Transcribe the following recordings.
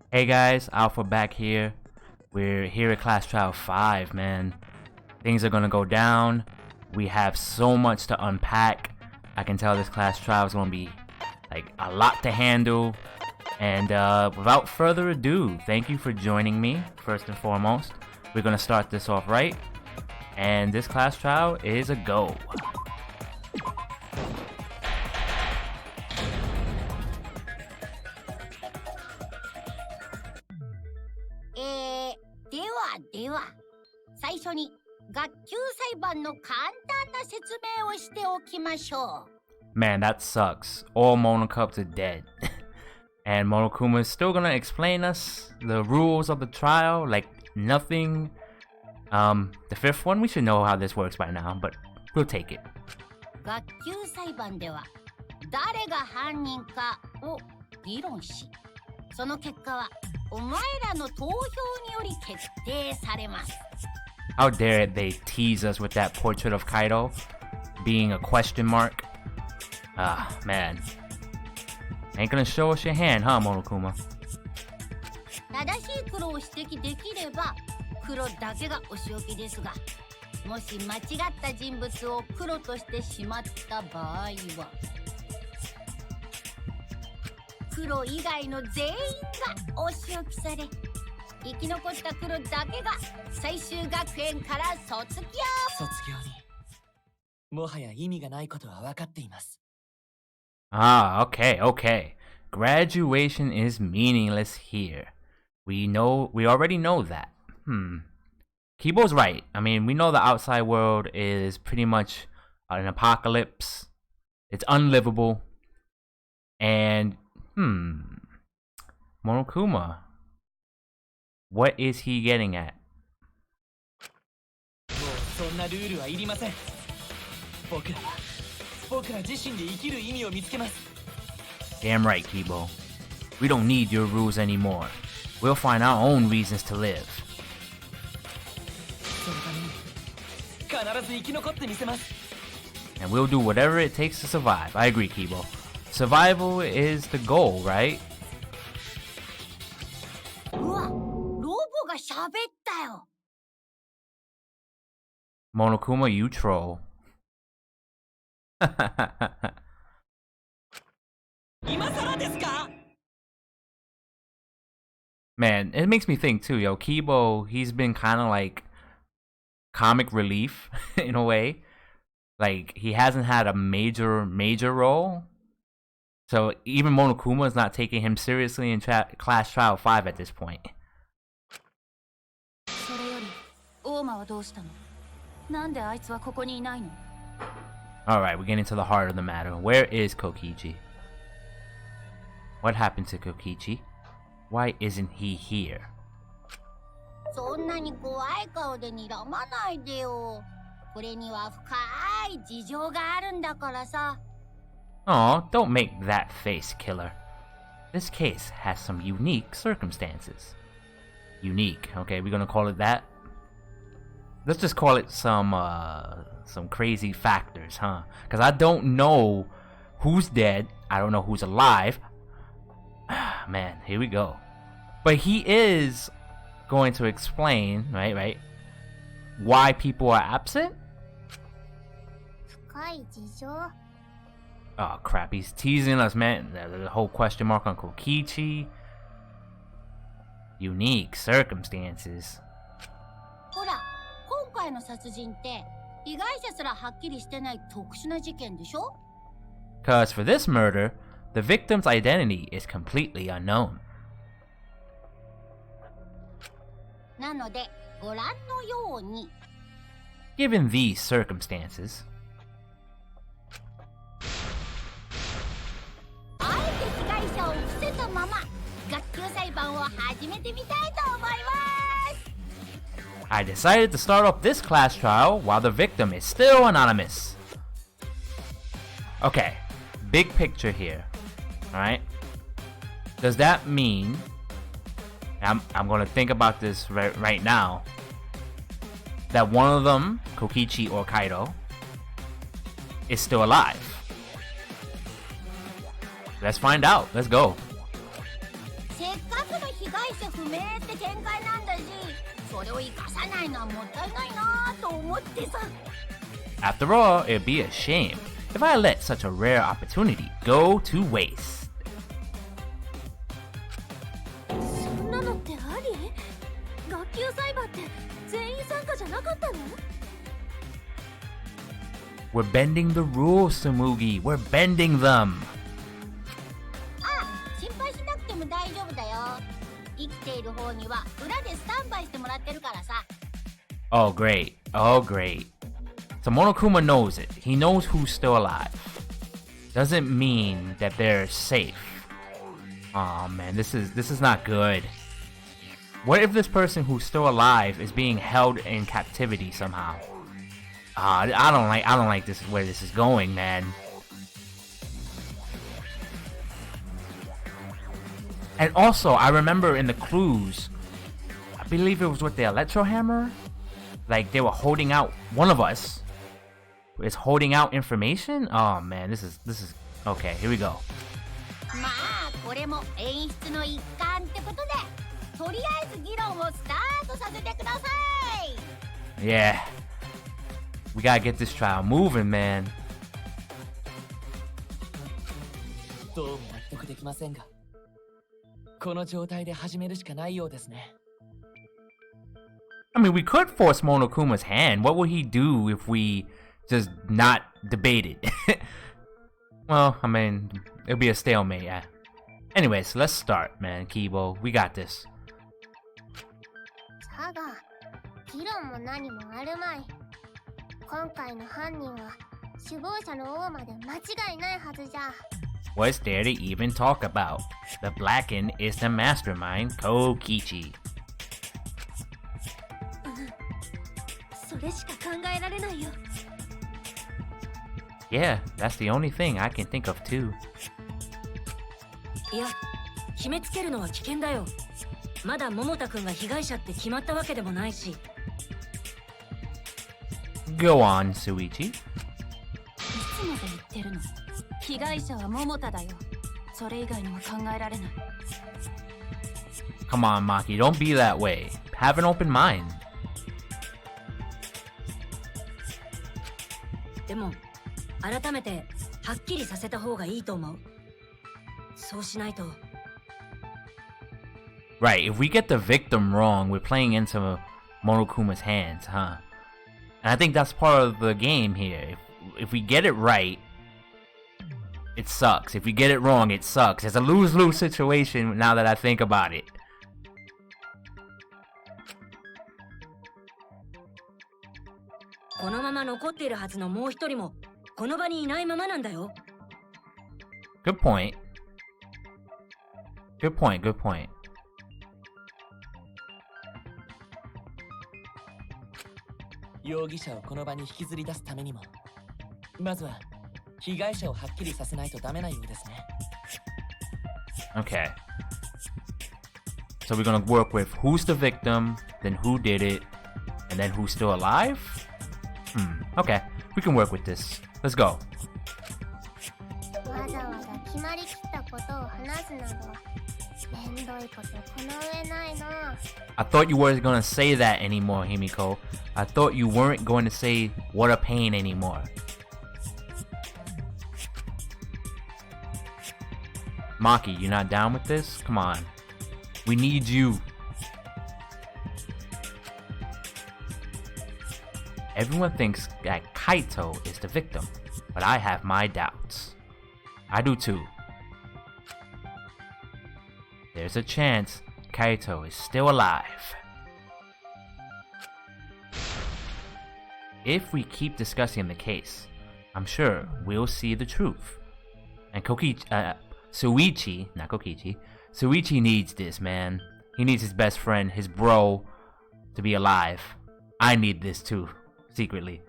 Hey guys, Alpha back here. We're here at Class Trial 5, man. Things are gonna go down. We have so much to unpack. I can tell this class trial is gonna be like a lot to handle. And without further ado, thank you for joining me, first and foremost. We're gonna start this off right. And this class trial is a go. Man, that sucks. All Monocups are dead. And Monokuma is still gonna explain us the rules of the trial, like nothing. The fifth one, we should know how this works by now, but we'll take it. 学級裁判では誰が犯人かを議論し、その結果はお前らの投票により決定されます。 How dare they tease us with that portrait of Kaido being a question mark? Ah, man. Ain't gonna show us your hand, huh, Monokuma? 正しい黒を指摘できれば黒だけがお仕置きですが、もし間違った人物を黒としてしまった場合は黒以外の全員がお仕置きされ、生き残った黒だけが最終学園から卒業。卒業にもはや意味がないことは分かっています。 Ah, okay. Graduation is meaningless here. We already know that. Kibo's right. I mean, we know the outside world is pretty much an apocalypse. It's unlivable. And, Monokuma, what is he getting at? もうそんなルールはいりません。僕ら自身で生きる意味を見つけます。 Damn right, Kibo. We don't need your rules anymore. We'll find our own reasons to live. そのために必ず生き残ってみせます。 And we'll do whatever it takes to survive. I agree, Kibo. Survival is the goal, right? うわ、ロボが喋ったよ。 Monokuma, you troll. 今更ですか? Man, it makes me think too, yo. Kibo, he's been kind of like comic relief in a way. Like, he hasn't had a major role. So even Monokuma is not taking him seriously in Class Trial 5 at this point. それより、大間はどうしたの？なんであいつはここにいないの？ Alright, we're getting to the heart of the matter. Where is Kokichi? What happened to Kokichi? Why isn't he here? そんなに怖い顔で睨まないでよ。これには深い事情があるんだからさ。 Aw, don't make that face, killer. This case has some unique circumstances. Unique, okay, we're gonna call it that. Let's just call it some crazy factors, huh? Because I don't know who's dead. I don't know who's alive. Man, here we go. But he is going to explain, right, why people are absent? 深い事情。 Oh crap, he's teasing us, man. The whole question mark on Kokichi. Unique circumstances. ほら、今回の殺人って被害者すらはっきりしてない特殊な事件でしょ？ Cause for this murder, the victim's identity is completely unknown. なので、ご覧のように。 Given these circumstances, あえて被害者を伏せたまま学級裁判を始めてみたいと思います。 I decided to start off this class trial while the victim is still anonymous. Okay, big picture here. Alright? Does that mean... I'm gonna think about this right now. That one of them, Kokichi or Kaido, is still alive. Let's find out. Let's go. せっかくの被害者不明って展開なんだし、それを生かさないのはもったいないなと思ってさ。 After all, it'd be a shame if I let such a rare opportunity go to waste. そんなのってあり？学級裁判って全員参加じゃなかったの？ We're bending the rules, Tsumugi. We're bending them. 心配しなくても大丈夫だよ。生きている方には裏でスタンバイしてもらってるからさ。 Oh, great. Oh, great. So Monokuma knows it. He knows who's still alive. Doesn't mean that they're safe. Oh man, this is not good. What if this person who's still alive is being held in captivity somehow? I don't like this where this is going, man. And also, I remember in the clues, I believe it was with the electro hammer, like they were holding out, one of us is holding out information. Oh man, this is okay. Here we go. まあこれも演出の一環ってことで、とりあえず議論をスタートさせてください。 Yeah, we gotta get this trial moving, man. どうも納得できませんが、この状態で始めるしかないようですね。 I mean, we could force Monokuma's hand. What would he do if we just not debated? Well, I mean, it'll be a stalemate, yeah. Anyways, let's start, man. Kibo, we got this. だが、議論も何もあるまい。今回の犯人は首謀者の大間で間違いないはずじゃ。 What's there to even talk about? The Blacken is the mastermind, Kokichi. それしか考えられないよ。 Yeah, that's the only thing I can think of too. いや、決めつけるのは危険だよ。まだ桃田くんが被害者って決まったわけでもないし。Go on, Suichi. いつまで言ってるの？被害者は桃田だよ。それ以外には考えられない。 Come on, Maki, don't be that way. Have an open mind. でも、改めてはっきりさせた方がいいと思う。そうしないと。 Right, if we get the victim wrong, we're playing into Monokuma's hands, huh? And I think that's part of the game here. If we get it right, it sucks. If we get it wrong, it sucks. It's a lose-lose situation now that I think about it. このまま残っているはずのもう一人もこの場にいないままなんだよ。 Good point. Good point, good point. 容疑者をこの場に引きずり出すためにも、まずは被害者をはっきりさせないとダメなようですね。 Okay. So we're gonna work with who's the victim, then who did it, and then who's still alive? Okay. We can work with this. Let's go. わざわざ決まりきったことを話すなど、めんどいことこの上ないの。 I thought you weren't gonna say that anymore, Himiko. I thought you weren't going to say what a pain anymore. Maki, you not down with this? Come on. We need you. Everyone thinks that Kaito is the victim, but I have my doubts. I do too. There's a chance Kaito is still alive. If we keep discussing the case, I'm sure we'll see the truth. And Suichi, not Kokichi, Suichi needs this, man. He needs his best friend, his bro, to be alive. I need this too, secretly.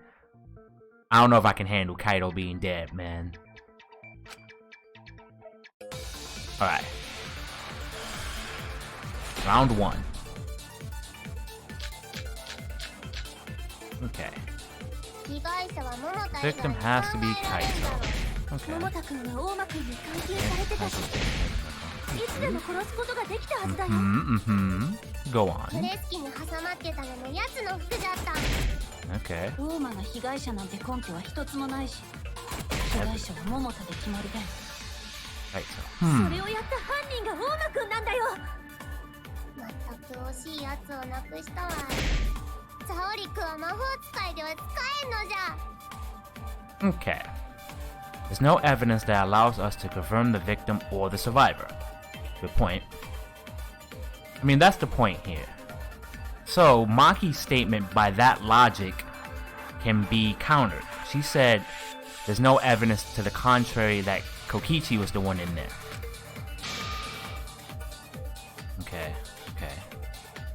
I don't know if I can handle Kaito being dead, man. Alright. Round 1. Okay. 被害者は桃田以外 Victim に has to be 考えられるだろう。 Kaito. Okay. 桃田くんは大間くんに監禁されてたし、Go プ on. レス機に挟まってたのもやつの服だった。 Okay. 大間が被害者なんて根拠は一つもないし、被害者は桃田で決まりだよ。 Right, so. それをやった犯人が大間くんなんだよ。まったく惜しいやつをなくしたわ。沙織くんは魔法使いでは使えんのじゃ。 Okay. There's no evidence that allows us to confirm the victim or the survivor. Good point. I mean, that's the point here. So, Maki's statement by that logic can be countered. She said there's no evidence to the contrary that Kokichi was the one in there. Okay, okay.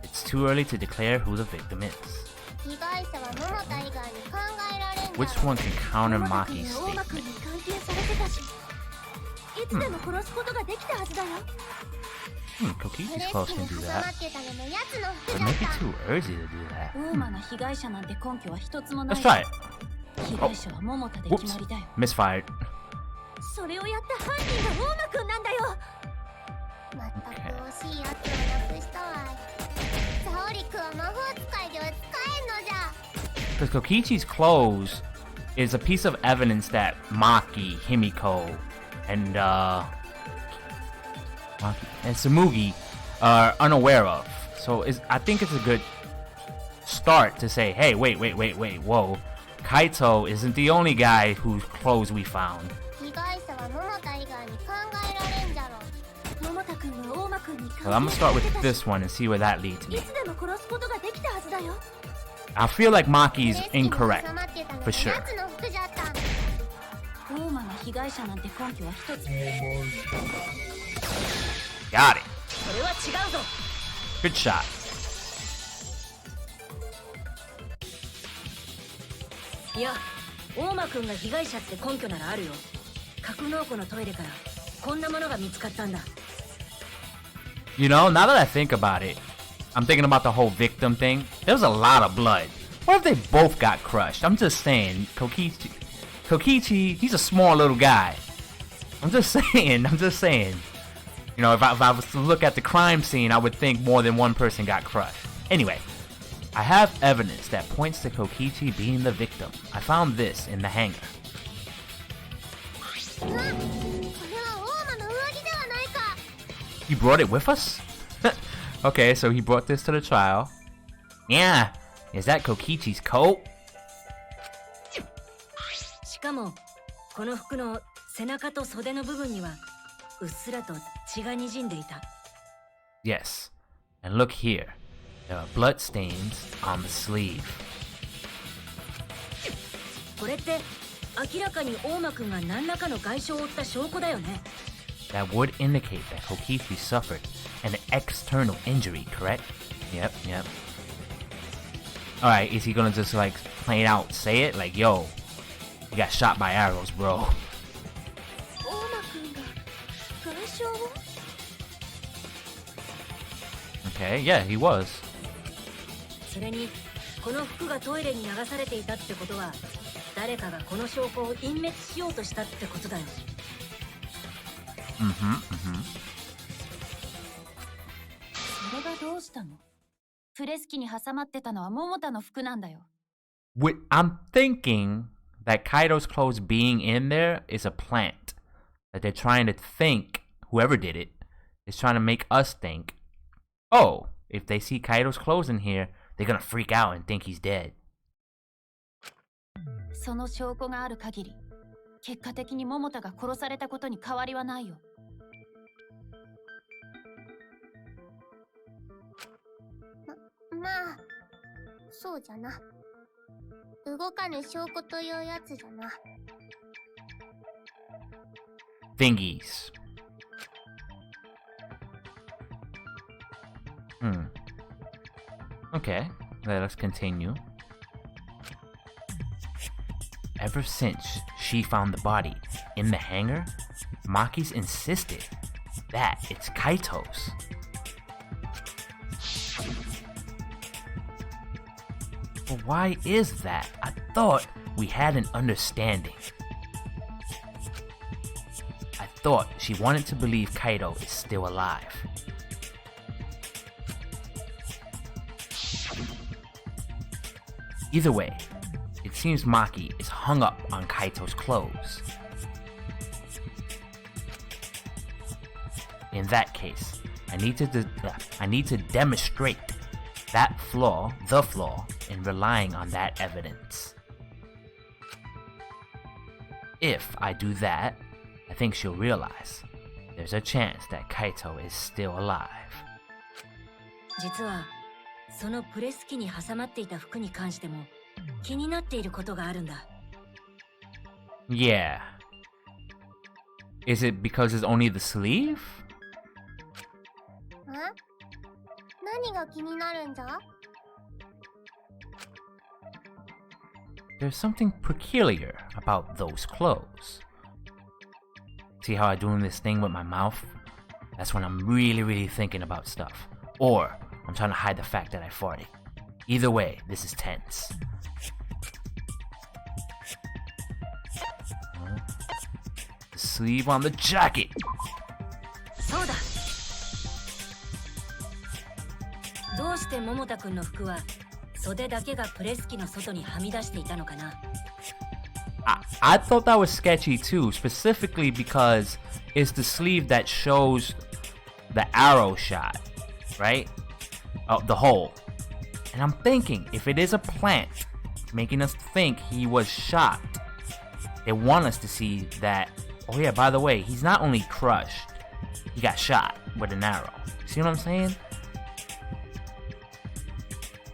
It's too early to declare who the victim is. 被害者は桃田以外に考えられんだろ。 Which one can counter Maki's 大間くん statement? に関係されてたし、いつでも殺すことができたはずだよ。 Kokichi's プレ close ス機 can に do 挟ま that. ってたのもやつの But 服だっ maybe た。 too early to do that. 大間が被害者なんて根拠は一つもない Let's し、 try it. 被害者は桃田で決まりだよ。 Misfired. それをやった犯人が大間くんなんだよ。まったく惜しいやつをなくしたわ。沙織くんは魔法使いでは使えんのじゃ。 Because Kokichi's clothes is a piece of evidence that Maki, Himiko, and Tsumugi are unaware of. So I think it's a good start to say, hey, wait, whoa. Kaito isn't the only guy whose clothes we found. 被害者は桃田以外に考えられんじゃろ。桃田くんは大間くんに Well, I'm gonna start with this one and see where that leads い me. つでも殺すことができたはずだよ。 I feel like Maki's プレス機に incorrect, 挟まってたのも for sure. やつの服じゃった。大間が被害者なんて根拠は一つ。 Got it. それは違うぞ。 Good shot. いや、大間くんが被害者って根拠ならあるよ。格納庫のトイレからこんなものが見つかったんだ。 You know, now that I think about it, I'm thinking about the whole victim thing. There was a lot of blood. What if they both got crushed? I'm just saying, Kokichi, he's a small little guy. I'm just saying. You know, if I was to look at the crime scene, I would think more than one person got crushed. Anyway, I have evidence that points to Kokichi being the victim. I found this in the hangar. うわ、これは大間の上着ではないか。 You brought it with us? Okay, so he brought this to the trial. Yeah, is that Kokichi's coat? しかもこの服の背中と袖の部分にはうっすらと血が滲んでいた。 Yes, and look here. There are blood stains on the sleeve. これって明らかに大間くんが何らかの外傷を負った証拠だよね。 That would indicate that Kokichi suffered an external injury, correct? Yep. Alright, is he gonna just like plain out say it? Like, yo, you got shot by arrows, bro. 大間くんが外傷を？ Okay, yeah, he was. それにこの服がトイレに流されていたってことは誰かがこの証拠を隠滅しようとしたってことだよ。それがどうしたの？プレス機に挟まってたのは桃田の服なんだよ。I'm thinking that Kaido's clothes being in there is a plant. That they're trying to think, whoever did it, is trying to make us think, oh, if they see Kaido's clothes in here, they're gonna freak out and think he's dead. その証拠がある限り、結果的に桃田が殺されたことに変わりはないよ。まあ、そうじゃな。動かぬ証拠というやつじゃな。Thingies. Okay, let us continue. Ever since she found the body in the hangar, Maki's insisted that it's Kaito's. But why is that? I thought we had an understanding. I thought she wanted to believe Kaito is still alive. Either way, it seems Maki is hung up on Kaito's clothes. In that case, I need to demonstrate that flaw, the flaw, in relying on that evidence. If I do that, I think she'll realize there's a chance that Kaito is still alive. 実はそのプレス機に挟まっていた服に関しても気になっていることがあるんだ。Yeah. Is it because it's only the sleeve? 何が気になるんじゃ？ There's something peculiar about those clothes. See how I'm doing this thing with my mouth? That's when I'm really thinking about stuff. Or I'm trying to hide the fact that I farted. Either way, this is tense. The sleeve on the jacket! そうだ。どうして桃田くんの服は袖だけがプレス機の外にはみ出していたのかな？ I thought that was sketchy too, specifically because it's the sleeve that shows the arrow shot, right? Oh, the hole. And I'm thinking, if it is a plant making us think he was shot, they want us to see that, oh yeah, by the way, he's not only crushed, he got shot with an arrow. See what I'm saying?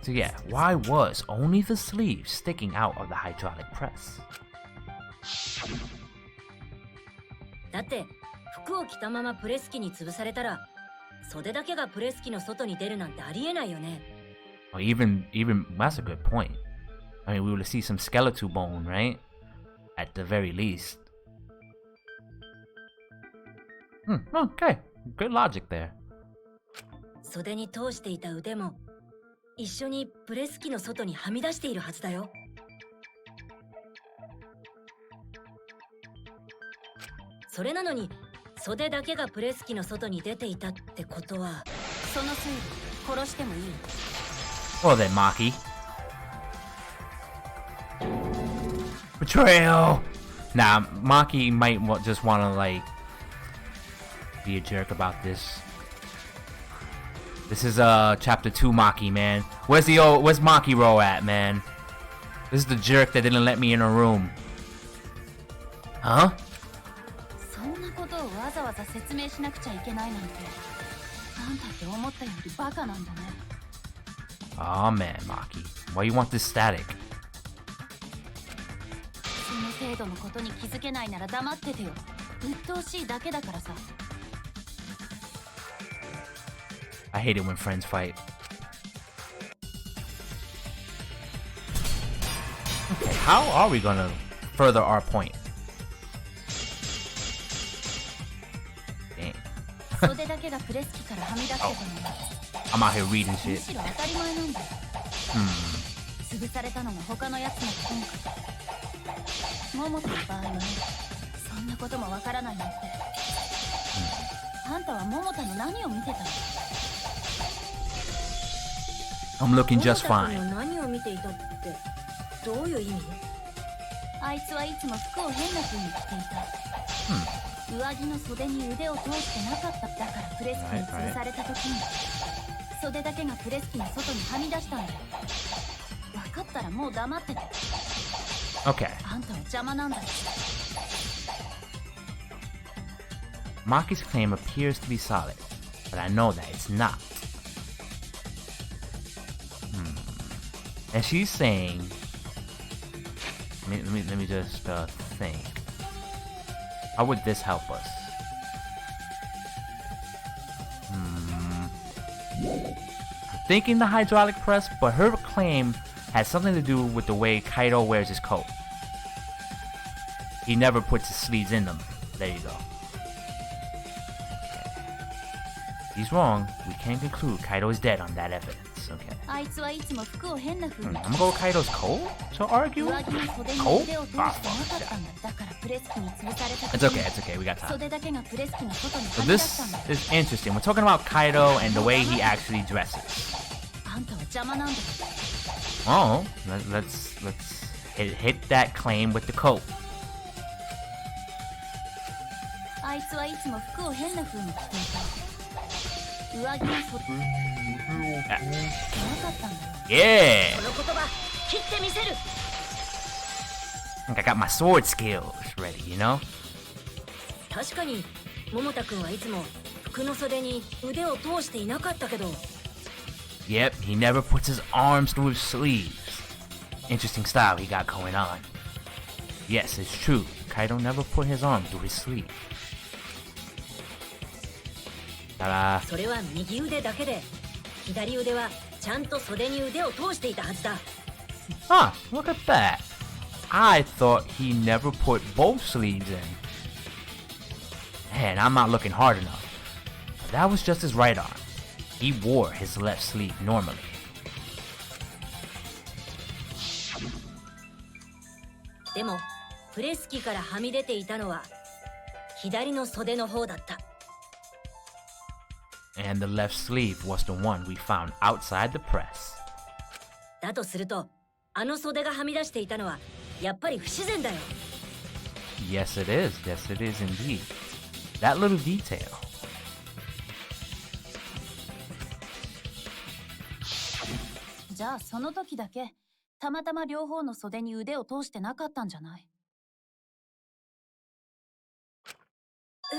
So yeah, why was only the sleeve sticking out of the hydraulic press? だって服を着たままプレス機に潰されたら袖だけがプレス機の外に出るなんてありえないよね。Or even that's a good point. I mean, we would see some skeletal bone, right? At the very least. Okay, good logic there. 袖に通していた腕も一緒にプレス機の外にはみ出しているはずだよ。それなのに袖だけがプレス機の外に出ていたってことは、その推理殺してもいい？ Well then, Maki. Betrayal! Nah, Maki might just want to, like, be a jerk about this. This is, chapter 2 Maki, man. Where's Maki Ro at, man? This is the jerk that didn't let me in a room. Huh? そんなことをわざわざ説明しなくちゃいけないなんて、あんたって思ったよりバカなんだね。Aw, man, Maki. Why you want this static? その程度のことに気づけないなら黙っててよ。鬱陶しいだけだからさ。I hate it when friends fight. Okay, how are we gonna further our point? Dang. 袖だけがプレス機からはみ出してたのは I'm out here reading む shit. しろ当たり前なんだよ。潰されたのが他のやつの今回。桃田の場合はね、そんなこともわからないなんて。あんたは桃田の何を見てたの？ I'm looking just 桃田 fine. 君の何を見ていたってどういう意味？あいつはいつも服を変な風に着ていた。上着の袖に腕を通してなかった。だからプレス機に潰された時に袖だけがプレス機の外にはみ出したんだよ。分かったらもう黙ってて。 Okay. あんたは邪魔なんだよ。 Maki's claim appears to be solid, but I know that it's not. And she's saying, let me just think. How would this help us? I'm thinking the hydraulic press, but her claim has something to do with the way Kaito wears his coat. He never puts his sleeves in them. There you go. he's wrong. We can conclude Kaido is dead on that evidence. Okay. あいつはいつも服を変な風に I'm gonna go with Kaido's coat to argue. 上着の袖に Coat? 腕を通してなかったんだ。だからプレス機に潰された It's okay. It's okay. We got time. 袖だけがプレス機の外に So はみ出したんだ。 this is interesting. We're talking about Kaido and the way he actually dresses. あんたは邪魔なんだ。 Oh, let's hit that claim with the coat. あいつはいつも服を変な風に着ていた。上着の袖なかったんだよ。 Yeah. この言葉切ってみせる。 I think I got my sword skills ready, you know? 確かに桃太くんはいつも服の袖に腕を通していなかったけど、 Yep, he never puts his arms through his sleeves. Interesting style he got going on. Yes, it's true. Kaido never put his arm through his sleeve. それは右腕だけで、左腕はちゃんと袖に腕を通していたはずだ。 Huh, look at that. I thought he never put both sleeves in. Man, I'm not looking hard enough. But that was just his right arm. He wore his left sleeve normally. でもプレス機からはみ出ていたのは左の袖の方だった。 And the left sleeve was the one we found outside the press. だとすると、あの袖がはみ出していたのはやっぱり不自然だよ。 Yes, it is. Yes, it is indeed. That little detail. じゃあその時だけたまたま両方の袖に腕を通してなかったんじゃない？え？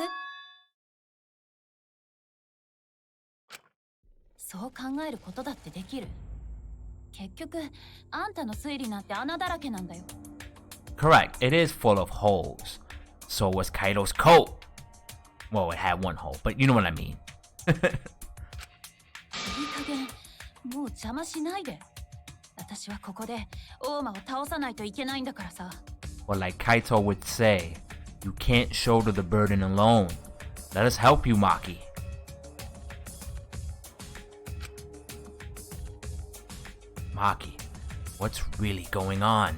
そう考えることだってできる。結局あんたの推理なんて穴だらけなんだよ。 Correct. It is full of holes. So was Kaido's coat. Well, it had one hole, but you know what I mean. いい加減もう邪魔しないで。私はここで大間を倒さないといけないんだからさ。 Or like Kaito would say, you can't shoulder the burden alone. Let us help you, Maki. Maki, what's really going on?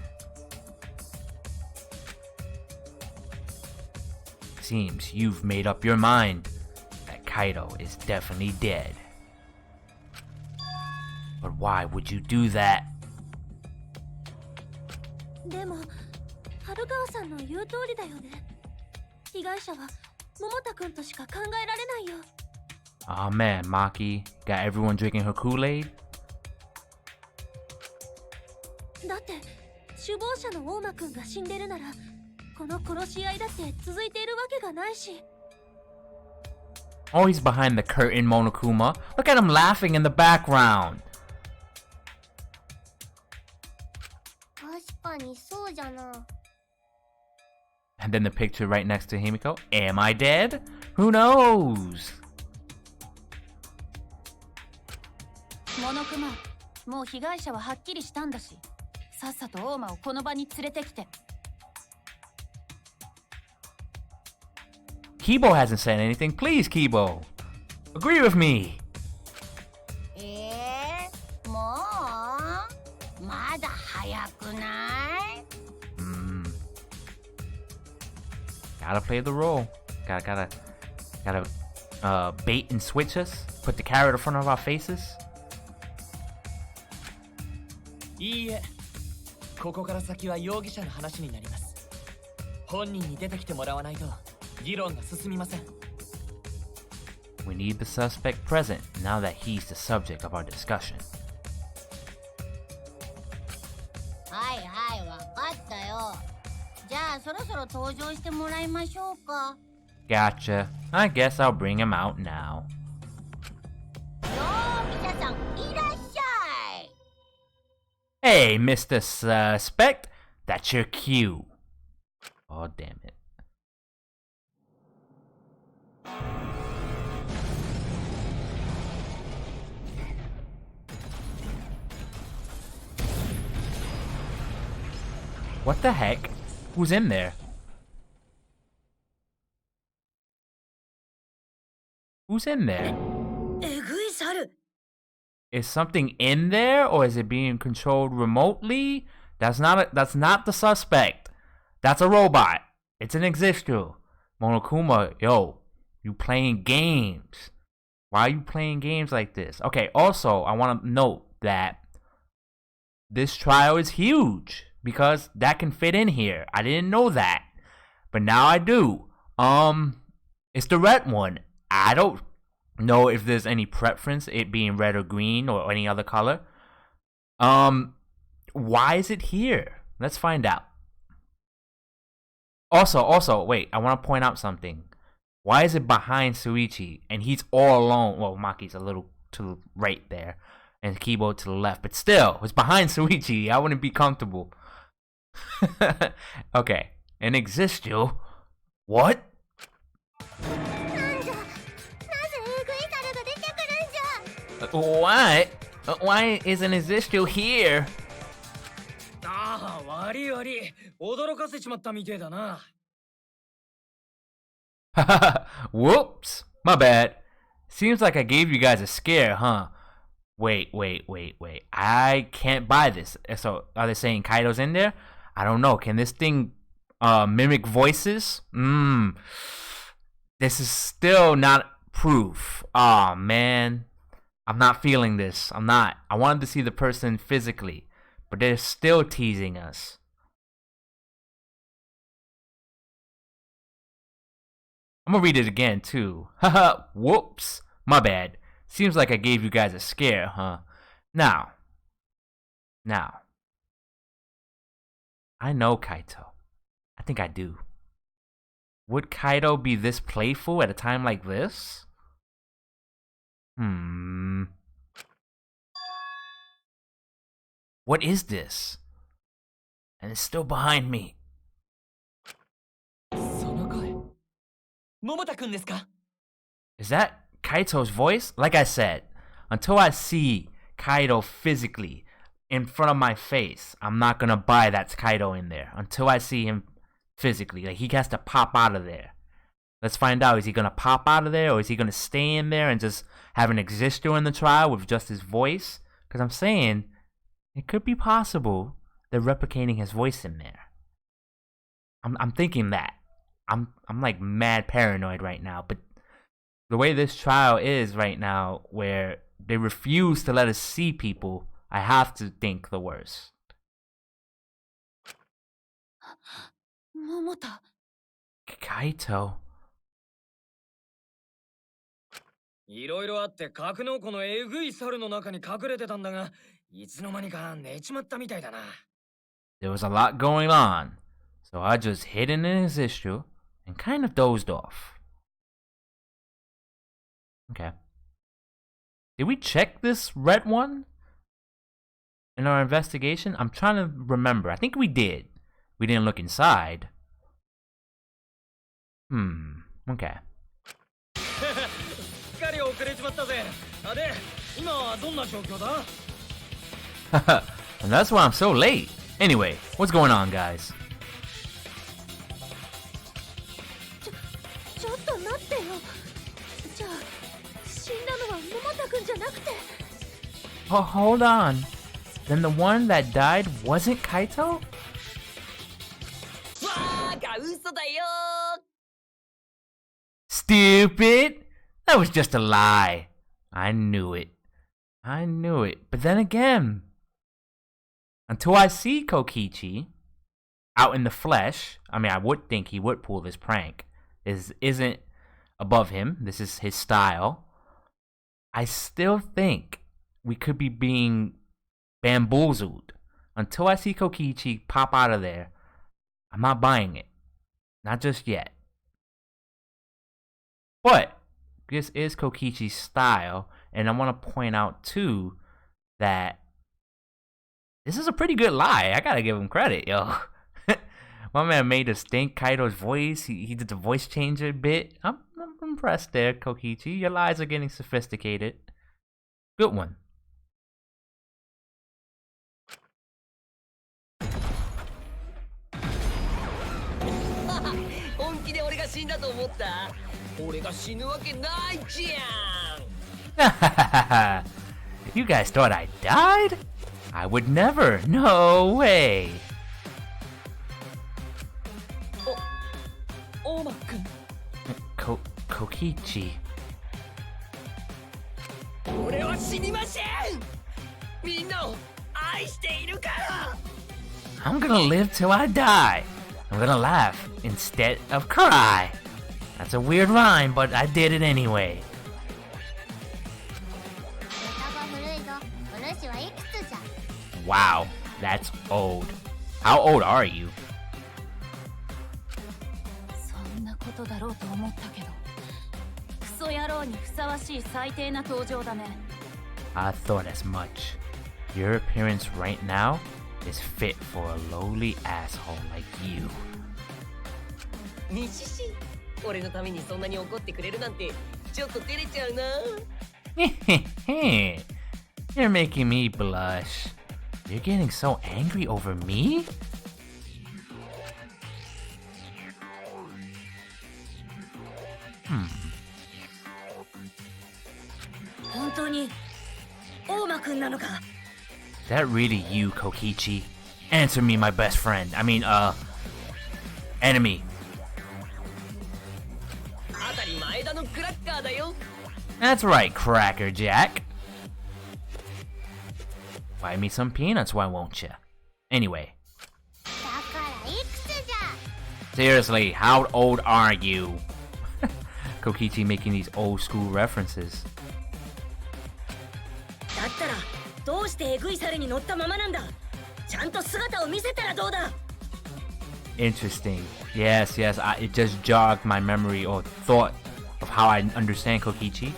Seems you've made up your mind that Kaido is definitely dead. But why would you do that? でも春川さんの言う通りだよね。被害者は桃太くんとしか考えられないよ。 Aw man, Maki, got everyone drinking her Kool-Aid? だって首謀者の大間くんが死んでるならこの殺し合いだって続いているわけがないし。 Oh, he's behind the curtain, Monokuma. Look at him laughing in the background. 確かにそうじゃな。 And then the picture right next to Himiko. Am I dead? Who knows? モノクマ、もう被害者ははっきりしたんだし、さっさと大間をこの場に連れてきて。 Kibo hasn't said anything. Please, Kibo. Agree with me. もうまだ早くない？ Gotta play the role. Gotta bait and switch us. Put the carrot in front of our faces. いいえ、ここから先は容疑者の話になります。本人に出てきてもらわないと議論が進みません。 We need the suspect present now that he's the subject of our discussion. はいはい、わかったよ。じゃあそろそろ登場してもらいましょうか。 Gotcha. I guess I'll bring him out now. 皆さんいらっしゃい。 Hey, Mr. Suspect. That's your cue. Oh, damn it. What the heck? Who's in there? Who's in there? is something in there, or is it being controlled remotely? That's not the suspect. That's a robot. It's an Existu. Monokuma, yo, you playing games. Why are you playing games like this? Okay, also, I want to note that this trial is huge because that can fit in here. I didn't know that, but now I do. It's the red one. I don't know if there's any preference, it being red or green or any other color. Why is it here? Let's find out. Also, wait, I want to point out something. Why is it behind Suichi and he's all alone? Well, Maki's a little to the right there and Kibo to the left, but still, it's behind Suichi. I wouldn't be comfortable. Okay, an Existu. What? What? Why is an Existu here? ああ、悪い悪い。驚かせちまったみてえだな。Whoops, my bad. Seems like I gave you guys a scare, huh? Wait. I can't buy this. So, are they saying Kaido's in there? I don't know. Can this thing mimic voices? This is still not proof. Aw, man. I'm not feeling this. I'm not. I wanted to see the person physically, but they're still teasing us. I'm gonna read it again, too. Haha, whoops. My bad. Seems like I gave you guys a scare, huh? Now. I know Kaito. I think I do. Would Kaito be this playful at a time like this? What is this? And it's still behind me. その声。桃田くんですか? Is that Kaito's voice? Like I said, until I see Kaito physically in front of my face, I'm not gonna buy that's Kaito in there. Until I see him physically. Like, he has to pop out of there. Let's find out. Is he gonna pop out of there, or is he gonna stay in there and just have an Existu in the trial with just his voice? Because I'm saying it could be possible they're replicating his voice in there. I'm thinking that. I'm like mad paranoid right now, but the way this trial is right now, where they refuse to let us see people, I have to think the worst. 桃田。 Kaito. いろいろあって格納庫のえぐい猿の中に隠れてたんだが、いつの間にか寝ちまったみたいだな。There was a lot going on, so I just hid in his issue and kind of dozed off. Okay. Did we check this red one in our investigation? I'm trying to remember. I think we did. We didn't look inside. Okay. すっかり遅れちまったぜ。あで、今はどんな状況だ? And that's why I'm so late. Anyway, what's going on, guys? ちょっと待ってよ。じゃあ死んだのは桃田くんじゃなくて。Hold on. Then the one that died wasn't Kaito? わーが嘘だよ。 Stupid! That was just a lie. I knew it. But then again, until I see Kokichi out in the flesh, I mean, I would think he would pull this prank. This isn't above him. This is his style. I still think we could be being bamboozled. Until I see Kokichi pop out of there, I'm not buying it. Not just yet. But this is Kokichi's style, and I want to point out too that this is a pretty good lie. I gotta give him credit, yo. My man made us think Kaito's voice. He did the voice changer bit. I'm impressed there, Kokichi. Your lies are getting sophisticated. Good one. 本気で俺が死んだと思った？俺が死ぬわけないじゃん。You guys thought I died? I would never. No way. お大間くん Kokichi. 俺は死にませんみんなを愛しているから I'm gonna live till I die. I'm gonna laugh instead of cry. That's a weird rhyme, but I did it anyway. ネタが古いぞ。お主はいくつじゃ。 Wow, that's old. How old are you? そんなことだろうと思ったけど、クソ野郎にふさわしい最低な登場だね。 I thought as much. Your appearance right now is fit for a lowly asshole like you. 西シ俺のためにそんなに怒ってくれるなんてちょっと照れちゃうな You're making me blush. You're getting so angry over me? Hmm. 本当に大間くんなのか Is that really you, Kokichi? Answer me, my best friend. I mean, enemy. 当たり前だのクラッカーだよ That's right, Cracker Jack. Buy me some peanuts, why won't you? Anyway, だからいくつじゃ。 seriously, how old are you? Kokichi making these old school references. だったらどうしてエグい猿に乗ったままなんだちゃんと姿を見せたらどうだ Interesting. Yes, it just jogged my memory or thought of how I understand Kokichi.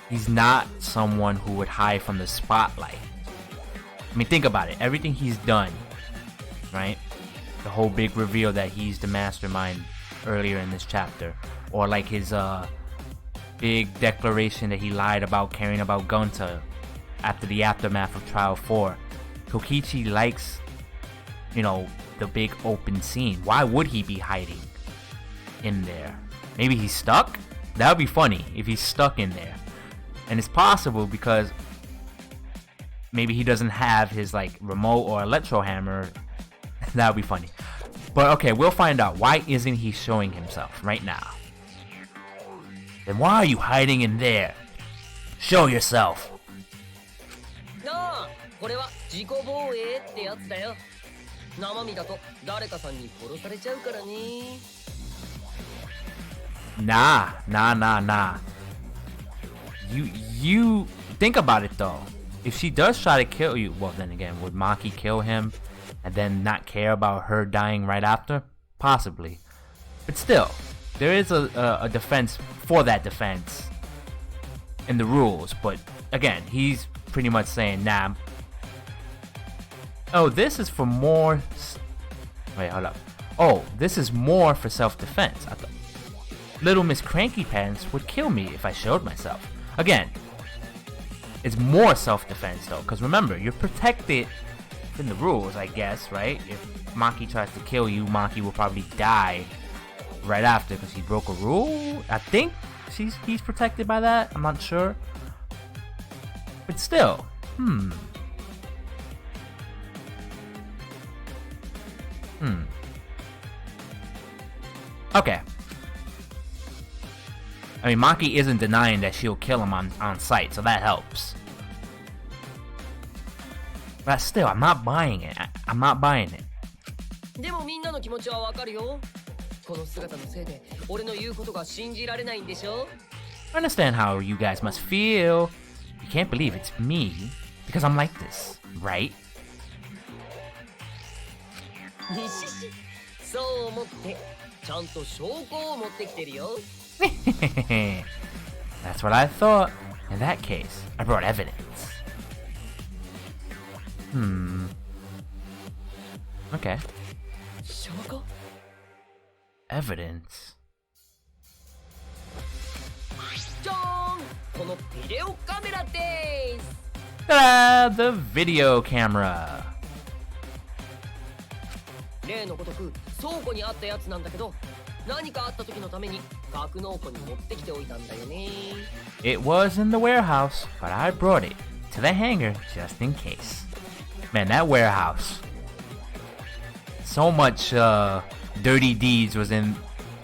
He's not someone who would hide from the spotlight. I mean, think about it. Everything he's done, right? The whole big reveal that he's the mastermind earlier in this chapter. Or like his big declaration that he lied about caring about Gunta after the aftermath of Trial 4. Kokichi likes, you know, the big open scene. Why would he be hiding in there? Maybe he's stuck? That would be funny if he's stuck in there. And it's possible because maybe he doesn't have his like remote or electro hammer. That would be funny. But okay, we'll find out. Why isn't he showing himself right now? Then why are you hiding in there? Show yourself. なあこれは自己防衛ってやつだよ生身だと誰かさんに殺されちゃうからね Nah. You think about it though. If she does try to kill you, well then again, would Maki kill him and then not care about her dying right after? Possibly. But still, there is a defense for that defense in the rules. But again, he's pretty much saying, nah. Oh, this is for more... Wait, hold up. Oh, this is more for self-defense. I thought Little Miss Cranky Pants would kill me if I showed myself. Again, it's more self-defense though, because remember, you're protected in the rules, I guess, right? If Maki tries to kill you, Maki will probably die right after because he broke a rule. I think he's protected by that. I'm not sure. But still, Okay. I mean, Maki isn't denying that she'll kill him on sight, so that helps. But still, I'm not buying it. I'm not buying it. でもみんなの気持ちはわかるよこの姿のせいで俺の言うことが信じられないんでしょ I understand how you guys must feel. You can't believe it's me because I'm like this, right? 西氏そう思ってちゃんと証拠を持ってきてるよ That's what I thought. In that case, I brought evidence. Okay. 証拠 Evidence. じゃーんこのビデオカメラでーす Ta-da! The video camera. 例のごとく倉庫にあったやつなんだけど何かあった時のために格納庫に持ってきておいたんだよね It was in the warehouse, but I brought it to the hangar just in case. Man, that warehouse. So much dirty deeds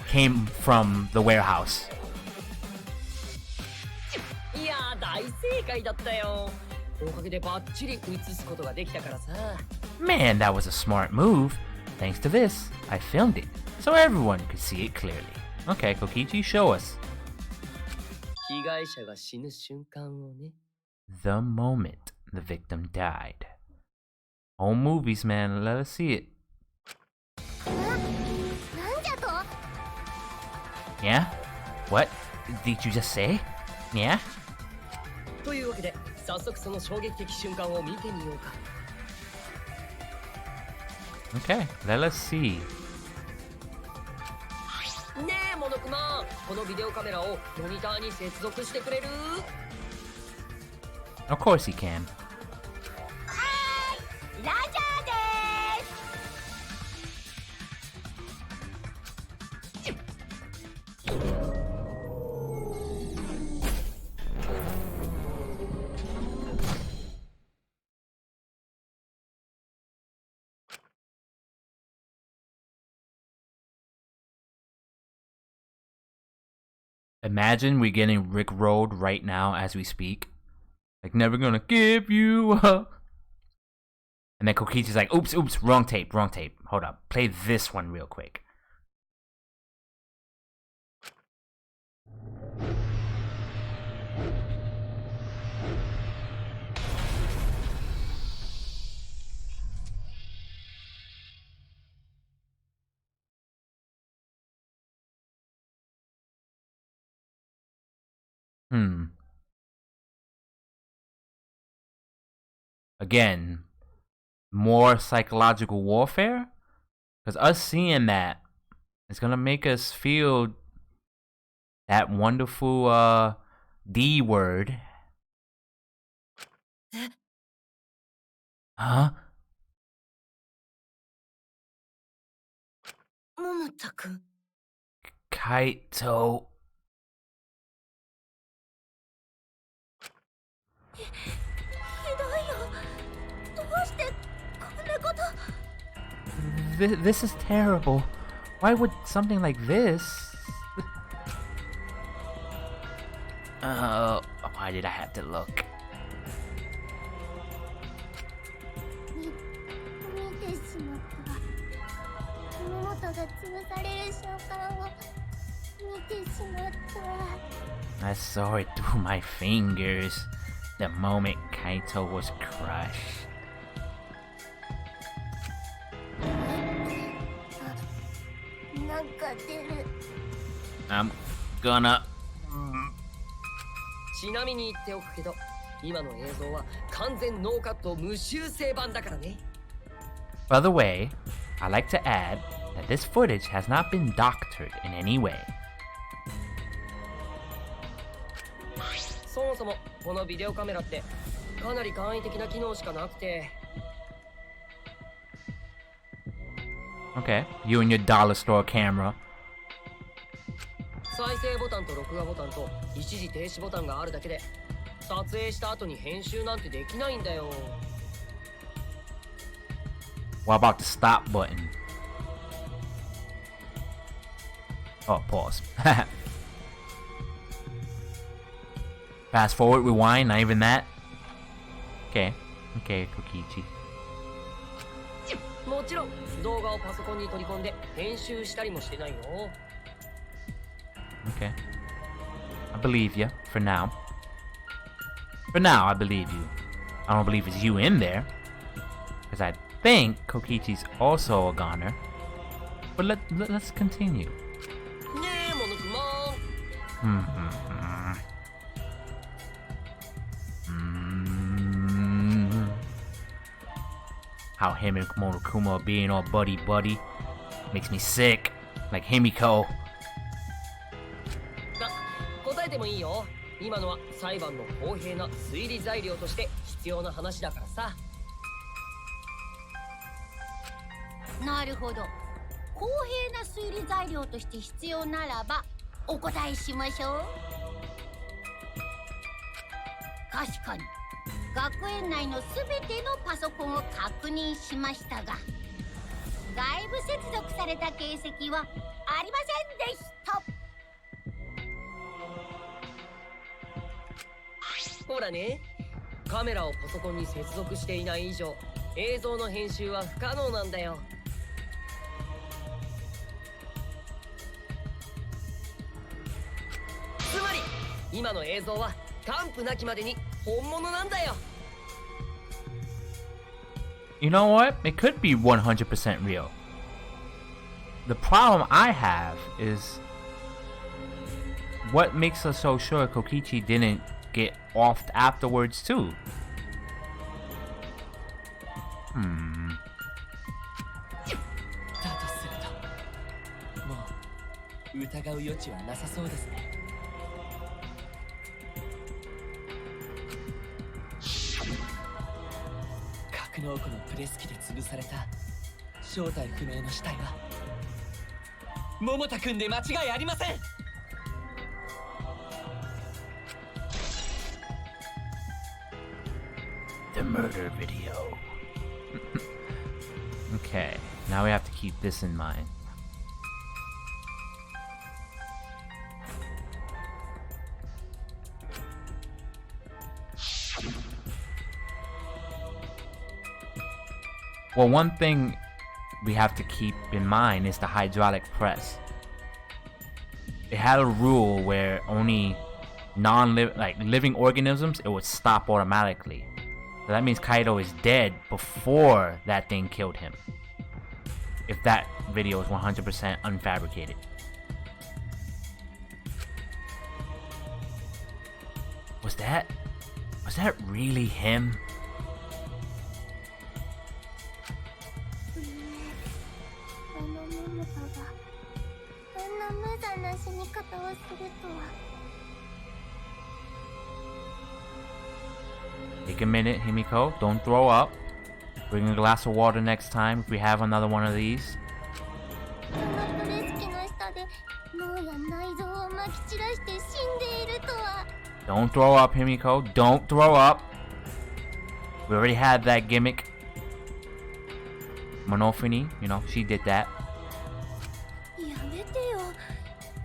came from the warehouse. いやー大正解だったよ。おかげでバッチリ映すことができたからさ。Man, that was a smart move. Thanks to this, I filmed it, so everyone could see it clearly. Okay, Kokichi, show us. 被害者が死ぬ瞬間をね。The moment the victim died. Home movies, man, let us see it. なんじゃと Yeah? What? Did you just say? Yeah? というわけで早速その衝撃的瞬間を見てみようか。Okay, let us see. ねえモノクマ、このビデオカメラをモニターに接続してくれる？ Of course he can. ラジャーです Imagine we're getting rickrolled right now as we speak. Like, never gonna give you up. And then Kokichi's like, oops, wrong tape. Hold up, play this one real quick. Again, more psychological warfare? Because us seeing that is gonna make us feel that wonderful D word. Huh? 桃田くん。 Kaito. ひどいよどうしてこんなこと This is terrible. Why would something like this? Why did I have to look? 見てしまった桃本が潰される瞬間を見てしまった I saw it through my fingers the moment Kaito was crushed. なんか出る I'm gonna... ちなみに言っておくけど、今の映像は完全ノーカット無修正版だからね。By the way, I'd like to add that this footage has not been doctored in any way. そもそもこのビデオカメラってかなり簡易的な機能しかなくて。Okay, you and your dollar store camera. 再生ボタンと録画ボタンと一時停止ボタンがあるだけで撮影した後に編集なんてできないんだよ。 What about the stop button? Oh, pause. Fast forward, rewind, not even that. Okay, Kokichi. もちろん動画をパソコンに取り込んで編集したりもしてないよ。 Okay. I believe you, for now. For now, I believe you. I don't believe it's you in there. Because I think Kokichi's also a goner. But let's continue. ねえモノクマン。How him and Monokuma are being all buddy makes me sick. Like Himiko. 答えてもいいよ。今のは裁判の公平な推理材料として必要な話だからさ。なるほど。公平な推理材料として必要ならばお答えしましょう。確かに学園内のすべてのパソコンを確認しましたが、外部接続された形跡はありませんでした。ほらね、カメラをパソコンに接続していない以上、映像の編集は不可能なんだよ。つまり今の映像は完膚なきまでに本物なんだよ。You know what? It could be 100% real. The problem I have is what makes us so sure Kokichi didn't get offed afterwards too? だとすると、もう疑う余地はなさそうですね。格納庫のプレス機で潰された正体不明の死体は桃田くんで間違いありません。The murder video. Okay, now we have to keep this in mind. Well, one thing we have to keep in mind is the hydraulic press. It had a rule where only living organisms, it would stop automatically. So that means Kaido is dead before that thing killed him. If that video is 100% unfabricated. Was that really him? あの桃田があんな無残な死に方をするとは。Take a minute, Himiko. Don't throw up. Bring a glass of water next time if we have another one of these. このプレス機の下で脳や内臓をまき散らして死んでいるとは。Don't throw up, Himiko. Don't throw up. We already had that gimmick. Monofini, you know, she did that. やめてよ、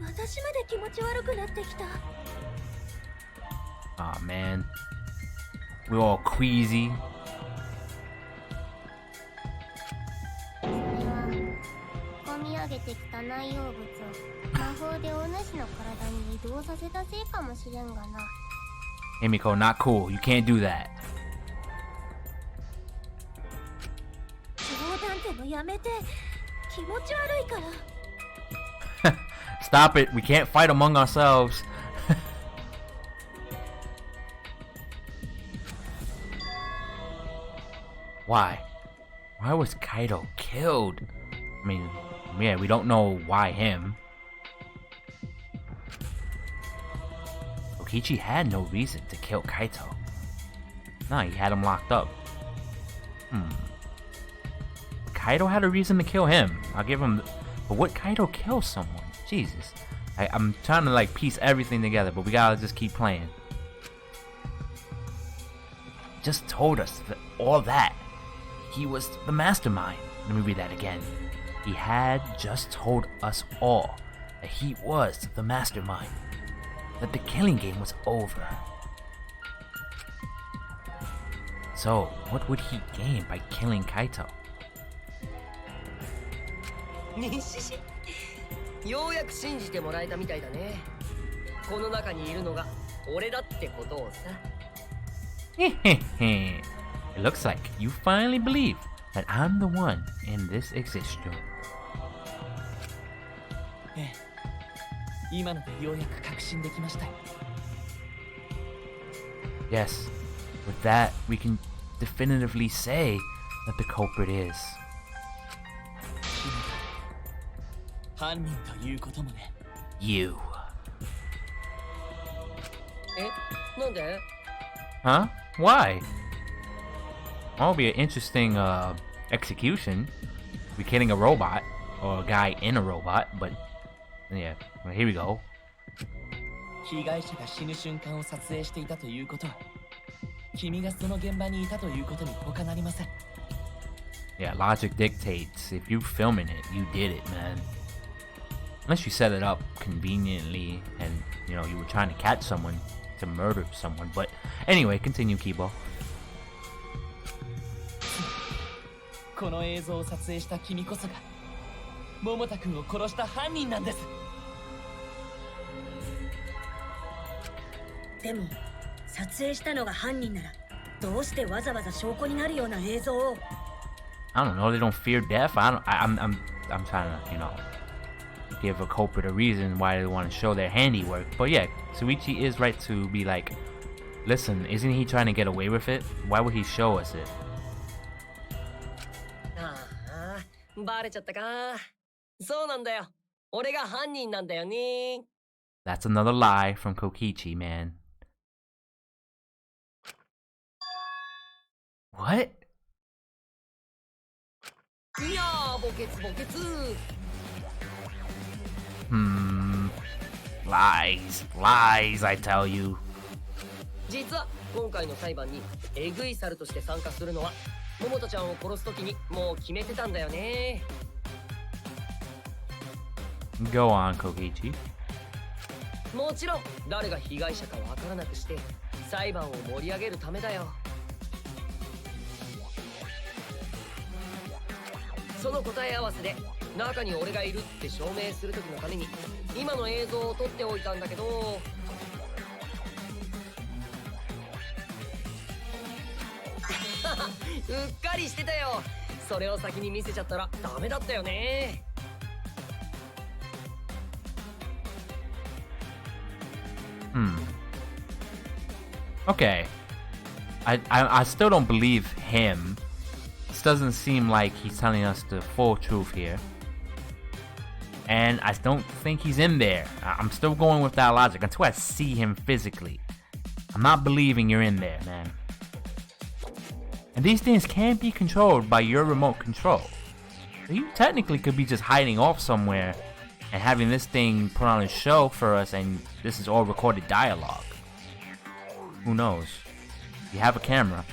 私まで気持ち悪くなってきた。Aw, man. We're all queasy. それは込み上げてきた内容物を魔法でお主の体に移動させたせいかもしれんがな。Himiko, not cool. You can't do that. 冗談でもやめて、気持ち悪いから。Stop it. We can't fight among ourselves. Why? Why was Kaido killed? I mean, yeah, we don't know why him. Kokichi had no reason to kill Kaito. Nah, he had him locked up. Kaido had a reason to kill him. I'll give him... But would Kaido kill someone? Jesus. I'm trying to like piece everything together, but we gotta just keep playing. Just told us that all that. He was the mastermind. Let me read that again. He had just told us all that he was the mastermind. That the killing game was over. So, what would he gain by killing Kaito? 西しようやく信じてもらえたみたいだね。この中にいるのが俺だってことをさ。It looks like you finally believe that I'm the one in this existence. ええ、今のでようやく確信できましたよ。Yes, with that we can definitively say that the culprit is. 犯人ということもね。You. え、なんで？ Huh? Why? That'll be an interesting execution. We're killing a robot or a guy in a robot, but yeah, well, here we go. 被害者が死ぬ瞬間を撮影していたということは君がその現場にいたということに他なりません。 Yeah, logic dictates. If you're filming it, you did it, man. Unless you set it up conveniently and, you know, you were trying to catch someone to murder someone. But anyway, continue, Kibo. この映像を撮影した君こそが桃田君を殺した犯人なんです。でも撮影したのが犯人ならどうしてわざわざ証拠になるような映像を。 I don't know. They don't fear death. I'm trying to, you know, give a culprit a reason why they want to show their handiwork. But yeah, Suichi is right to be like, listen, isn't he trying to get away with it? Why would he show us it? ああ、バレちゃったか。そうなんだよ。俺が犯人なんだよね。 That's another lie from Kokichi, man. What? いやー、墓穴墓穴。Lies, lies, I tell you. 実は今回の裁判にエグい猿として参加するのは桃田ちゃんを殺すときにもう決めてたんだよね。 Go on, Kokichi. もちろん誰が被害者かわからなくして裁判を盛り上げるためだよ。その答え合わせで中に俺がいるって証明する時のために今の映像を撮っておいたんだけど、うっかりしてたよ。それを先に見せちゃったらダメだったよね。 Okay. I still don't believe him. This doesn't seem like he's telling us the full truth here. And I don't think he's in there. I'm still going with that logic until I see him physically. I'm not believing you're in there, man. And these things can't be controlled by your remote control. So you technically could be just hiding off somewhere and having this thing put on a show for us, and this is all recorded dialogue. Who knows? You have a camera.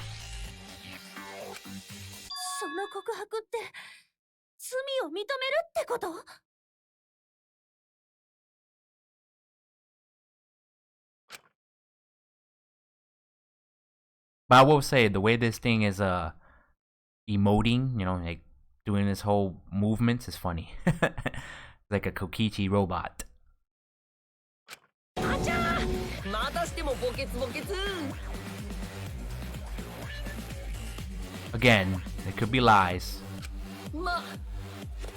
その告白って罪を認めるってこと？ But I will say, the way this thing is emoting, you know, like doing this whole movements is funny. Like a Kokichi robot. あちゃー、またしても墓穴墓穴。 Again, it could be lies. ま、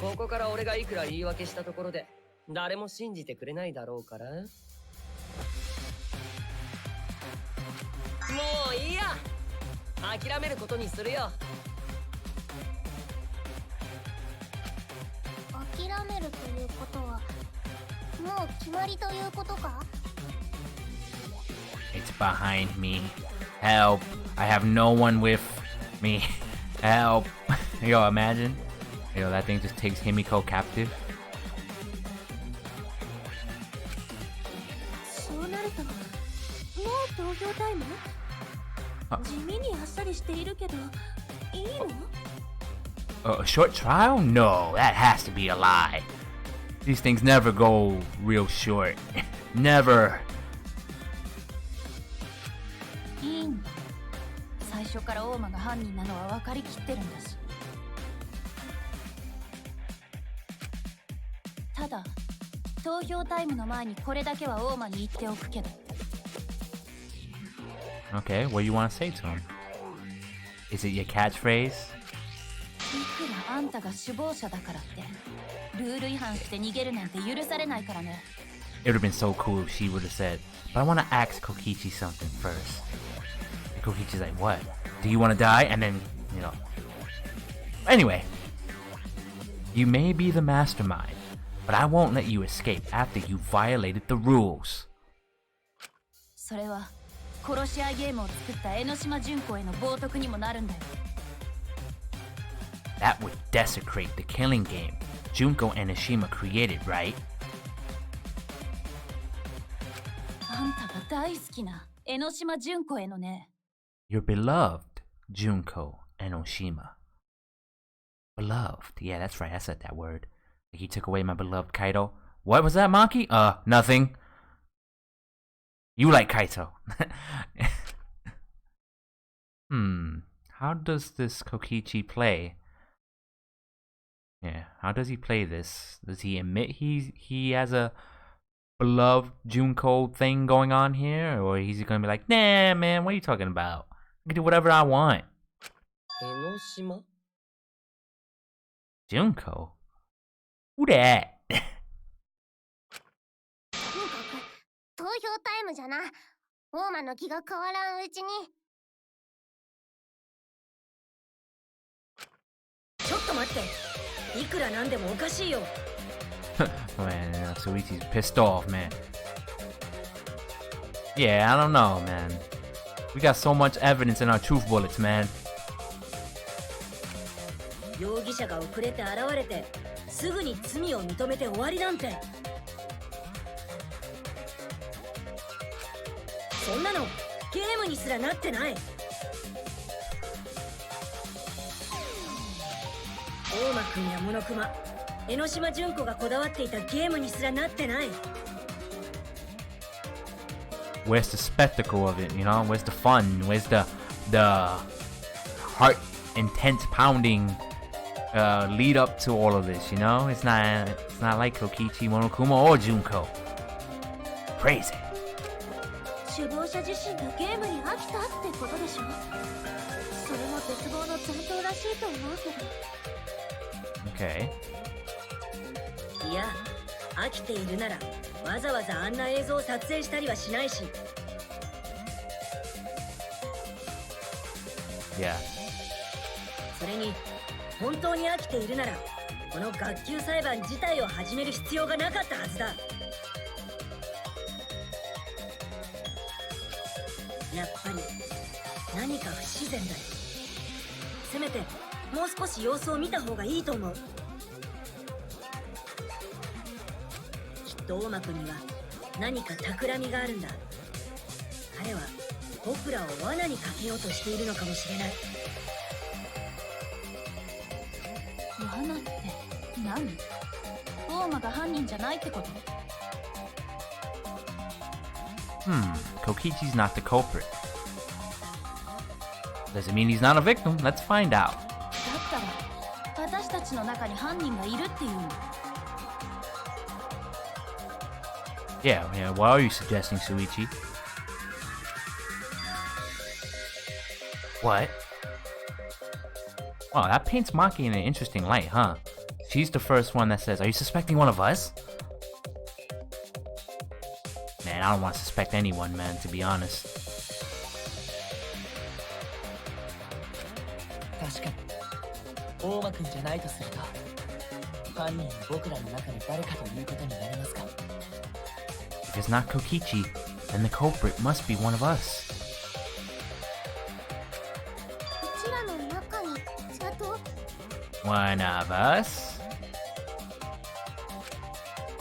ここから俺がいくら言い訳したところで誰も信じてくれないだろうから。もういいや、諦めることにするよ。諦めるということはもう決まりということか？ It's behind me. Help. I have no one with me. Help. Yo, imagine. Yo, that thing just takes Himiko captive. そうなるともう投票タイム？地味にあっさりしているけどいいの？ A short trial? No, that has to be a lie. These things never go real short. Never. いいんだ。最初から大間が犯人なのは分かりきってるんだし。ただ投票タイムの前にこれだけは大間に言っておくけど。 Okay, what do you want to say to him? Is it your catchphrase? いくらあんたが首謀者だからってルール違反して逃げるなんて許されないからね。 It would have been so cool if she would have said, but I want to ask Kokichi something first. And Kokichi's like, what? Do you want to die? And then, you know. Anyway, you may be the mastermind, but I won't let you escape after you violated the rules. それは殺し合いゲームを作った江ノ島純子への冒涜にもなるんだよ。 That would desecrate the killing game Junko and Enoshima created, right? あんたが大好きな江ノ島純子へのね。Your beloved Junko Enoshima. Beloved. Yeah, that's right. I said that word. He took away my beloved Kaito. What was that, Maki? Nothing. You like Kaito. How does this Kokichi play? Yeah, how does he play this? Does he admit he has a beloved Junko thing going on here? Or is he gonna be like, nah, man, what are you talking about? I can do whatever I want. Enoshima? Junko? Who that? 投票タイムじゃな。大間の気が変わらんうちに。ちょっと待って。いくらなんでもおかしいよ。Man, Suichi's pissed off, man. Yeah, I don't know, man. We got so much evidence in our truth bullets, man. 容疑者が遅れて現れて、すぐに罪を認めて終わりなんて。そんなのゲームにすらなってない。大間くんやモノクマ、江ノ島純子がこだわっていたゲームにすらなってない。Where's the spectacle of it, you know? Where's the fun? Where's the heart intense pounding lead up to all of this, you know? It's not like Kokichi, Monokuma, or Junko. Crazy. 首謀者自身がゲームに飽きたってことでしょ。それも絶望の残党らしいと思うけど。Okay. いや、飽きているならわざわざあんな映像を撮影したりはしないし。Yeah. それに本当に飽きているならこの学級裁判自体を始める必要がなかったはずだ。やっぱり何か不自然だよ。せめてもう少し様子を見た方がいいと思う。きっと大間くんには何か企みがあるんだ。彼は僕らを罠にかけようとしているのかもしれない。罠って何？大間が犯人じゃないってこと？ Kokichi's not the culprit. Does it mean he's not a victim? Let's find out. だったら私たちの中に犯人がいるっていうの。Yeah, what are you suggesting, Suichi? What? Wow, that paints Maki in an interesting light, huh? She's the first one that says, are you suspecting one of us? Man, I don't want to suspect anyone, man, to be honest. 確かに大間くんじゃないとすると犯人は僕らの中の誰かということになりますか。 If it's not Kokichi, then the culprit must be one of us. うちらの中にちゃんと One of us?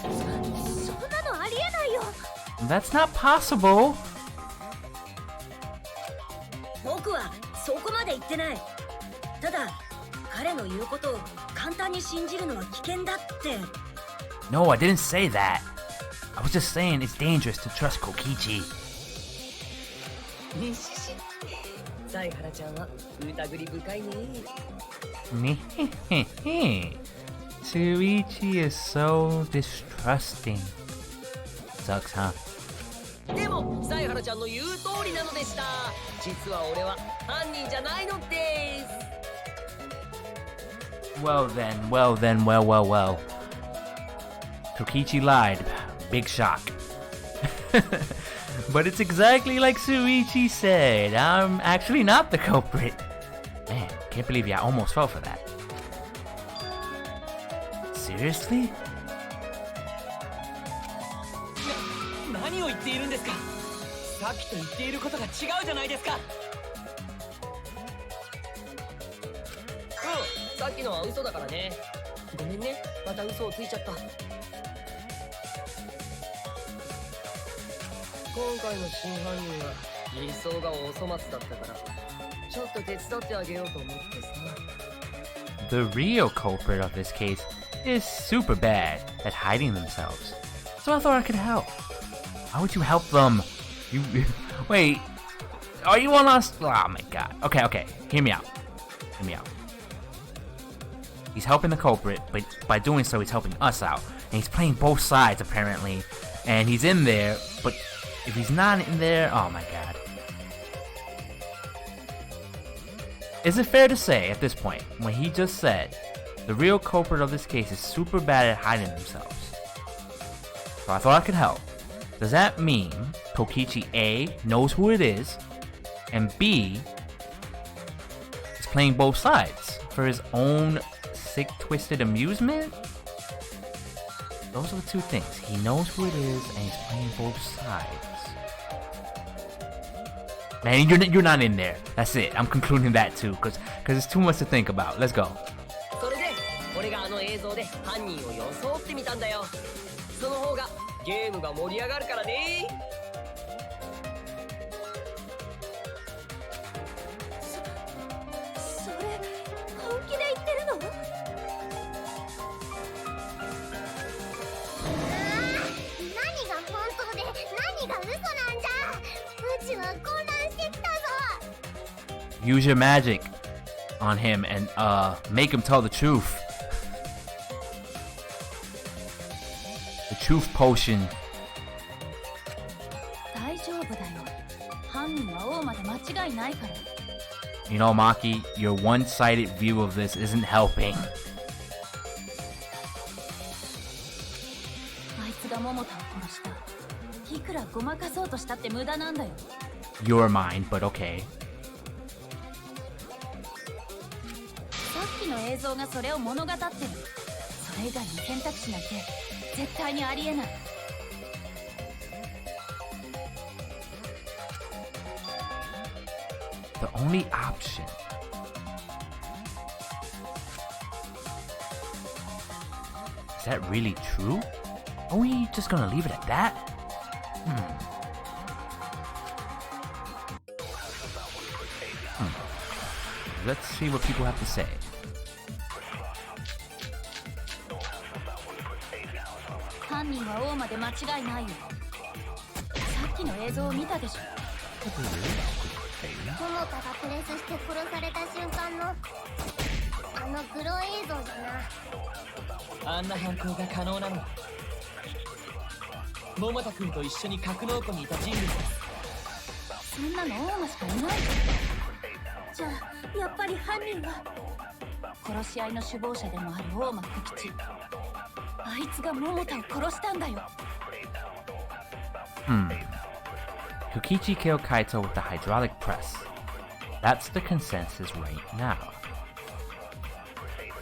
そんなのありえないよ。 That's not possible. 僕はそこまで言ってない。ただ彼の言うことを簡単に信じるのは危険だって。 No, I didn't say that. I was just saying it's dangerous to trust Kokichi. 犀原ちゃんは疑り深いね。Suichi is so distrusting. Sucks, huh? でも犀原ちゃんの言う通りなのでした。実は俺は犯人じゃないのです。Well. Kokichi lied. Big shock. But it's exactly like Suichi said. I'm actually not the culprit. Man, can't believe I almost fell for that. Seriously? 何を言っているんですか。さっきと言っていることが違うじゃないですか。さっきのは嘘だからね。ごめんね、また嘘をついちゃった。今回の真犯人は理想がお粗末だったからちょっと手伝ってあげようと思ってさ。 The real culprit of this case is super bad at hiding themselves. So I thought I could help. How would you help them? You wait. Are you on us? Oh my god. Okay. Hear me out. He's helping the culprit, but by doing so, he's helping us out. And he's playing both sides, apparently. And he's in there, but if he's not in there, oh my god. Is it fair to say, at this point, when he just said, the real culprit of this case is super bad at hiding themselves? So I thought I could help. Does that mean Kokichi A knows who it is, and B is playing both sides for his own sick, twisted amusement? Those are the two things. He knows who it is, and he's playing both sides. Man, you're not in there. That's it. I'm concluding that too, cause it's too much to think about. Let's go. それで俺があの映像で犯人を装ってみたんだよ。その方がゲームが盛り上がるからね。それ本気で言ってるの？何が本当で何が嘘なんじゃ。うちは混乱してきたぞ。 Use your magic on him and make him tell the truth. The truth potion. 大丈夫だよ。犯人は大間で間違いないから。You know, Maki, your one-sided view of this isn't helping. あいつが桃田を殺した。いくらごまかそうとしたって無駄なんだよ。 Your mind, but okay. さっきの映像がそれを物語ってる。それ以外に選択肢なんて絶対にありえない。The only option. Is that really true? Are we just gonna leave it at that? Let's see what people have to say. 犯人は大間で間違いないよ。さっきの映像を見たでしょ。桃田がプレスして殺された瞬間のあのグロ映像じゃな。あんな犯行が可能なのは桃田君と一緒に格納庫にいた人物です。そんなの大間しかいない。じゃあやっぱり犯人は殺し合いの首謀者でもある大間久吉。あいつが桃田を殺したんだよ。Kokichi killed Kaito with the hydraulic press. That's the consensus right now.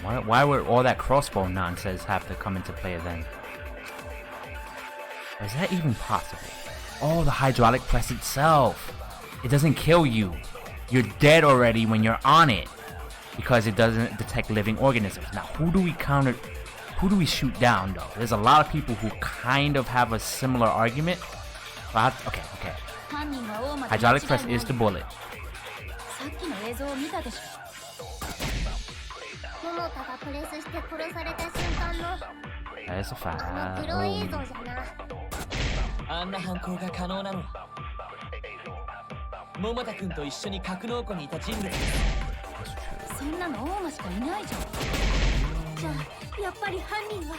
Why would all that crossbow nonsense have to come into play then? Is that even possible? Oh, the hydraulic press itself. It doesn't kill you. You're dead already when you're on it because it doesn't detect living organisms. Now, who do we shoot down though? There's a lot of people who kind of have a similar argument. Okay. Hydraulic press is the bullet. さっきの映像を見たでしょ。桃田がプレスして殺された瞬間の That's a あのグロ fact. 映像じゃな。あんな犯行が可能なのは桃田君と一緒に格納庫にいた人物です。そんなの大間しかいないじゃん。じゃあやっぱり犯人は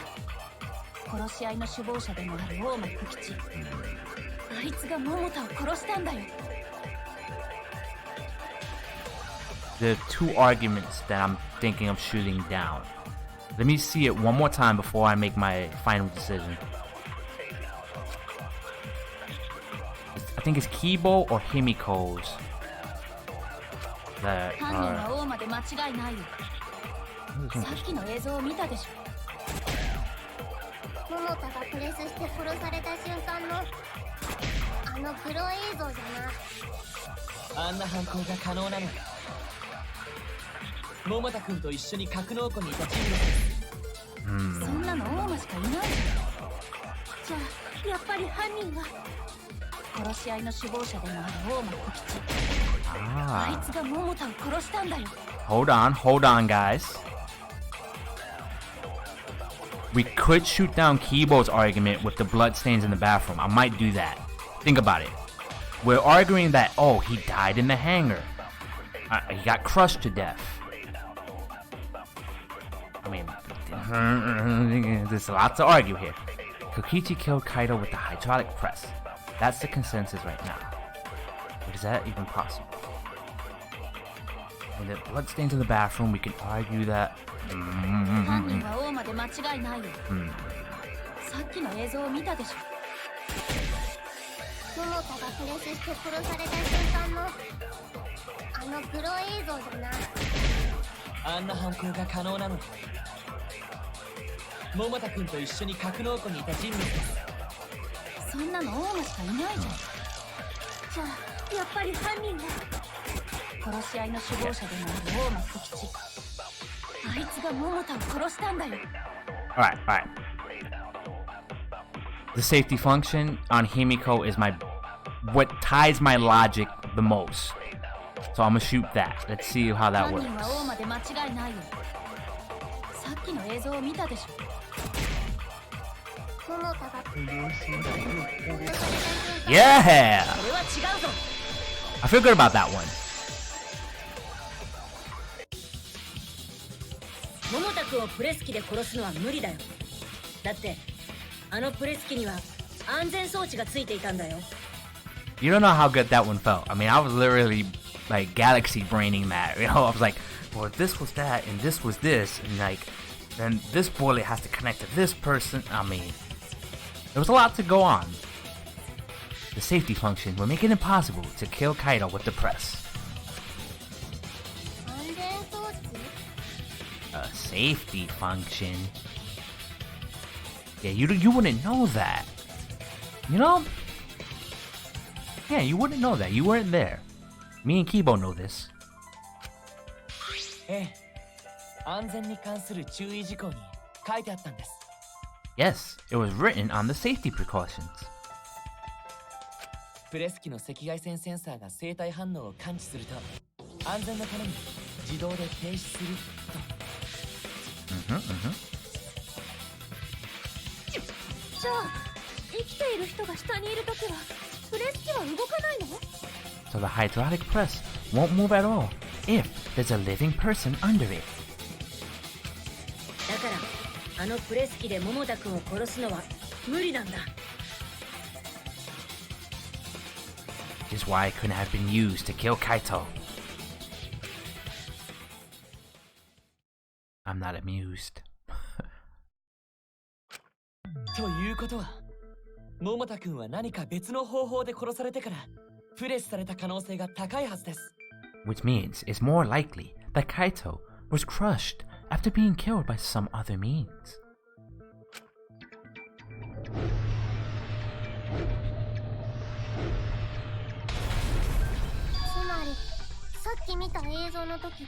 殺し合いの首謀者でもある大間久吉。あいつが桃田を殺したんだよ。There are two arguments that I'm thinking of shooting down. Let me see it one more time before I make my final decision. I think it's Kibo or Himiko's that 犯人 are... は大間で間違いないよ。さっきの映像を見たでしょ。桃田がプレスして殺された瞬間のあのグロ映像じゃな。あんな犯行が可能なのは桃田君と一緒に格納庫にいた人物です。そんなの大間しかいないじゃん。じゃあやっぱり犯人は殺し合いの首謀者でもある大間小吉。あいつが桃田を殺したんだよ。Hold on, guys. We could shoot down Kibo's argument with the bloodstains in the bathroom. I might do that. Think about it. We're arguing that, oh, he died in the hangar. He got crushed to death. I mean, there's a lot to argue here. Kokichi killed Kaido with the hydraulic press. That's the consensus right now. But is that even possible? And the bloodstains in the bathroom, we can argue that. 犯人は大間で間違いないよ。さっきの映像を見たでしょ。桃田がプレスして殺された瞬間のあのプロ映像だな。あんな犯行が可能なのに。桃田君と一緒に格納庫にいた人物です。そんなの大間しかいないじゃん。じゃあやっぱり犯人は殺し合いの首謀者でもある大間小吉。あいつが桃田を殺したんだよ。Alright. The safety function on Himiko is what ties my logic the most. So I'm gonna shoot that. Let's see how that 犯 works. 人は大間で間違いないよ。さっきの映像を見たでしょ。桃田が殺された瞬間 Yeah! それは違うぞ。 I feel good about that one. 桃田君をプレス機で殺すのは無理だよ。だってあのプレス機には安全装置がついていたんだよ。 You don't know how good that one felt. I mean, I was literally like galaxy braining that. You know, I was like, well, this was that, and this was this, and like, then this bullet has to connect to this person. I mean, there was a lot to go on. The safety function would make it impossible to kill Kaido with the press. 安全装置 A safety function. Yeah, you wouldn't know that. You know? Yeah, you wouldn't know that. You weren't there. Me and Kibo know this. ええ、安全に関する注意事項に書いてあったんです。Yes, it was written on the safety precautions. プレス機の赤外線センサーが生体反応を感知すると安全のために自動で停止すると。じゃあ生きている人が下にいるときはプレス機は動かないの？ So the hydraulic press won't move at all if there's a living person under it. だからあのプレス機で桃田君を殺すのは無理なんだ。 Which is why it couldn't have been used to kill Kaito. I'm not amused. ということは、桃田君は何か別の方法で殺されてからプレスされた可能性が高いはずです。Which means it's more likely that Kaito was crushed after being killed by some other means. つまりさっき見た映像の時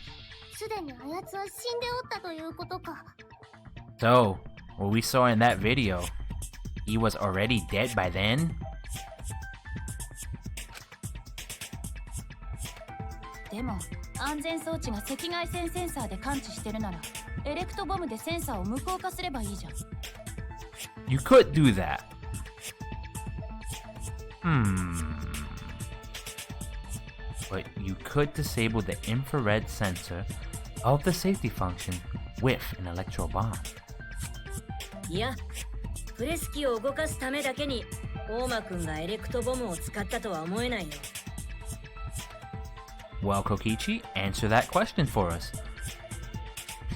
すでにあやつは死んでおったということか。 So, what we saw in that video, he was already dead by then? でも安全装置が赤外線センサーで感知してるならエレクトボムでセンサーを無効化すればいいじゃん。 You could do that. But you could disable the infrared sensor of the safety function with an electro bomb. いや、プレス機を動かすためだけに大間君がエレクトボムを使ったとは思えないよ。 Well, Kokichi, answer that question for us.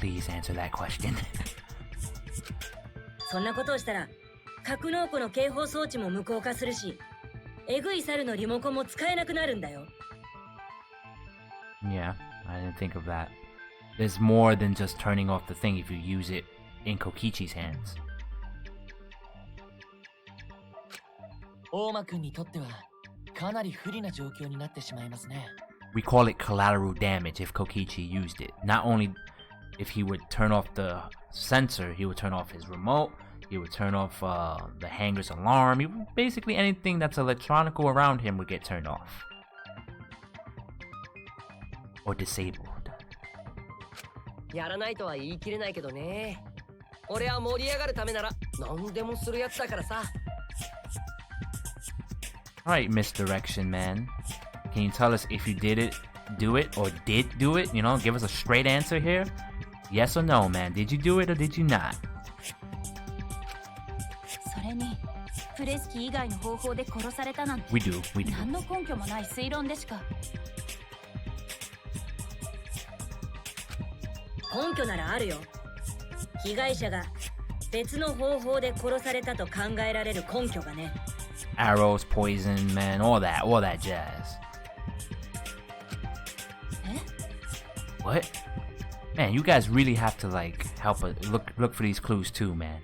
Please answer that question. そんなことをしたら格納庫の警報装置も無効化するし、エグい猿のリモコンも使えなくなるんだよ。 Yeah, I didn't think of that. There's more than just turning off the thing if you use it in Kokichi's hands. 大間君にとってはかなり不利な状況になってしまいますね。We call it collateral damage if Kokichi used it. Not only if he would turn off the sensor, he would turn off his remote, He would turn off the hangar's alarm. Basically anything that's electronical around him would get turned off. Or disabled. やらないとは言い切れないけどね。俺は盛り上がるためなら何でもするやつだからさ。Alright, misdirection man. Can you tell us if you do it, or did do it? You know, give us a straight answer here. Yes or no, man. Did you do it or did you not? それにプレスキ以外の方法で殺されたなんて We do. 何の根拠もない推論でしか。根拠ならあるよ。被害者が別の方法で殺されたと考えられる根拠がね。Arrows, poison, man, all that jazz. え What? Man, you guys really have to like help us look for these clues too, man.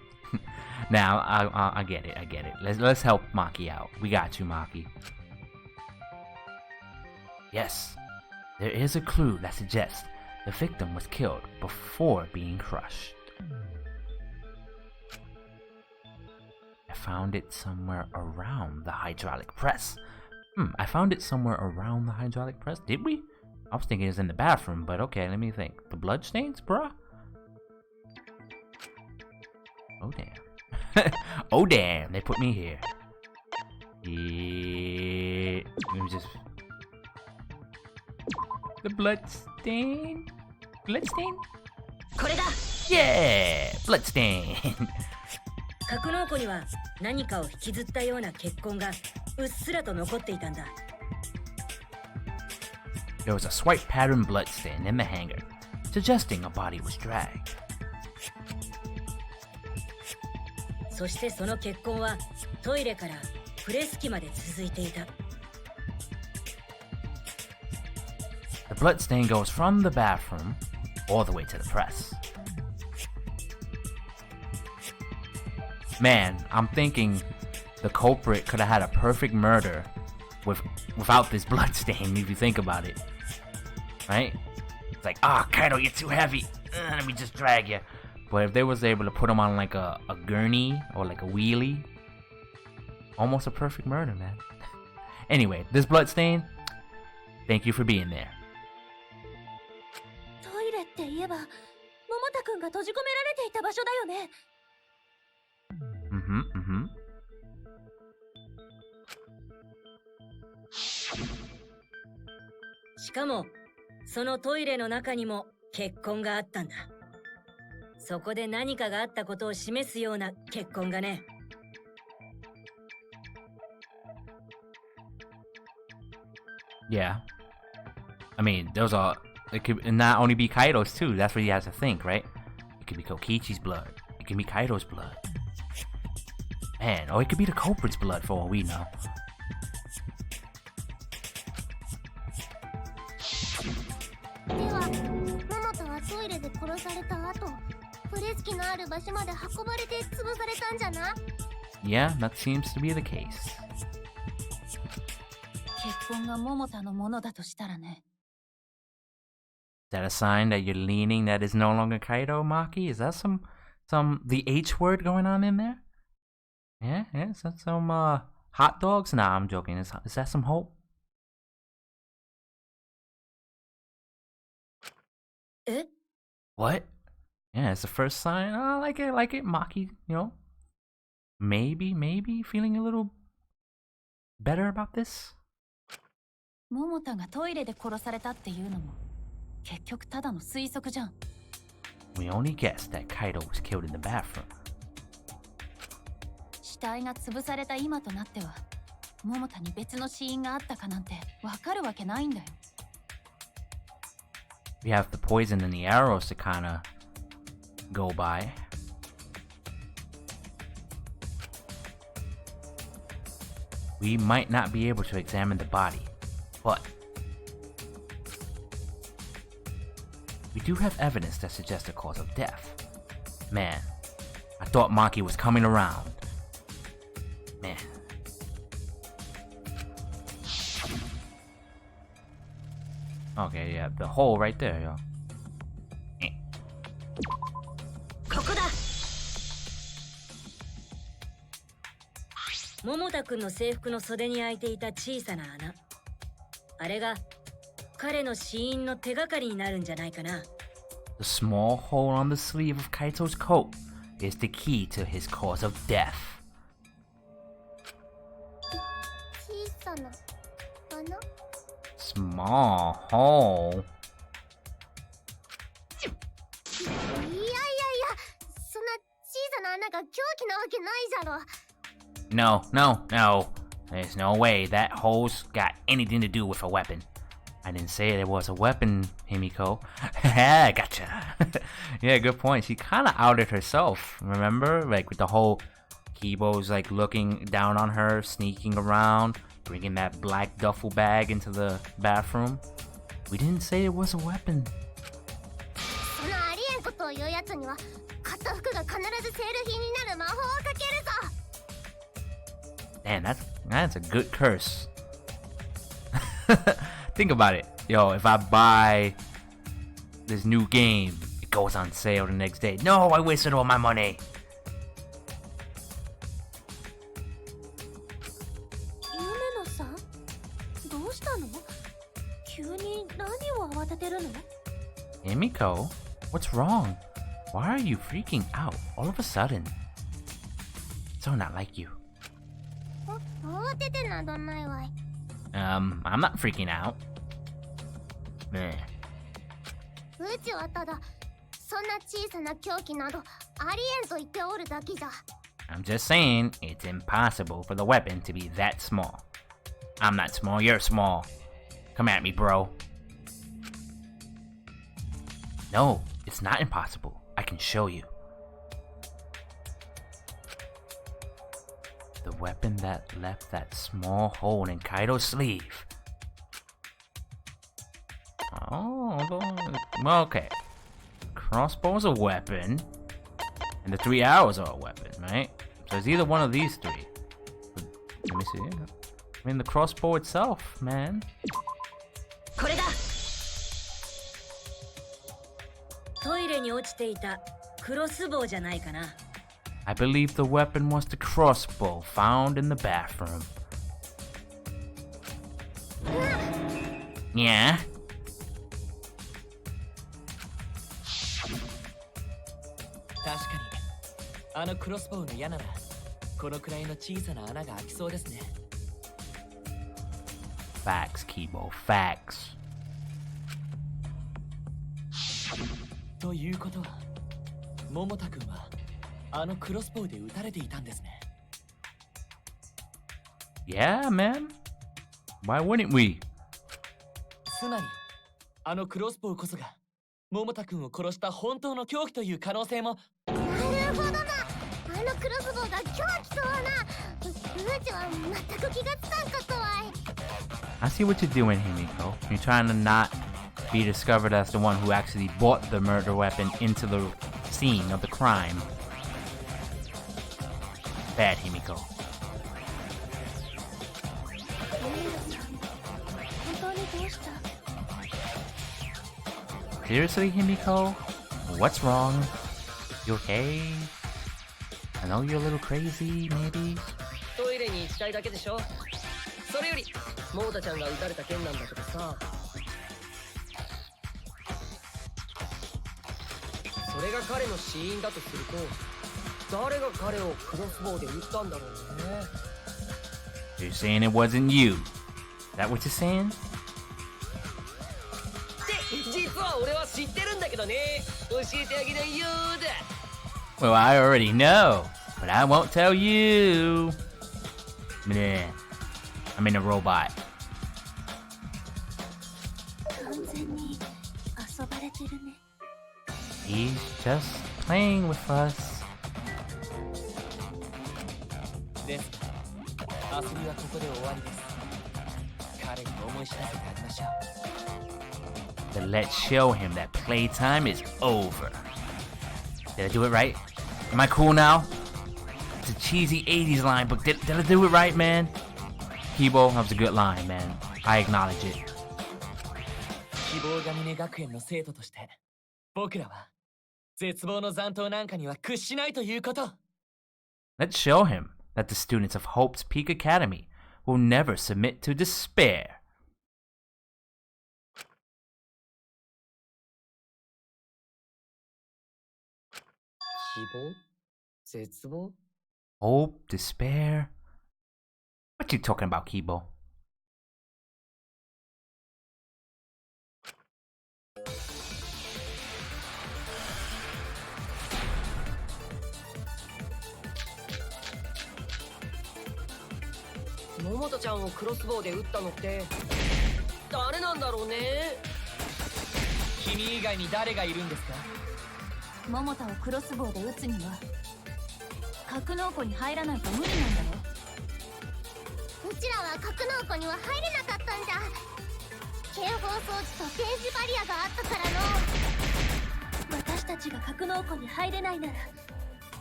Now, I get it. Let's help Maki out. We got you, Maki. Yes, there is a clue that suggests the victim was killed before being crushed. I found it somewhere around the hydraulic press. I found it somewhere around the hydraulic press. Did we? I was thinking it was in the bathroom, but okay, let me think. The bloodstains, bruh? Oh, damn. Oh, damn. They put me here. Yeah. Let me just... The bloodstain? Bloodstain? これだ。 Yeah! Bloodstain! 格納庫には何かを引きずったような血痕がうっすらと残っていたんだ。There was a swipe pattern bloodstain in the hangar, suggesting a body was dragged. そしてその血痕はトイレからプレス機まで続いていた。The bloodstain goes from the bathroom all the way to the press. Man, I'm thinking the culprit could have had a perfect murder without this bloodstain, if you think about it. Right? It's like, Kaido, you're too heavy. Let me just drag you. But if they was able to put him on like a gurney or like a wheelie, almost a perfect murder, man. Anyway, this bloodstain, thank you for being there. トイレって言えば桃田くんが閉じ込められていた場所だよね。しかもそのトイレの中にも血痕があったんだ。そこで何かがあったことを示すような血痕がね。Yeah. I mean, it could not only be Kaido's too. That's what he has to think, right? It could be Kokichi's blood. It could be Kaido's blood. Man, or it could be the culprit's blood for all we know. では桃田はトイレで殺された後プレス機のある場所まで運ばれて潰されたんじゃな。 Yeah, that seems to be the case. 血痕が桃田のものだとしたらね。Is that a sign that you're leaning that is no longer Kaido, Maki? Is that some the H word going on in there? Yeah, is that some hot dogs? Nah, I'm joking. Is that some hope? え? What? Yeah, it's the first sign. I like it. Maki, you know, maybe feeling a little better about this. 桃田がトイレで殺されたっていうのも結局ただの推測じゃん。We only guessed that Kaido was killed in the bathroom. 死体が潰された今となっては桃田に別の死因があったかなんてわかるわけないんだよ。We have the poison and the arrows to kind of go by. We might not be able to examine the body, but we do have evidence that suggests the cause of death. Man, I thought Maki was coming around. Man. Okay, yeah, the hole right there, yo. ここだ。桃田くんの制服の袖に開いていた小さな穴。あれが彼の死因の手がかりになるんじゃないかな。The small hole on the sleeve of Kaito's coat is the key to his cause of death. 小さな穴？ Small hole. いやいやいや、そんな小さな穴が凶器なわけないじゃろ。No, no, no. There's no way that hole's got anything to do with a weapon. I didn't say it was a weapon, Himiko. Gotcha. Yeah, good point. She kind of outed herself, remember? Like with the whole Kibo's like looking down on her, sneaking around, bringing that black duffel bag into the bathroom. We didn't say it was a weapon. そのありえんことを言うやつには、買った服が必ずセール品になる魔法をかけるぞ。Damn, that's a good curse. Think about it. Yo, if I buy this new game, it goes on sale the next day. No, I wasted all my money. 夢野さん、どうしたの？急に何を慌ててるの？ Himiko, what's wrong? Why are you freaking out all of a sudden? So not like you. 慌ててなどないわい。I'm not freaking out. Meh. うちはただ、そんな小さな凶器などありえんと言っておるだけじゃ。I'm just saying it's impossible for the weapon to be that small. I'm not small, you're small. Come at me, bro. No, it's not impossible. I can show you. The weapon that left that small hole in Kaido's sleeve. Oh, well, okay. Crossbow's a weapon, and the 3 arrows are a weapon, right? So it's either one of these three. Let me see. I mean, the crossbow itself, man. これだ。トイレに落ちていたクロスボウじゃないかな。I believe the weapon was the crossbow found in the bathroom. Yeah? 確かにあのクロスボウの矢ならこのくらいの小さな穴が開きそうですね。 Facts, Kibo, facts. ということは桃田くんはあのクロスボウで撃たれていたんですね。 Yeah, man. Why wouldn't we? つまりあのクロスボウこそが桃田くんを殺した本当の凶器という可能性も。なるほどな。あのクロスボウが凶器とはな。うちは全く気がつかんかったわい。I see what you're doing, Himiko. You're trying to not be discovered as the one who actually brought the murder weapon into the scene of the crime. Bad, Himiko. 本当にどうした？ Seriously, Himiko? What's wrong? You okay? I know you're a little crazy, maybe? トイレに行きたいだけでしょ。それより桃田ちゃんが撃たれた件なんだけどさ、それが彼の死因だとすると誰が彼をクロスボウで撃ったんだろうね。 You're saying it wasn't you. Is that what you're saying? って実は俺は知ってるんだけどね。教えてあげないよーだ。 Well, I already know, but I won't tell you. Meh. I'm in a robot. 完全に遊ばれてるね。 He's just playing with us. ですが遊びはここで終わりです。彼に思い知らせてあげましょう。 But let's show him that playtime is over. Did I do it right? Am I cool now? It's a cheesy 80s line, but did I do it right, man? Kibo, that was a good line, man. I acknowledge it. 希望が峰学園の生徒として僕らは絶望の残党なんかには屈しないということ。 Let's show him. that the students of Hope's Peak Academy will never submit to despair. Hope, despair? What you talking about, Kibo? Momotoちゃんをクロスボウで撃ったのって誰なんだろうね。君以外に誰がいるんですか？桃田をクロスボウで撃つには格納庫に入らないと無理なんだよ。うちらは格納庫には入れなかったんじゃ。警報装置と電磁バリアがあったからの。私たちが格納庫に入れないなら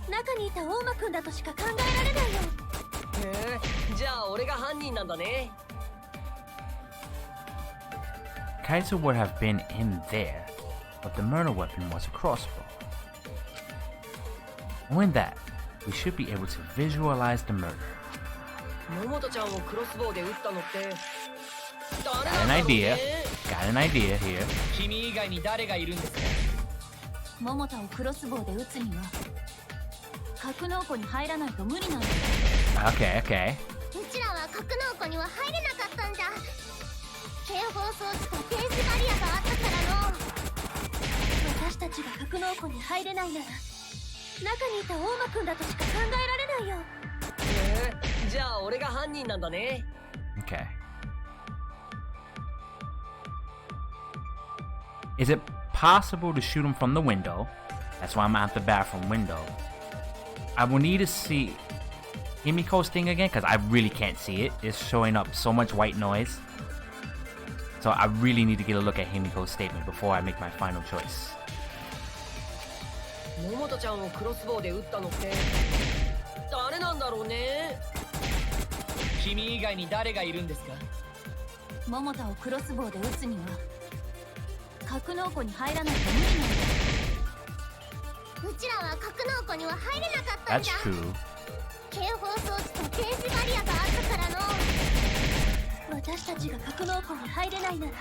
中にいた大間くんだとしか考えられないよ。へえ、じゃあ俺が犯人なんだね。Kaito would have been in there, but the murder weapon was a crossbow. Knowing that, we should be able to visualize the murder. 桃ちゃんをクロスボウで撃ったのって誰 Got なん an だろう idea. ね。 Got an idea here. 君以外に誰がいるんですか？桃田をクロスボウで撃つには格納庫に入らないと無理なんだよ。Okay, okay. うちらは格納庫には入れなかったんじゃ。警報装置と電磁バリアがあったからの。私たちが格納庫に入れないなら中にいた大間くんだとしか考えられないよ。へえ、じゃあ俺が犯人なんだね。 Okay. Is it possible to shoot him from the window? That's why I'm at the bathroom window. I will need to see Himiko's thing again because I really can't see it. It's showing up so much white noise. So I really need to get a look at Himiko's statement before I make my final choice. 桃ちゃんをクロスボウで撃ったのって誰なんだろうね。君以外に誰がいるんですか？桃田をクロスボウで撃つには格納庫に入らないと無理なんだよ。うちらは格納庫には入れなかったん That's じゃ。 true. 警報装置と電磁バリアがあったからの。私たちが格納庫に入れないなら中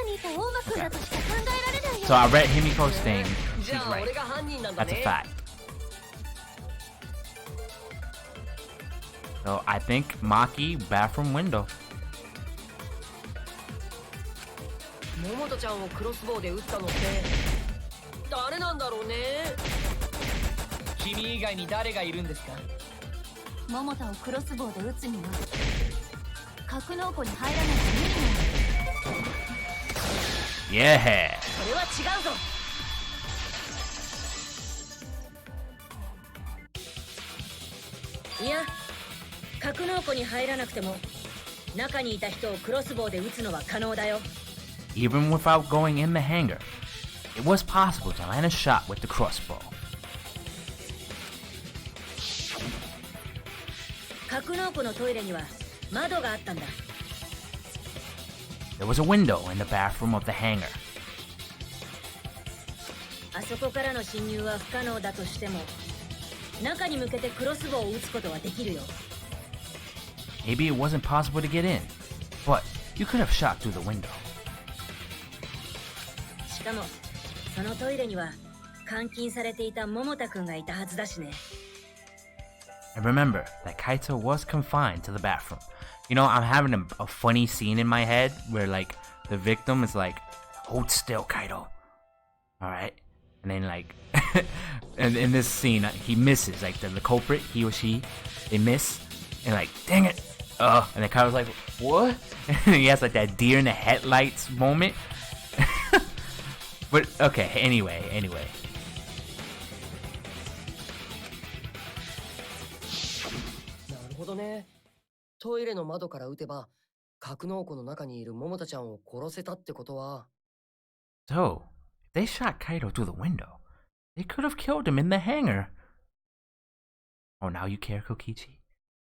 にいた大間くんだとしか考えられないよ。 So I read Himiko's thing. じ She's ゃあ right. 俺が犯人なんだ That's a ね。 fact. So I think Maki, bathroom window. 桃ちゃんをクロスボウで撃ったのって誰なんだろうね。君以外に誰がいるんですか？桃田をクロスボウで撃つには格納庫に入らないと無理なんだよ。 Yeah. それは違うぞ。いや、格納庫に入らなくても中にいた人をクロスボウで撃つのは可能だよ。 Even without going in the hangar, it was possible to land a shot with the crossbow. 格納庫のトイレには窓があったんだ。 There was a window in the bathroom of the hangar. あそこからの侵入は不可能だとしても中に向けてクロスボウを撃つことはできるよ。 Maybe it wasn't possible to get in, but you could have shot through the window. しかもそのトイレには監禁されていた桃田くんがいたはずだしね。 And remember that Kaito was confined to the bathroom. You know, I'm having a funny scene in my head where like the victim is like, "Hold still, Kaito." All right, and then like, and in this scene he misses. Like the culprit, he or she, they miss, and like, dang it, and then Kaito's like, "What?" And he has like that deer in the headlights moment. But okay, anyway. なるほどね。トイレの窓から撃てば格納庫の中にいる桃ちゃんを殺せたってことは。 So, if they shot Kaito through the window, they could have killed him in the hangar. Oh, now you care, Kokichi?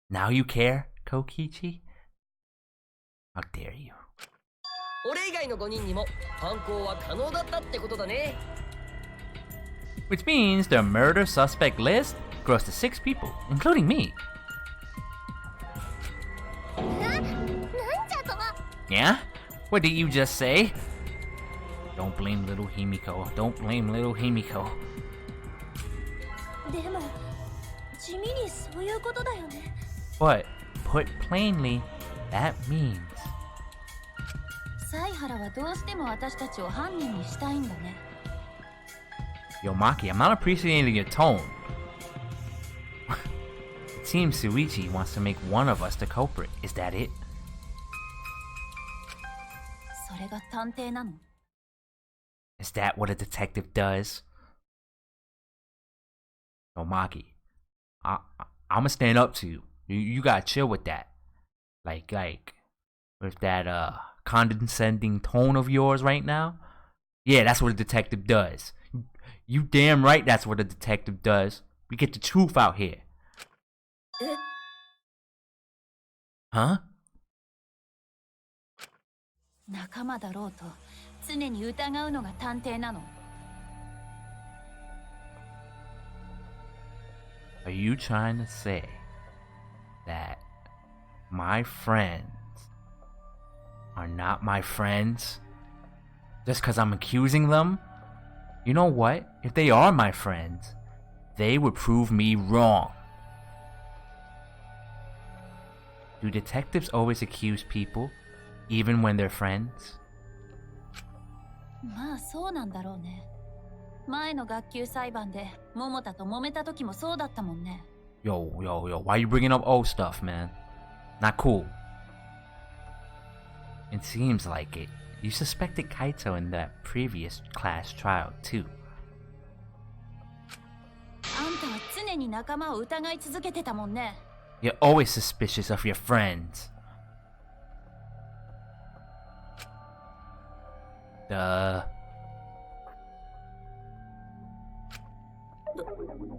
Now you care, Kokichi? How dare you? 俺以外の5人にも犯行は可能だったってことだね。 Which means the murder suspect list gross to 6 people, including me. なんじゃと。 Yeah? What did you just say? Don't blame little Himiko. Don't blame little Himiko. でも地味にそういうことだよね。 But, put plainly, that means... サイハラはどうしても私たちを犯人にしたいんだね。 Yo, Maki, I'm not appreciating your tone. It seems Suichi wants to make one of us the culprit. Is that it? それが探偵なの？ Is that what a detective does? Yo, Maki, I'ma stand up to you. You gotta chill with that. Like, with that, condescending tone of yours right now? Yeah, that's what a detective does. You damn right that's what a detective does. We get the truth out here. Huh? 仲間だろうと常に疑うのが探偵なの。 Are you trying to say that my friends are not my friends just because I'm accusing them? You know what? If they are my friends, they would prove me wrong. Do detectives always accuse people, even when they're friends? まあそうなんだろうね。前の学級裁判で桃田と揉めた時もそうだったもんね。 Yo, why you bringing up old stuff, man? Not cool. It seems like it. You suspected Kaito in that previous class trial, too. あんたは常に仲間を疑い続けてたもんね。 You're always suspicious of your friends. Duh.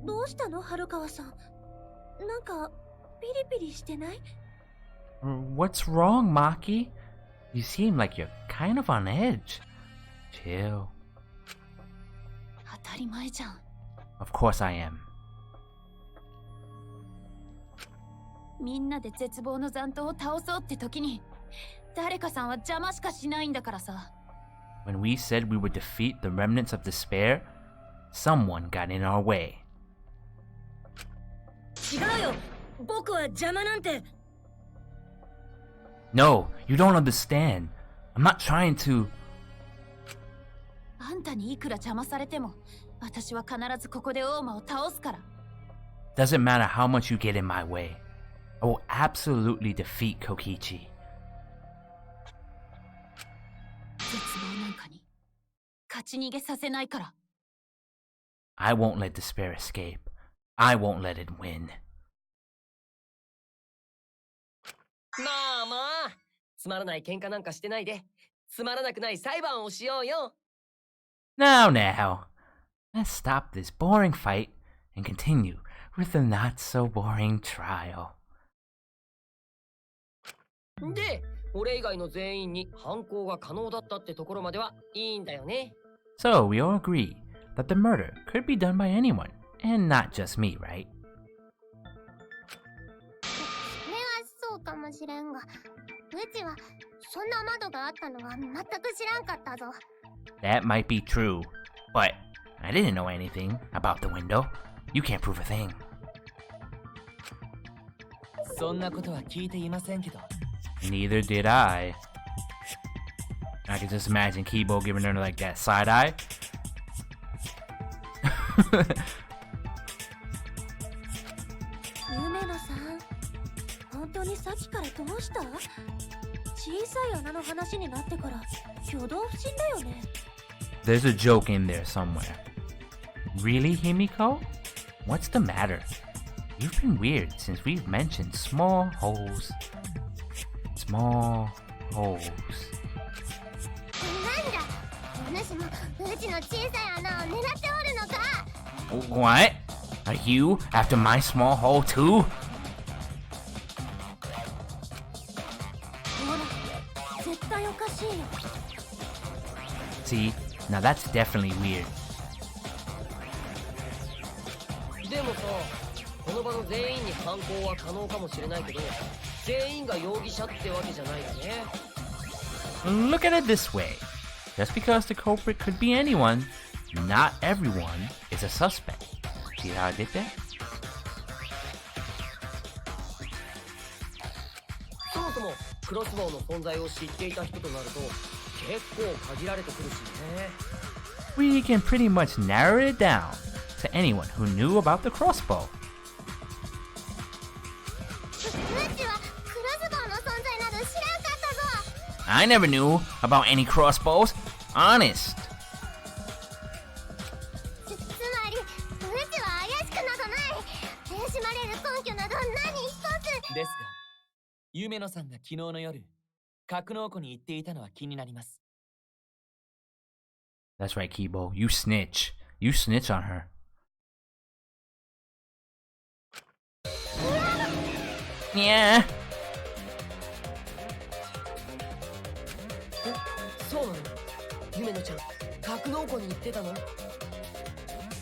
どうしたの春川さん。なんかピリピリしてない？ What's wrong, Maki? You seem like you're kind of on edge. Chill. 当たり前じゃん。 Of course I am. みんなで絶望の残党を倒そうって時に誰かさんは邪魔しかしないんだからさ。 When we said we would defeat the remnants of despair, someone got in our way. 違うよ。僕は邪魔なんて。 No, you don't understand. I'm not trying to... あんたにいくら邪魔されても私は必ずここで大間を倒すから。 Doesn't matter how much you get in my way. I will absolutely defeat Kokichi. 絶望なんかに勝ち逃げさせないから。 I won't let despair escape. I won't let it win. まあまあ、つまらない喧嘩なんかしてないで、つまらなくない裁判をしようよ。 Now, let's stop this boring fight and continue with the not-so-boring trial. で、俺以外の全員に犯行が可能だったってところまではいいんだよね。 So we all agree that the murder could be done by anyone, and not just me, right? それはそうかもしれんが、うちはそんな窓があったのは全く知らんかったぞ。 That might be true, but I didn't know anything about the window. You can't prove a thing. そんなことは聞いていませんけど。 Neither did I. I can just imagine Kibo giving her like that side eye. 夢野さん、本当にさっきからどうした？小さい穴の話になってから挙動不審だよね。 There's a joke in there somewhere. Really, Himiko? What's the matter? You've been weird since we've mentioned small holes. Small holes. なんだ、お主もうちの小さい穴を狙っておるのか。 What? Are you after my small hole too? ほら、絶対おかしいよ。 See? Now that's definitely weird. でもさ、この場の全員に犯行は可能かもしれないけど、全員が容疑者ってわけじゃないよね。Look at it this way. Just because the culprit could be anyone, not everyone is a suspect. See how I did that? そもそもクロスボウの存在を知っていた人となると結構限られてくるしね。We can pretty much narrow it down to anyone who knew about the crossbow. うちはクロスボウの存在など知らんかったぞ。 I never knew about any crossbows. Honest. つまりうちは怪しくなどない。怪しまれる根拠など何一つ。ですが、夢野さんが昨日の夜、格納庫に行っていたのは気になります。That's right, Kibo. You snitch. You snitch on her. Yeah. そうなの？夢野ちゃん、格納庫に行ってたの？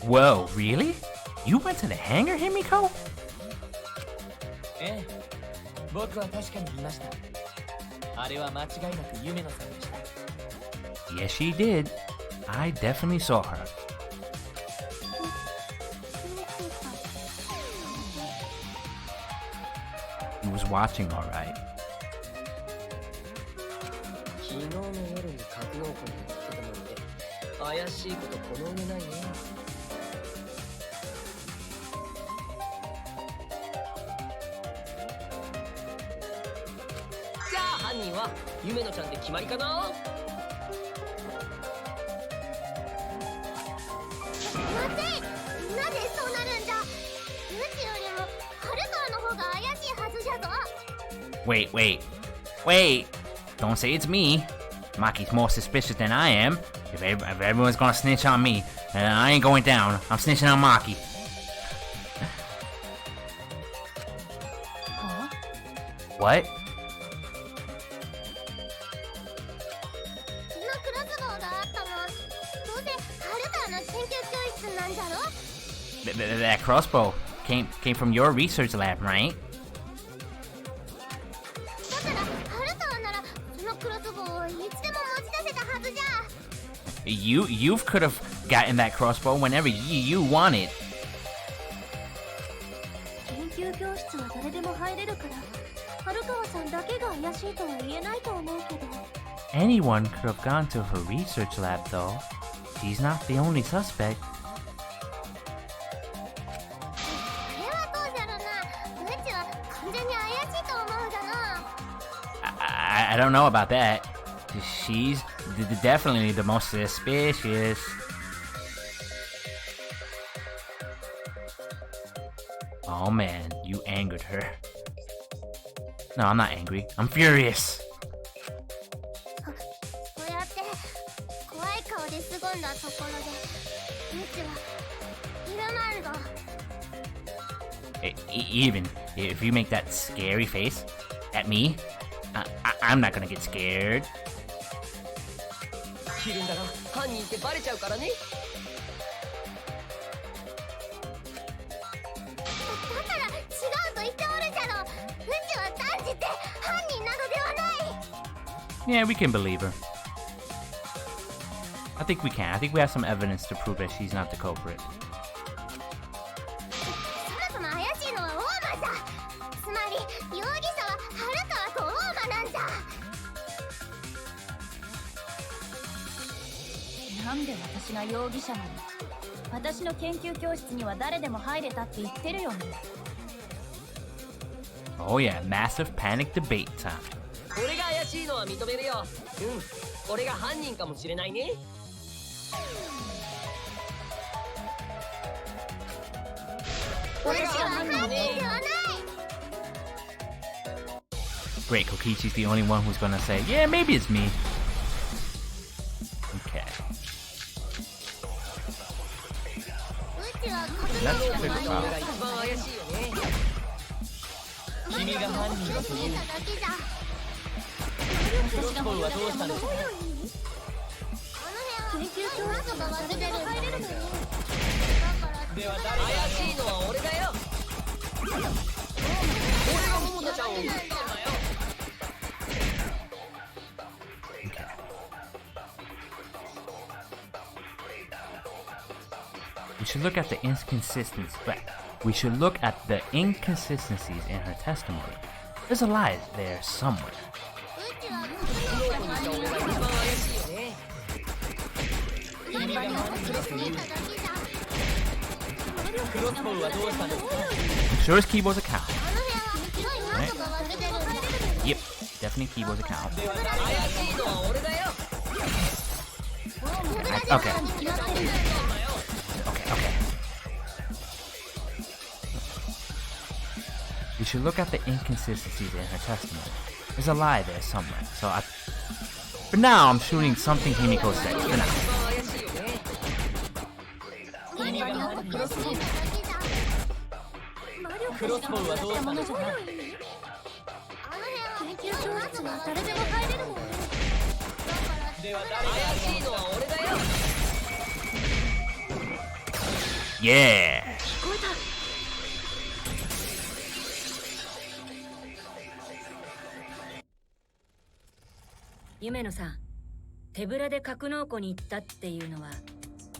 Whoa, really? You went to the hangar, Himiko? ええ、僕は確かに見ました。あれは間違いなく夢野さんでした。Yes, she did. I definitely saw her. He was watching, alright. 昨日の夜に格納庫に行ってたなんて怪しいことこの上ないね。じゃあ犯人は夢野ちゃんで決まりかな？待て、なぜそうなるんじゃ。うちよりもハルカーの方が怪しいはずじゃぞ。 Wait. Don't say it's me. Maki's more suspicious than I am. If everyone's gonna snitch on me, I ain't going down. I'm snitching on Maki. は What? そのクロスボウがあったのはどうせハルカーの研究教室なんじゃろ。 That crossbow came from your research lab, right? だからハルカーならそのクロスボウをいつでも持ち出せたはずじゃ。 You could have gotten that crossbow whenever you wanted. 研究教室は誰でも入れるから春川さんだけが怪しいとは言えないと思うけど。 Anyone could have gone to her research lab, though. She's not the only suspect. それはどうじゃろな。うちは完全に怪しいと思うだな。 I don't know about that. She's definitely the most suspicious. Oh man, you angered her. No, I'm not angry. I'm furious. そうやって怖い顔で過ごんだところでうちはヒルマンド。 Even if you make that scary face at me, I'm not gonna get scared. 切るんだな。犯人ってバレちゃうからね。だから違うと言っておるじゃろ。うちは断じて犯人などではない。 Yeah, we can believe her. I think we can. I think we have some evidence to prove that she's not the culprit. そもそも怪しいのはオーマじゃ。つまり容疑者は春川とオーマなんじゃ。なんで私が容疑者なの？私の研究教室には誰でも入れたって言ってるよね。 Oh yeah, massive panic debate time. 俺が怪しいのは認めるよ。うん、俺が犯人かもしれないね。うちは犯人ではない。 Great, Kokishi's the only one who's gonna say, yeah, maybe it's me. Okay. うちは確認 Let's で figure は it ない out. が一番怪しいよね。君が犯人だという。見ただけじゃ。クロスボウはどうしたんですか？あの辺はクラスが忘れる。だからでは誰が怪しいのは俺だよ。が桃田ちゃんを撃ったんだよ。 Okay. We should look at the inconsistencies. We should look at the inconsistencies in her testimony. There's a lie there somewhere. うちはこの子にした俺が一番怪しいよね。何かに落としてただけじゃクロスボウはどうしたんですか？ I'm sure it's Kibo's account. あの部屋は広い窓が割れてるんだ。 Yep, definitely Kibo's account. 怪しいのは俺だよ。 Okay. Okay. We should look at the inconsistencies in her testimony. There's a lie there somewhere. For now, I'm shooting something Himiko said. For now. 怪しいよね。何かに落としてただけじゃクロスボウはどうしたんですか？あの部屋は広い窓が誰でも入れるもんね。では怪しいのは俺だよ。 Yeah! 聞こえた。夢野さん、手ぶらで格納庫に行ったっていうのは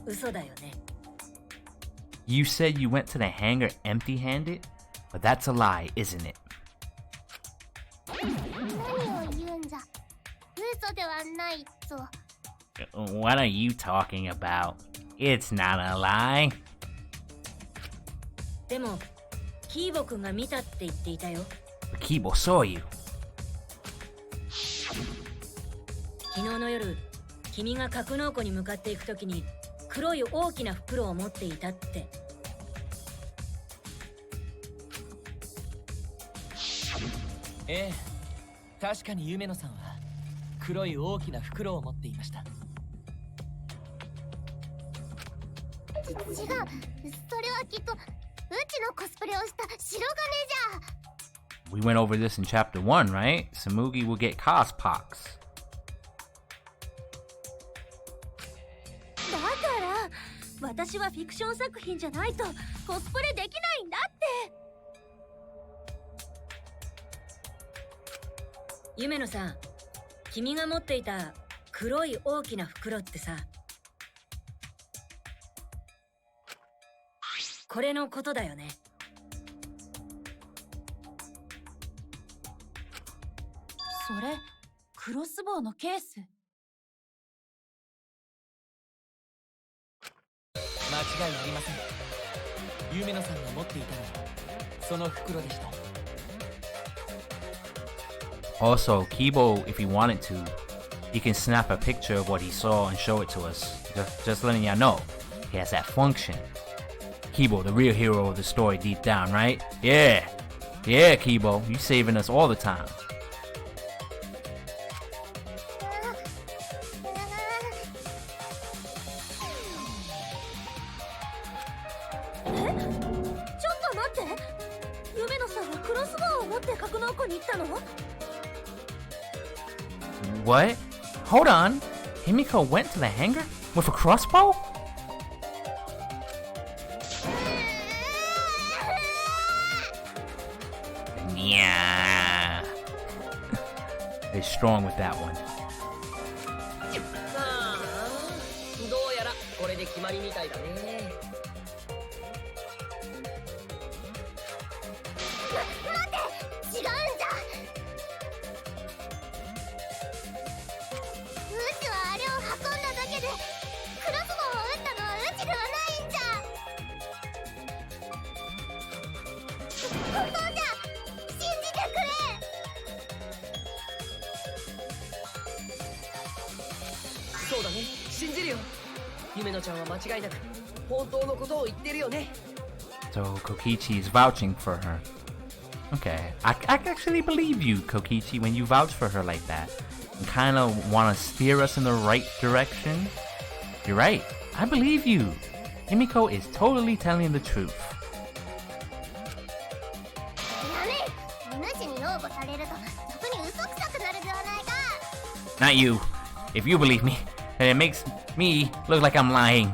嘘だよね。You said you went to the hangar empty-handed? But that's a lie, isn't it? 何を言うんじゃ。嘘ではないと。 What are you talking about? It's not a lie. でもキーボ君が見たって言っていたよ。 Kibo saw you. 昨日の夜、君が格納庫に向かっていくときに黒い大きな袋を持っていたって。ええ、確かに夢野さんは黒い大きな袋を持っていました。違う。それはきっとうちのコスプレをした白金じゃ。 We went over this in chapter 1, right? Samugi will get cospox. だから私はフィクション作品じゃないとコスプレできないんだって。夢野さん、君が持っていた黒い大きな袋ってさ、これのことだよね。それクロスボウのケース。間違いありません。夢野さんが持っていたのはその袋でした。 Also, Kibo, if he wanted to, he can snap a picture of what he saw and show it to us. Just letting y'all know, he has that function. Kibo, the real hero of the story deep down, right? Yeah, Kibo, you saving us all the time. ちょっと待って。夢野さんはクロスボウを持って格納庫に行ったの？ What? Hold on. Himiko went to the hangar with a crossbow? Yeah. They're strong with that one. ああ、どうやらこれで決まりみたいだね。違うんじゃ。うちはあれを運んだだけで、クロスボウを撃ったのはうちではないんじゃ。本当じゃ。信じてくれ。そうだね、信じるよ。夢野ちゃんは間違いなく本当のことを言ってるよね。 So Kokichi is vouching for her. Okay, I actually believe you, Kokichi, when you vouch for her like that. And kind of want to steer us in the right direction. You're right. I believe you. Himiko is totally telling the truth. やめ。お主に擁護されると逆に嘘くさくなるではないか。 Not you. If you believe me, then it makes me look like I'm lying.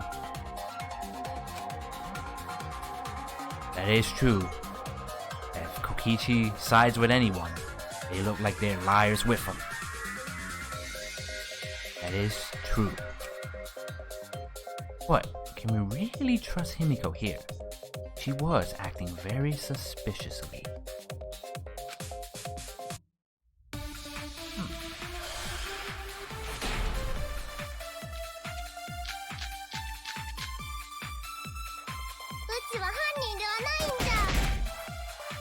That is true. Kokichi sides with anyone, they look like they're liars with him. That is true. But can we really trust Himiko here? She was acting very suspiciously.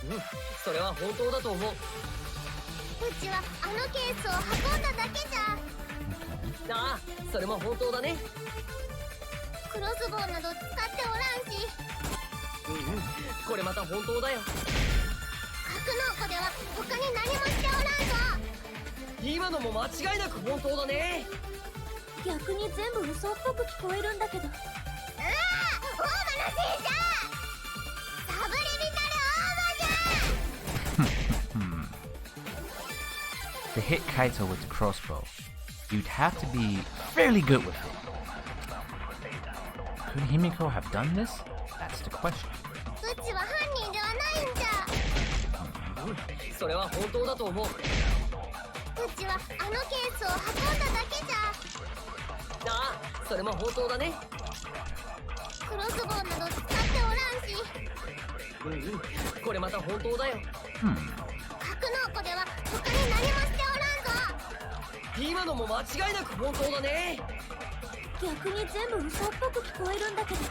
Hmm. それは本当だと思う。うちはあのケースを運んだだけじゃ。ああ、それも本当だね。クロスボウなど使っておらんし。これまた本当だよ。格納庫では他に何もしておらんぞ。今のも間違いなく本当だね。逆に全部嘘っぽく聞こえるんだけど。大魔のせいじゃ。サブリミナル大魔じゃ。To hit Kaito with the crossbow, you'd have to be fairly good with it. Could Himiko have done this? That's the question. うちは犯人ではないんじゃ。それは本当だと思う。うちはあのケースを運んだだけじゃ。ああ、それも本当だね。クロスボウなど使っておらんし。これまた本当だよ。格納庫では他に何もしておらんぞ。今のも間違いなく本当だね。逆に全部嘘っぽく聞こえるんだけど。大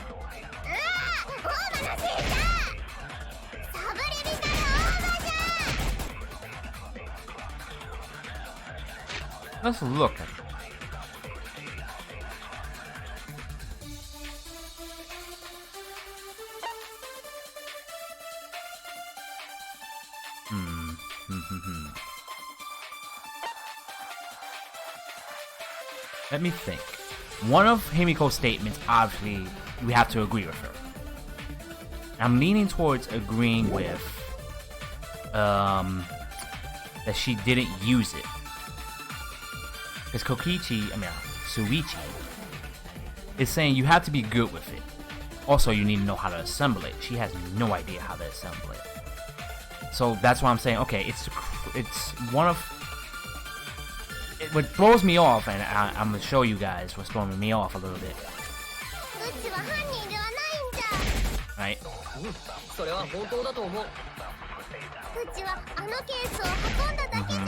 魔のせいじゃ。サブリミナル大魔じゃ。 Let's look at it. Let me think. One of Himiko's statements, obviously, we have to agree with her. I'm leaning towards agreeing with that she didn't use it. Because Suichi is saying you have to be good with it. Also, you need to know how to assemble it. She has no idea how to assemble it. So that's why I'm saying, okay, it's one of... What throws me off, and I'm going to show you guys what's throwing me off a little bit. Right? それは本当だと思う。うちはあのケースを運んだだけじゃ。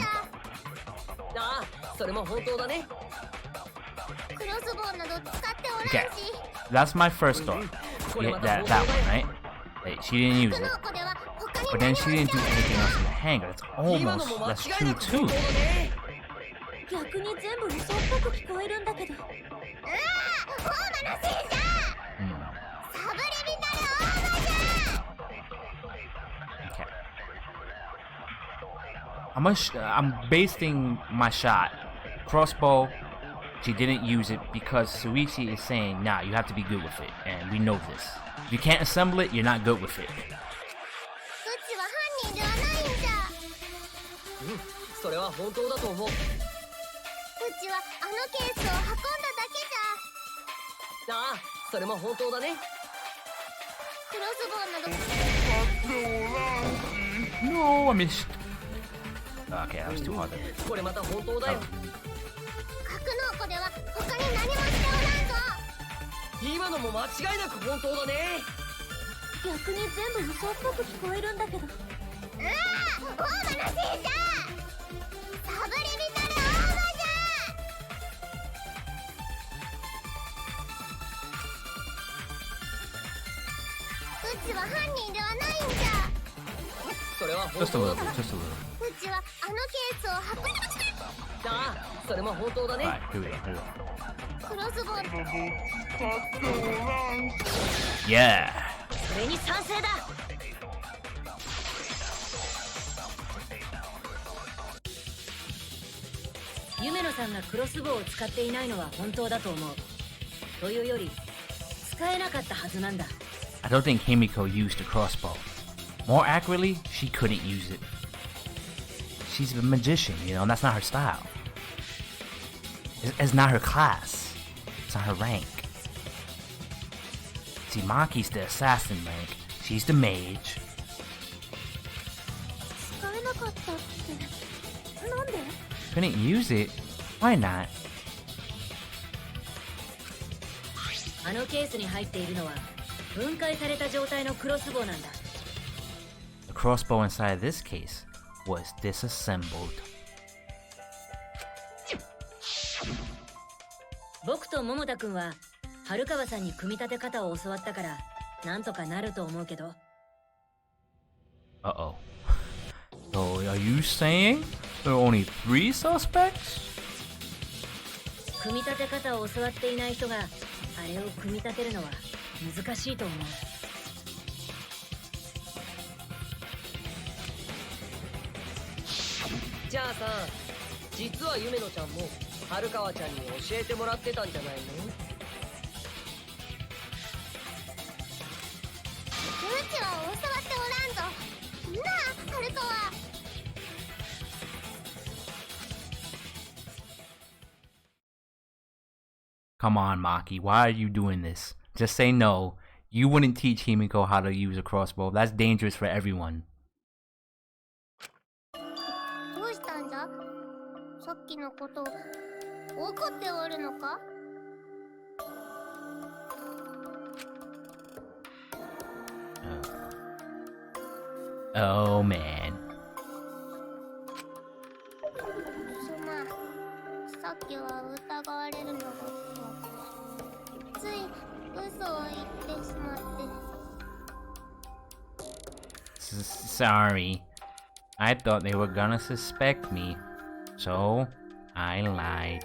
ああ、それも本当だね。クロスボウなど使っておらん Okay, し。 that's my first thought. Yeah, that one, right? Hey, she didn't use 格 it. 納庫では他に But 何 then も she して didn't do おらん anything else in the hangar. That's 今のも true 間違いなく too. 本当だね。逆に全部嘘っぽく聞こえるんだけど。大魔のせいじゃ。サブリミナル大魔じゃ。 Okay. I'm basing my shot. Crossbow, she didn't use it because Suichi is saying, nah, you have to be good with it. And we know this. If you can't assemble it, you're not good with it. うちは犯人ではないんじゃ。それは本当だと思う。うちはあのケースを運んだだけじゃ。ああ、それも本当だね。クロスボウなど。 No, I missed. Okay, that was too hard. これまた本当だよ。格納庫では他に何もしておらんぞ。今のも間違いなく本当だね。逆に全部嘘っぽく聞こえるんだけど。大魔のせいじゃ。サブリミナル大魔じゃ。うちは犯人ではないんじゃ。それは本 Just a 当 little だ。 bit, just a little. うちはあのケースを運んだ。ああ、それも本当だね。 Alright, here we go, here we go. クロスボウ。 Yeah. それに賛成だ。夢野さんがクロスボウを使っていないのは本当だと思う。というより、使えなかったはずなんだ。 I don't think Himiko used the crossbow. More accurately, she couldn't use it. She's a magician, you know, that's not her style. It's not her class. It's not her rank. See, Maki's the assassin rank. She's the mage. かったってなんで？ Couldn't use it? Why not? あのケースに入っているのは分解された状態のクロスボウなんだ。 The crossbow inside this case was disassembled. 僕と桃田くんは春川さんに組み立て方を教わったからなんとかなると思うけど。 Uh-oh. So are you saying there are only 3 suspects? 組み立て方を教わっていない人があれを組み立てるのは難しいと思う。じゃあさ、実はゆめのちゃんも春川ちゃんに教えてもらってたんじゃないの？うちは教わっておらんぞ。なあ、春川。Come on, Maki, why are you doing this? Just say no. You wouldn't teach Himiko how to use a crossbow. That's dangerous for everyone. どうしたんじゃ？さっきのこと怒っておるのか？Oh man. すまん。さっきは疑われるのが怖くてつい嘘を言ってしまって。Sorry. I thought they were gonna suspect me. So, I lied.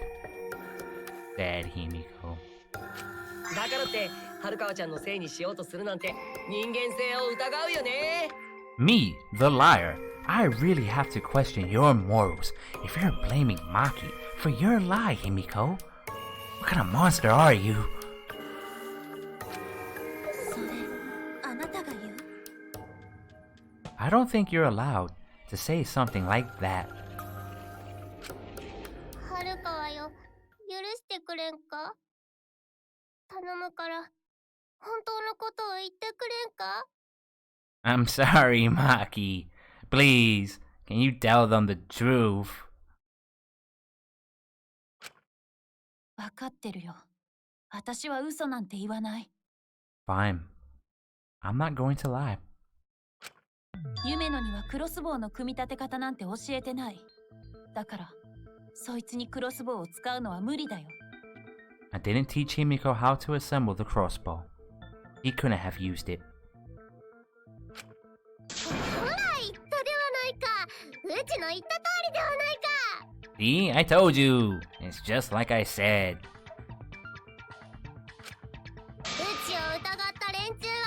Sad Himiko. だからって春川ちゃんのせいにしようとするなんて人間性を疑うよね。 Me, the liar. I really have to question your morals if you're blaming Maki for your lie, Himiko. What kind of monster are you? それあなたが言う？ I don't think you're allowed to say something like that. 春川よ、許してくれんか？頼むから本当のことを言ってくれんか？ I'm sorry, Maki. Please, can you tell them the truth? わかってるよ。私は嘘なんて言わない。 Fine. I'm not going to lie. 夢野にはクロスボウの組み立て方なんて教えてない。だから、そいつにクロスボウを使うのは無理だよ。I didn't teach Himiko how to assemble the crossbow. He couldn't have used it. ほら言ったではないか。うちの言った通りではないか。 See, I told you. It's just like I said. うちを疑った連中は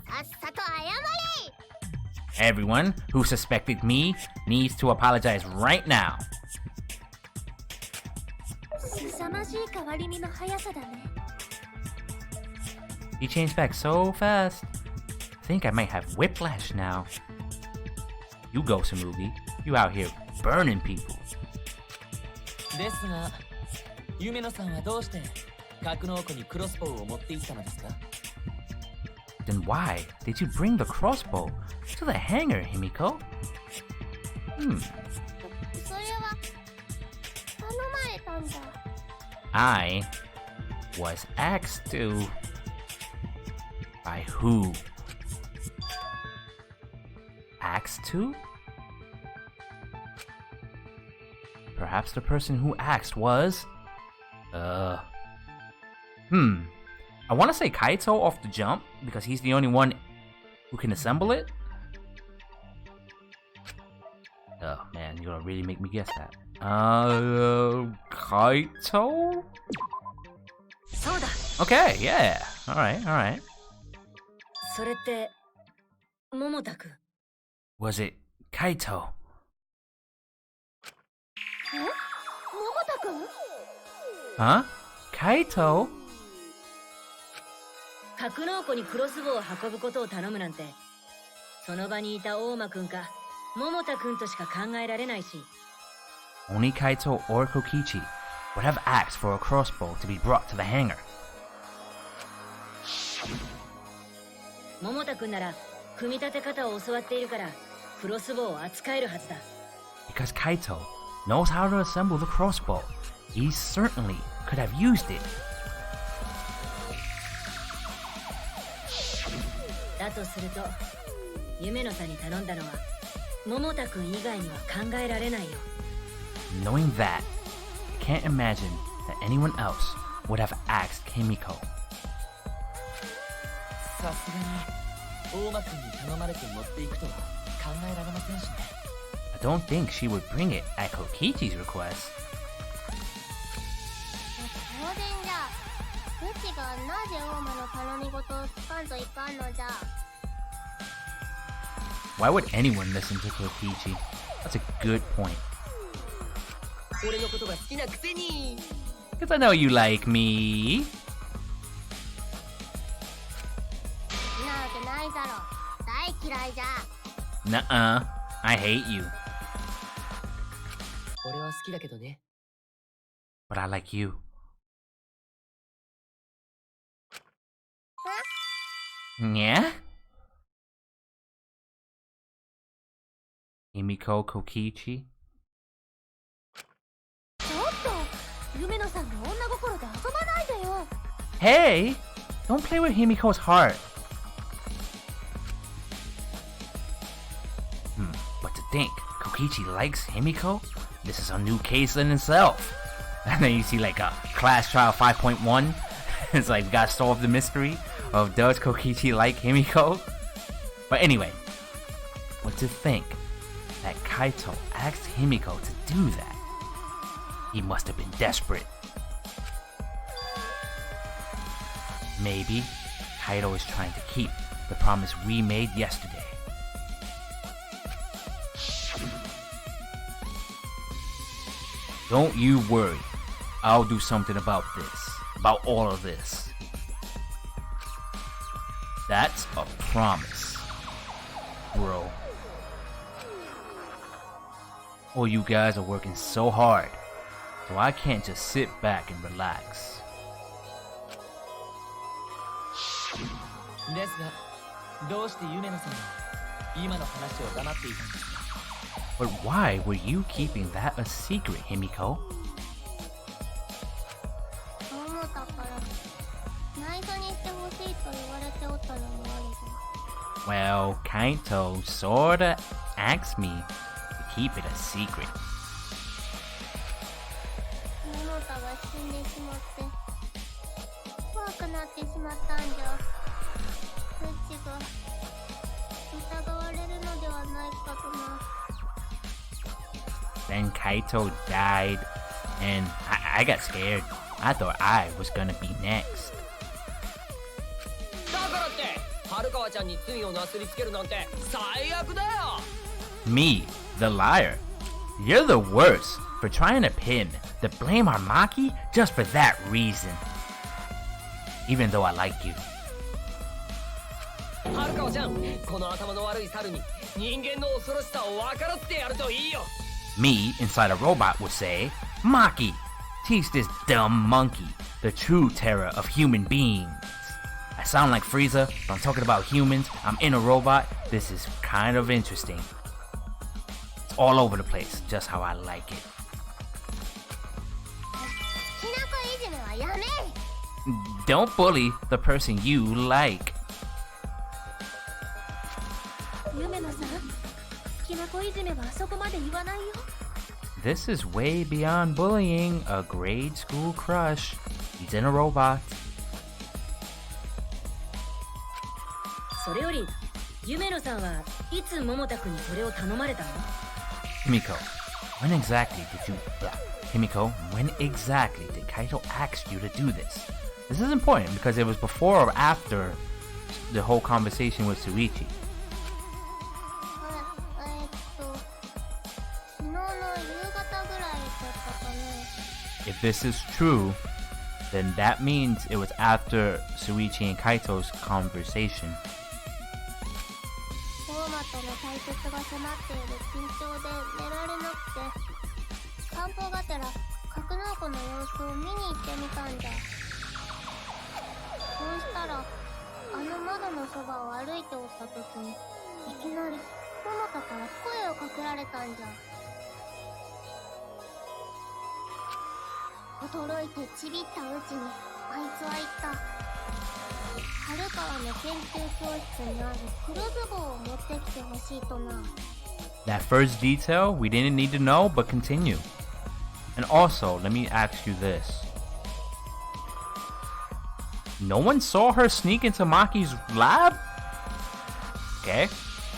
さっさと謝れ。 Everyone who suspected me needs to apologize right now. 凄まじい変わり身の速さだね。 He changed back so fast. I think I might have whiplash now. You go, Samugi. You out here burning people. ですが、夢野さんはどうして格納庫にクロスボウを持って行ったのですか？ Then why did you bring the crossbow to the hangar, Himiko? それは頼まれたんだ。 I was asked to. By who? Asked to? Perhaps the person who asked was... I want to say Kaito off the jump, because he's the only one who can assemble it. Oh man, you're gonna really make me guess that. Kaito? そうだ。 Okay, yeah. Alright. それって桃田くん。 Was it Kaito? 桃田くん？ Huh? Kaito? 格納庫にクロスボウを運ぶことを頼むなんて、その場にいた大間くんか桃田くんとしか考えられないし。 Only Kaito or Kokichi would have asked for a crossbow to be brought to the hangar. 桃田くんなら組み立て方を教わっているからクロスボウを扱えるはずだ。 Because Kaito knows how to assemble the crossbow. He certainly could have used it. だとすると、夢野さんに頼んだのは桃太くん以外には考えられないよ。 Knowing that, I can't imagine that anyone else would have asked Himiko. さすがに大間くんに頼まれて持っていくとは考えられませんしね。 I don't think she would bring it at Kokichi's request. 当然じゃ。うちがなぜ大間の頼み事をつかんといかんのじゃ。 Why would anyone listen to Kokichi? That's a good point. 俺のことが好きなくせに。 Because I know you like me. なわけないだろ。大嫌いじゃ。 Nuh-uh. I hate you. 俺は好きだけどね。 But I like you. Yeah? Himiko Kokichi? ちょっと夢野さんの女心で遊ばないでよ。 Hey! Don't play with Himiko's heart. But to think, Kokichi likes Himiko? This is a new case in itself. And then you see like a class trial 5.1. It's like we gotta solve the mystery of does Kokichi like Himiko? But anyway, what to think that Kaito asked Himiko to do that? He must have been desperate. Maybe Kaito is trying to keep the promise we made yesterday. Don't you worry. I'll do something about this. About all of this. That's a promise, bro. Oh, you guys are working so hard, so I can't just sit back and relax. ですが、どうして夢野さんは今の話を黙っていたんですか？ But why were you keeping that a secret, Himiko? そう思ったから内緒にしてほしいと言われておったのもあるぞ。 Well, Kaito sorta asked me to keep it a secret. 桃太が死んでしまって怖くなってしまったんじゃ。うちが疑われるのではないかとな。 Then Kaito died, and I got scared. I thought I was gonna be next. だからって春川ちゃんに罪をなすりつけるなんて最悪だよ。 Me, the liar. You're the worst for trying to pin the blame on Maki just for that reason. Even though I like you. 春川ちゃん、この頭の悪い猿に人間の恐ろしさを分からせてやるといいよ。 Me, inside a robot, would say, Maki, teach this dumb monkey the true terror of human beings. I sound like Frieza, but I'm talking about humans. I'm in a robot. This is kind of interesting. It's all over the place, just how I like it. きなこいじめはやめ。 Don't bully the person you like. 夢野さん、きなこいじめはそこまで言わないよ。 This is way beyond bullying a grade school crush. He's in a robot. それより夢野さんはいつ桃太くんにそれを頼まれたの？ Himiko, when exactly did you... Himiko, when exactly did Kaito ask you to do this? This is important because it was before or after the whole conversation with Suichi. 昨日の夕方ぐらいだったかね。 If this is true, then that means it was after Suichi and Kaito's conversation. 大間との対決が迫っている緊張で寝られなくて、散歩がてら格納庫の様子を見に行ってみたんじゃ。そうしたらあの窓のそばを歩いておった時にいきなり桃田から声をかけられたんじゃ。驚いてちびったうちにあいつは言った。春川の研究教室にある黒ズボンを持ってきてほしいとな。 That first detail we didn't need to know, but continue. And also, let me ask you this. No one saw her sneak into Maki's lab? Okay.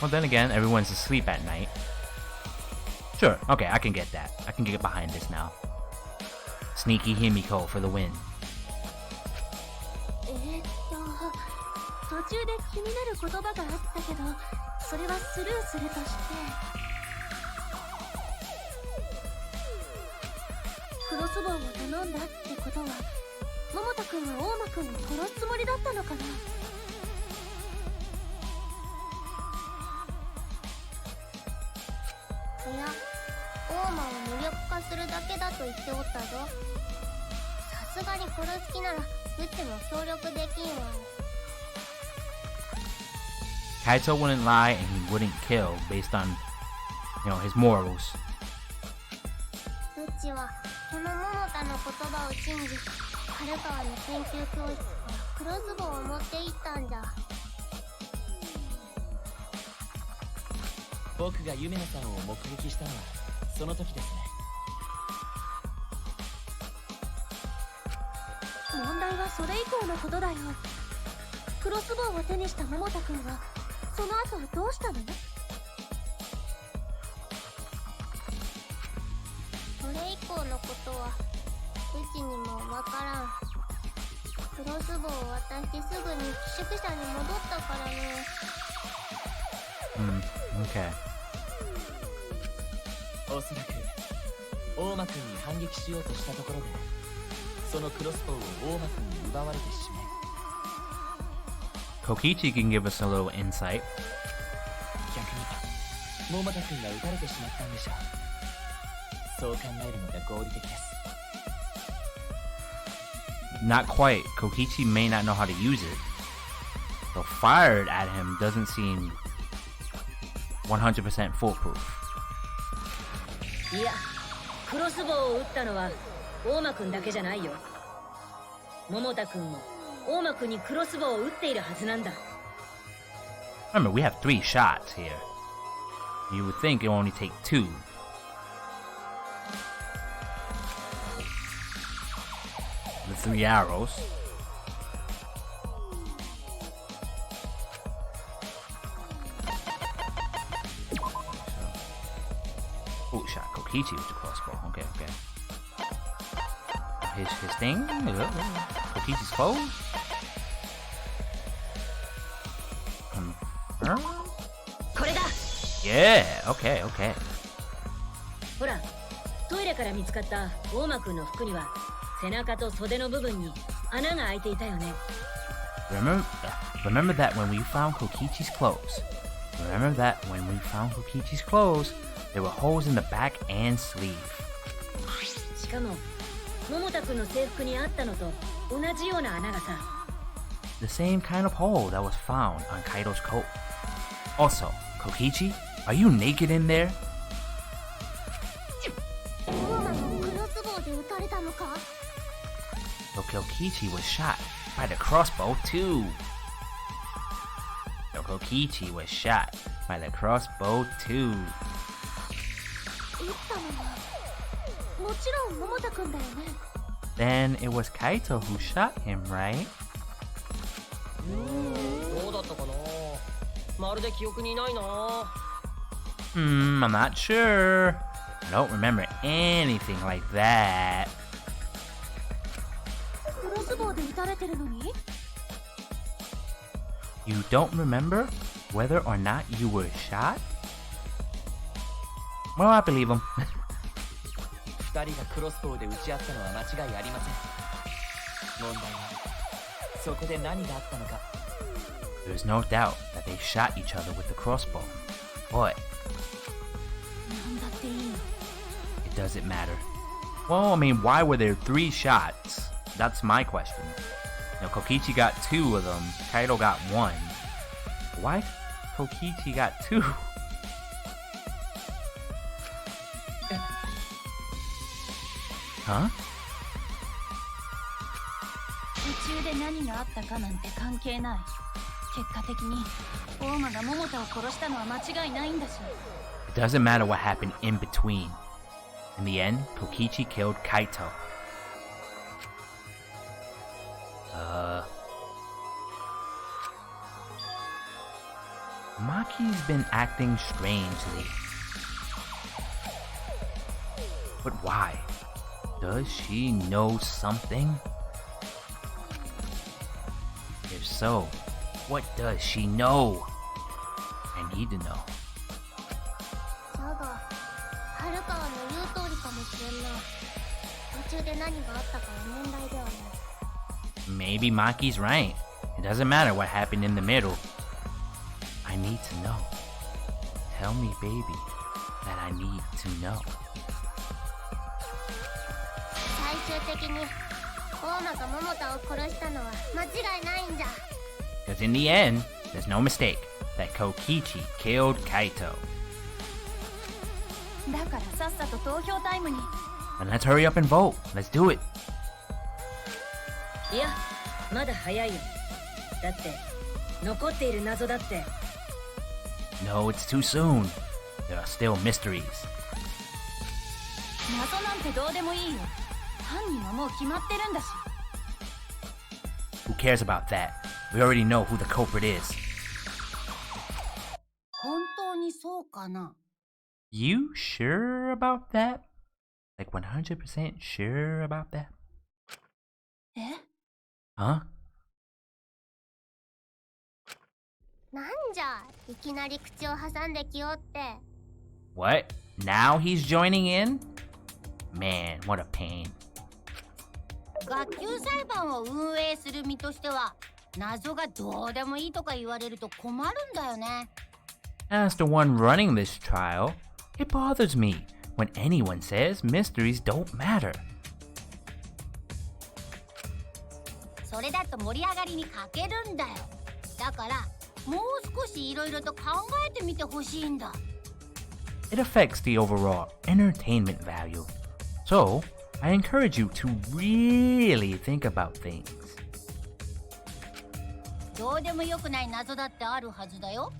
Well, then again, everyone's asleep at night. Sure, okay, I can get that. I can get behind this now. Sneaky Himiko for the win. 途中で気になる言葉があったけど、それはスルーするとして、クロスボウを頼んだってことは、桃田くんは大間くんを殺すつもりだったのかな。いや、大間を無力化するだけだと言っておったぞ。さすがに殺す気ならうちも協力できんわ。Kaito wouldn't lie and he wouldn't kill based on, his morals. うちはこの桃田の言葉を信じ、春川の研究教室から黒ズボンを持って行ったんじゃ。僕がユメノさんを目撃したのはその時ですね。問題はそれ以降のことだよ。クロスボウを手にした桃田くんはその後どうしたの？それ以降のことはうちにもわからん。クロスボウを渡してすぐに寄宿舎に戻ったからね。Okay. おそらく大間くんに反撃しようとしたところで、そのクロスボウを大間くんに奪われてしまい。Kokichi can give us a little insight. 逆に桃田くんが撃たれてしまったんでしょう。そう考えるのが合理的です。Not quite. Kokichi may not know how to use it. So fired at him doesn't seem 100% foolproof. いや、クロスボウを撃ったのは大間くんだけじゃないよ。桃田くんも大間くんにクロスボウを撃っているはずなんだ。Remember, we have 3 shots here. You would think it would only take 2. The 3 arrows. Oh, shot Kokichi with the crossbow. Okay. His thing? Kokichi's clothes? Confirm? これだ。 Yeah, okay. ほら、トイレから見つかった大間くんの服には背中と袖の部分に穴が開いていたよね。Remember that when we found Kokichi's clothes. There were holes in the back and sleeve. しかも桃田くんの制服にあったのと同じような穴がさ。The same kind of hole that was found on Kaito's coat. Also, Kokichi, are you naked in there? 大間もクロスボウで撃たれたのか？ So Kokichi was shot by the crossbow too. 撃ったのはもちろん桃田くんだよね。 Then it was Kaito who shot him, right? どうだったかな。まるで記憶にないな。I'm not sure. I don't remember anything like that. クロスボウで撃たれてるのに？ You don't remember whether or not you were shot? Well, I believe him. 二人がクロスボウで撃ち合ったのは間違いありません。問題はそこで何があったのか。 There's no doubt that they shot each other with the crossbow. But なんだっていいの？ it doesn't matter. Well, I mean, why were there 3 shots? That's my question. Kokichi got 2 of them. Kaito got 1. Why Kokichi got 2? Huh? 途中で何があったかなんて関係ない。結果的に大間が桃田を殺したのは間違いないんだし。 It doesn't matter what happened in between. In the end, Kokichi killed Kaito. Maki's been acting strangely. But why? Does she know something? If so, what does she know? I need to know. だが春川の言う通りかもしれんな。途中で何があったかは問題ではない。 Maybe Maki's right. It doesn't matter what happened in the middle. I need to know. Tell me, baby, that I need to know. 最終的に大間が桃田を殺したのは間違いないんじゃ。 Because in the end, there's no mistake that Kokichi killed Kaito. だからさっさと投票タイムに。 And let's hurry up and vote. Let's do it. いや、まだ早いよ。だって残っている謎だって。 No, it's too soon. There are still mysteries. 謎なんてどうでもいいよ。犯人はもう決まってるんだし。 Who cares about that? We already know who the culprit is. 本当にそうかな。 You sure about that? Like 100% sure about that? え？ Huh? なんじゃいきなり口を挟んできよって。 What? Now he's joining in? Man, what a pain. 学級裁判を運営する身としては謎がどうでもいいとか言われると困るんだよね。 As the one running this trial, it bothers me when anyone says mysteries don't matter. それだと盛り上がりに欠けるんだよ。だからもう少しいろいろと考えてみてほしいんだ。 It affects the overall entertainment value. So, I encourage you to really think about things. どうでもよくない謎だってあるはずだよ。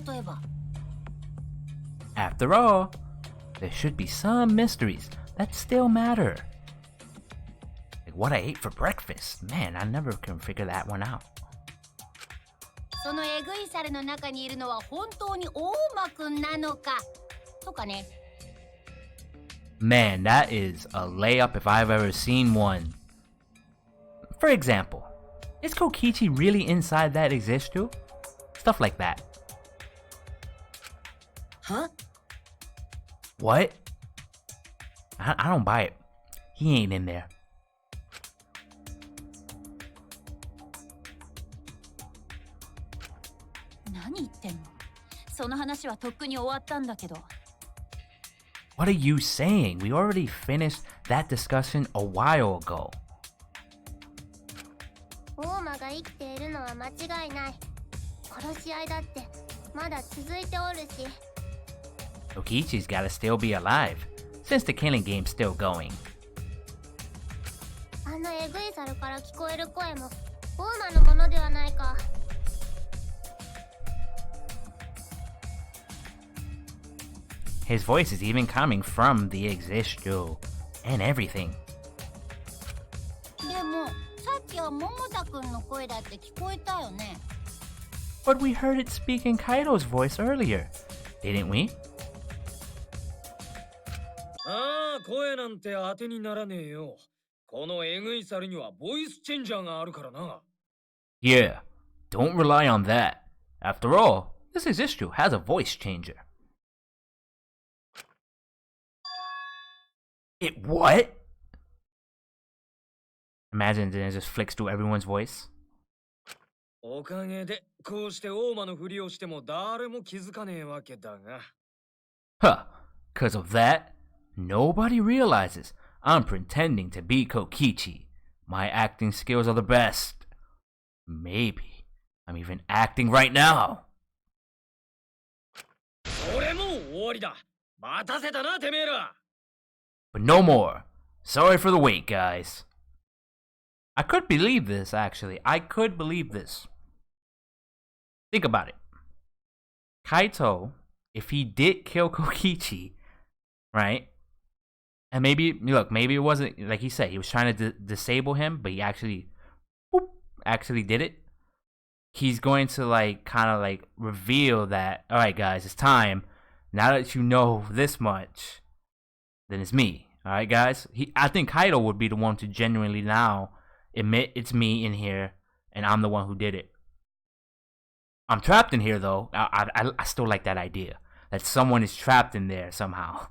例えば After all, there should be some mysteries that still matter. Like what I ate for breakfast. Man, I never can figure that one out. そのエグい猿の中にいるのは本当に大間くんなのかとかね。 Man, that is a layup if I've ever seen one. For example, is Kokichi really inside that Existu? Stuff like that. Huh? What? I don't buy it. He ain't in there. 何言ってんの？その話はとっくに終わったんだけど。 What are you saying? We already finished that discussion a while ago. 大間が生きているのは間違いない。殺し合いだってまだ続いておるし。 Kokichi's gotta still be alive, since the killing game's still going. あのエグい猿から聞こえる声も大間のものではないか。 His voice is even coming from the Existu and everything. でもさっきは桃田くんの声だって聞こえたよね。 But we heard it speak in Kaido's voice earlier, didn't we? ああ、声なんて当てにならねえよ。このエグい猿にはボイスチェンジャーがあるからな。Yeah, don't rely on that. After all, this Existu has a voice changer. It what? Imagine then it just flicks through everyone's voice. おかげでこうして大間のふりをしても誰も気づかねえわけだが。 Huh, cause of that, nobody realizes I'm pretending to be Kokichi. My acting skills are the best. Maybe I'm even acting right now. それもう終わりだ。待たせたなてめえら。 But no more. Sorry for the wait, guys. I could believe this, actually. I could believe this. Think about it. Kaito, if he did kill Kokichi, right? And maybe, look, maybe it wasn't, like he said, he was trying to disable him, but he actually did it. He's going to, like, kind of, like, reveal that, alright, guys, it's time. Now that you know this much, then it's me. Alright, guys? I think Kaito would be the one to genuinely now admit it's me in here, and I'm the one who did it. I'm trapped in here, though. I still like that idea. That someone is trapped in there somehow.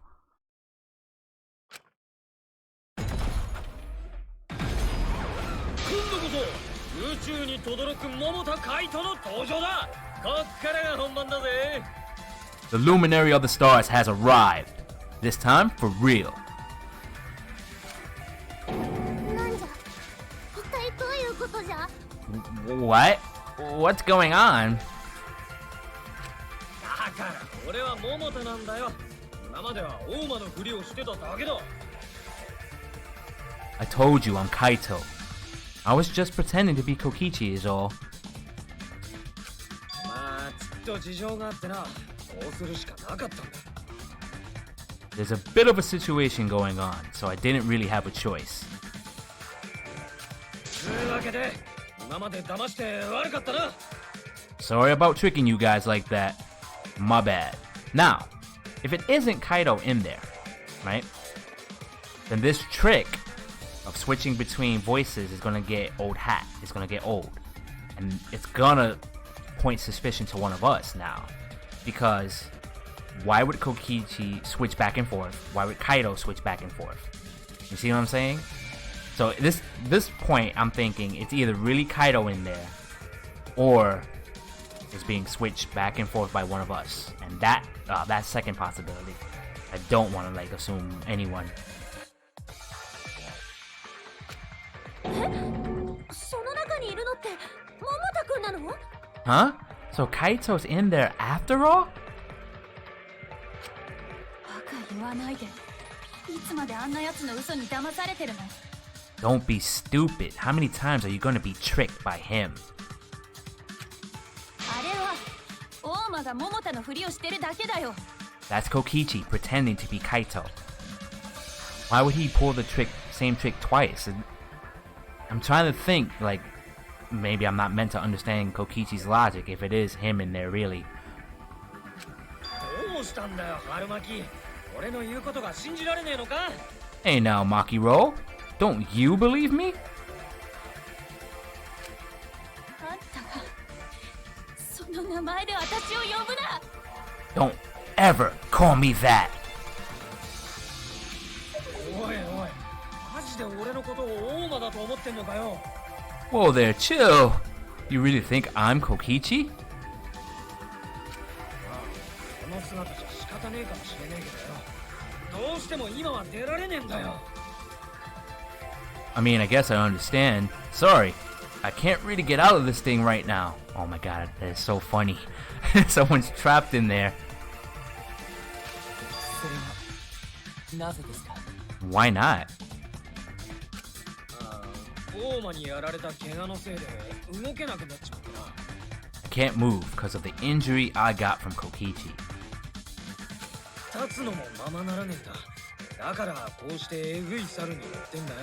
宇宙に轟く桃田海斗の登場だ。こっからが本番だぜ。 The luminary of the stars has arrived. This time for real. なんじゃ一体どういうことじゃ What? What's going on? だから俺は桃田なんだよ。今までは大間のふりをしてただけだ。 I told you I'm Kaito. I was just pretending to be Kokichi is all. まあきっと事情があってな。こうするしかなかったんだ。 There's a bit of a situation going on, so I didn't really have a choice. というわけで今まで騙して悪かったな。 Sorry about tricking you guys like that. My bad. Now, if it isn't Kaito in there, right? Then this trick of switching between voices is gonna get old hat. It's gonna get old. And it's gonna point suspicion to one of us now. Because why would Kokichi switch back and forth? Why would Kaito switch back and forth? You see what I'm saying? So this point, I'm thinking it's either really Kaito in there, or it's being switched back and forth by one of us. And that second possibility, I don't want to like assume anyone. その中にいるのって桃田くんなの？ Huh? So Kaito's in there after all? バカ言わないで。いつまであんな奴の嘘に騙されてるの？ Don't be stupid. How many times are you gonna be tricked by him? あれは大間が桃田のふりをしてるだけだよ。 That's Kokichi pretending to be Kaito. Why would he pull the same trick twice? I'm trying to think, like, maybe I'm not meant to understand Kokichi's logic if it is him in there, really. どうしたんだよ春巻。俺の言うことが信じられねえのか？ Hey now, Makiro. Don't you believe me? あんたがその名前で私を呼ぶな。 Don't ever call me that. おいおい、マジで俺のことを大間だと思ってんのかよ。 Whoa there, chill. You really think I'm Kokichi? この姿じゃ仕方ねえかもしれねえけどよ。どうしても今は出られねえんだよ。 I mean, I guess I understand. Sorry, I can't really get out of this thing right now. Oh my god, that is so funny. Someone's trapped in there. それはなぜですか？ Why not? 大間にやられた怪我のせいで動けなくなっちまってな。 I can't move because of the injury I got from Kokichi. 立つのもままならねえんだ。だからこうしてえぐい猿に乗ってんだよ。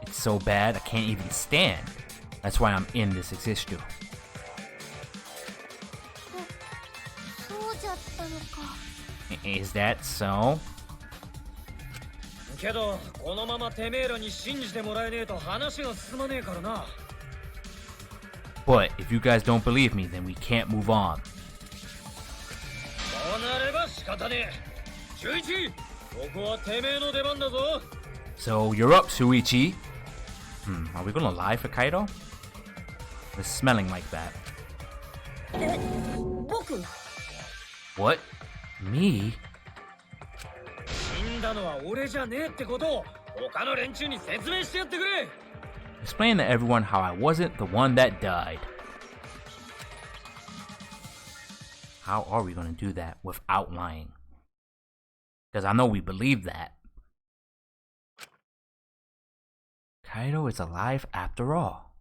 It's so bad I can't even stand. That's why I'm in this existio. そうじゃったのか。 Is that so? けどこのままてめえらに信じてもらえねえと話が進まねえからな。 But if you guys don't believe me, then we can't move on. そうなれば仕方ねえ。中一、ここはてめえの出番だぞ。 So you're up, Shuichi. Are we gonna lie for Kaito? It's smelling like that. え、僕？ What? Me? 死んだのは俺じゃねえってことを他の連中に説明してやってくれ。 Explain to everyone how I wasn't the one that died. How are we gonna do that without lying? Because I know we believe that. Kaido is alive after all.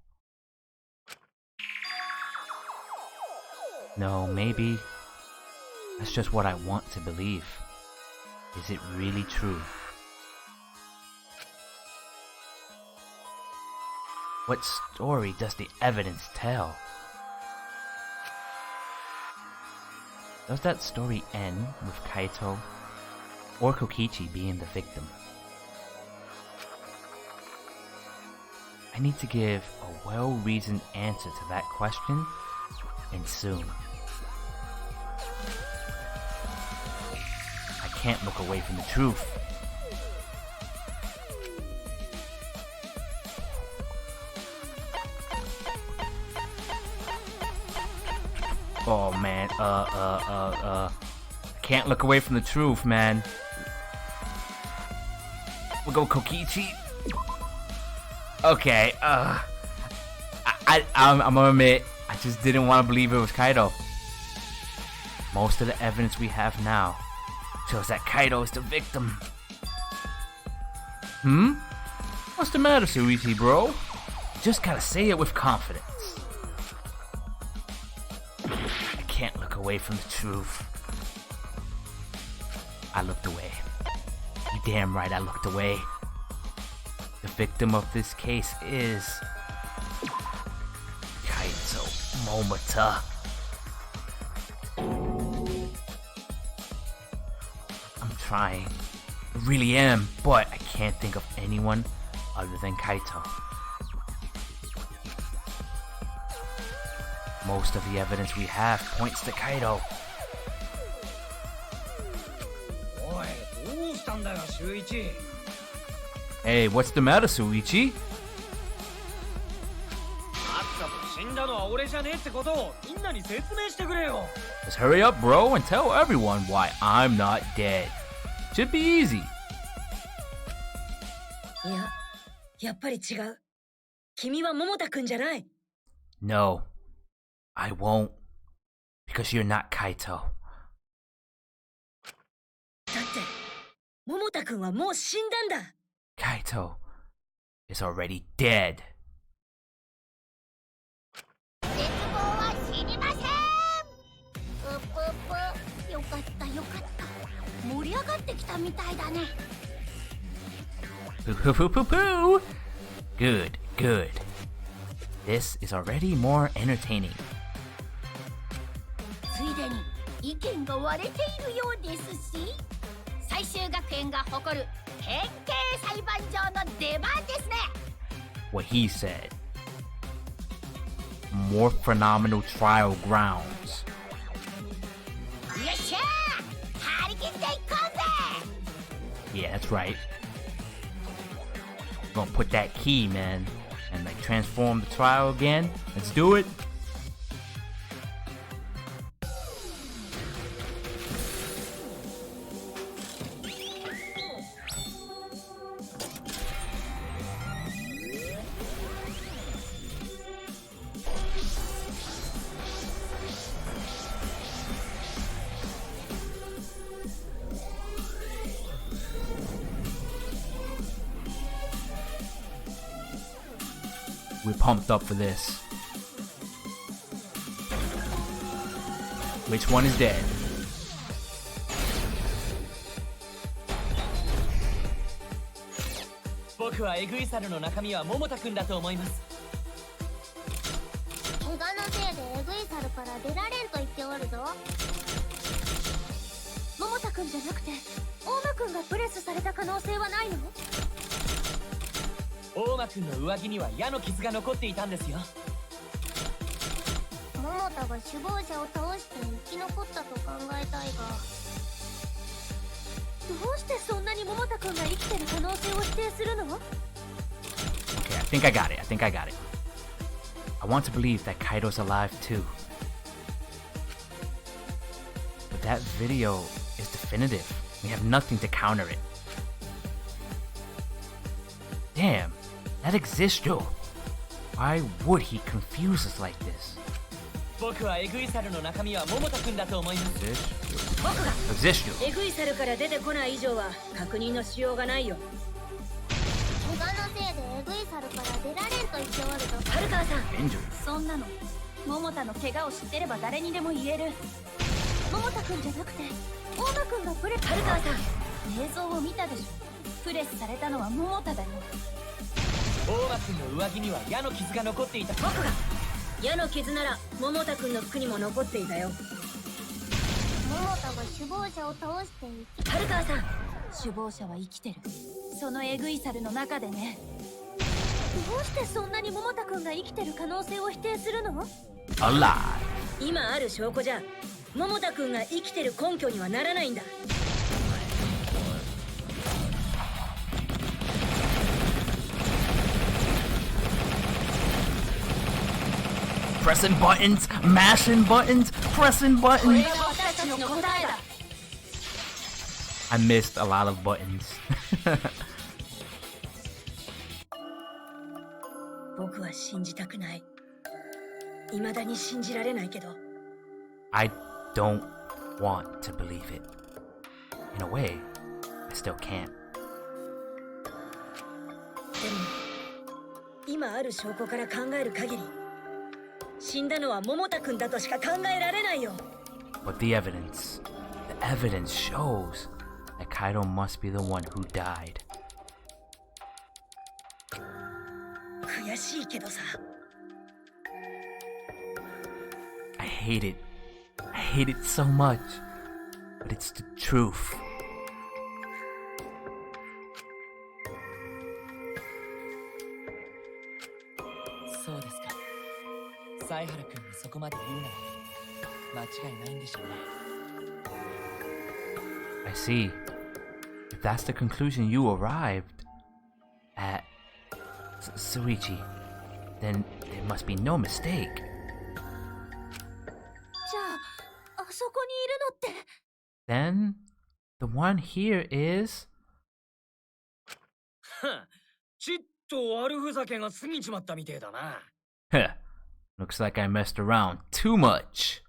No, maybe that's just what I want to believe. Is it really true? What story does the evidence tell? Does that story end with Kaito or Kokichi being the victim? I need to give a well-reasoned answer to that question, and soon. I can't look away from the truth. Oh man, can't look away from the truth, man. We'll go Kokichi. Okay, I'm gonna admit, I just didn't want to believe it was Kaido. Most of the evidence we have now shows that Kaido is the victim. What's the matter, Shuichi, bro? You just gotta say it with confidence. I can't look away from the truth. I looked away. You damn right I looked away. The victim of this case is Kaito Momota. I'm trying. I really am, but I can't think of anyone other than Kaito. Most of the evidence we have points to Kaito. おい、どうしたんだよ、秀一。 Hey, what's the matter, Shuichi? さっさと死んだのは俺じゃねえってことをみんなに説明してくれよ。 Just hurry up, bro, and tell everyone why I'm not dead. Should be easy. いや、やっぱり違う。君は桃田くんじゃない。No, I won't. Because you're not Kaito. だって、桃田くんはもう死んだんだ。Kaito is already dead. 絶望は知りません。うぷぷ、よかったよかった。盛り上がってきたみたいだね。Poo poo poo poo poo. Good, good. This is already more entertaining. ついでに意見が割れているようですし、最終学園が誇る県警裁判所の出番ですね。 What he said. More phenomenal trial grounds. よっしゃー、張り切っていこうぜ。 Yeah, that's right. Gonna put that key, man, and like transform the trial again. Let's do it. We're pumped up for this. Which one is dead? 僕はエグイサルの中身は桃田くんだと思います。怪我のせいでエグイサルから出られんと言っておるぞ。桃田くんじゃなくて大間くんがプレスされた可能性はないの？大間くんの上着には矢の傷が残っていたんですよ。桃田が首謀者を倒して生き残ったと考えたいが、どうしてそんなに桃田くんが生きてる可能性を否定するの？ Okay, I think I got it. I want to believe that Kaido's alive too. But that video is definitive. We have nothing to counter it. Damn, that exists, Joe. Why would he confuse us like this? 僕はエグイサルの中身は桃田くんだと思います。僕が Exist, Joe. エグイサルから出てこない以上は確認のしようがないよ。怪我のせいでエグイサル出られんと言っておると。春川さん、 Injury. そんなの桃田の怪我を知ってれば誰にでも言える。桃田くんじゃなくて大間くんがプレ春川さん、映像を見たでしょ。プレスされたのは桃田だよ。大間君の上着には矢の傷が残っていた。僕が矢の傷なら桃田くんの服にも残っていたよ。桃田が首謀者を倒していき、春川さん、首謀者は生きてる。そのエグい猿の中でね。どうしてそんなに桃田くんが生きてる可能性を否定するの？ Alive. 今ある証拠じゃ桃田くんが生きてる根拠にはならないんだ。 Pressing buttons, mashing buttons, pressing これ buttons. が私たちの答えだ。 I missed a lot of buttons. 僕は信じたくない。未だに信じられないけど。 I don't want to believe it. In a way, I still can't. でも今ある証拠から考える限り、死んだのは桃田くんだとしか考えられないよ。 But the evidence shows that Kaido must be the one who died. 悔しいけどさ。 I hate it. I hate it so much. But it's the truth. そうですか。犀原君にそこまで言うなら間違いないんでしょうね。 I see. If that's the conclusion you arrived at, Suichi, then there must be no mistake. じゃあ、あそこにいるのって。 Then, the one here is... ちっと悪ふざけが過ぎちまったみてえだな。Huh. Looks like I messed around too much.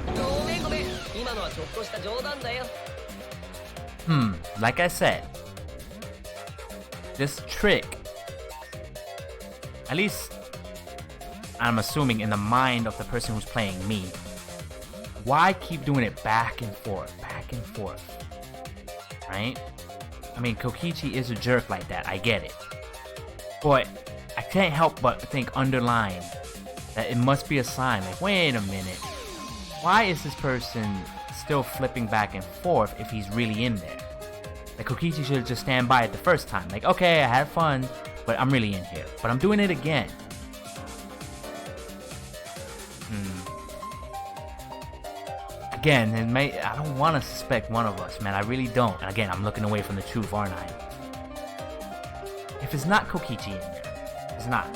ごめんごめん、今のはちょっとした冗談だよ。Like I said, this trick, at least I'm assuming in the mind of the person who's playing me, why keep doing it back and forth, right? I mean, Kokichi is a jerk like that, I get it. But I can't help but think underlying that it must be a sign, like, wait a minute, why is this person still flipping back and forth if he's really in there? Like, Kokichi should just stand by it the first time. Like, okay, I had fun, but I'm really in here. But I'm doing it again. Again, I don't want to suspect one of us, man. I really don't. And again, I'm looking away from the truth, aren't I? If it's not Kokichi in there, it's not.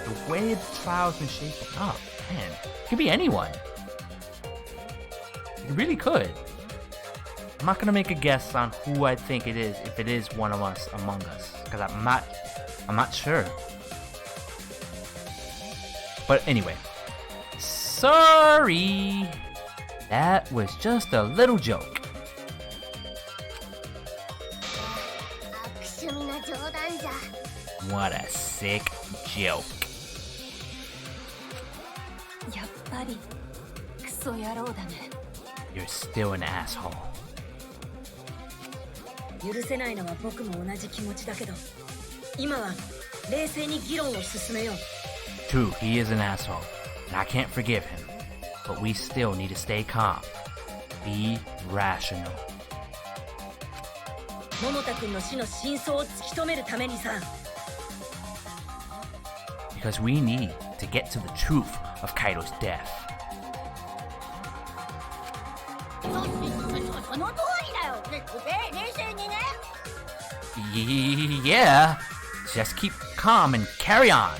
The way the trial's been shaping up, man, it could be anyone. It really could. I'm not gonna make a guess on who I think it is, if it is one of us among us, because I'm not sure. But anyway, sorry, that was just a little joke. 悪趣味な冗談じゃ。 What a sick joke. やっぱりクソ野郎だね。 You're still an asshole. 許せないのは僕も同じ気持ちだけど、今は冷静に議論を進めよう。 True, he is an asshole, and I can't forgive him. But we still need to stay calm. Be rational. 桃田くんの死の真相を突き止めるためにさ。 Because we need to get to the truth of Kaido's death. その通りだよ。冷静にね。 Yeah, just keep calm and carry on.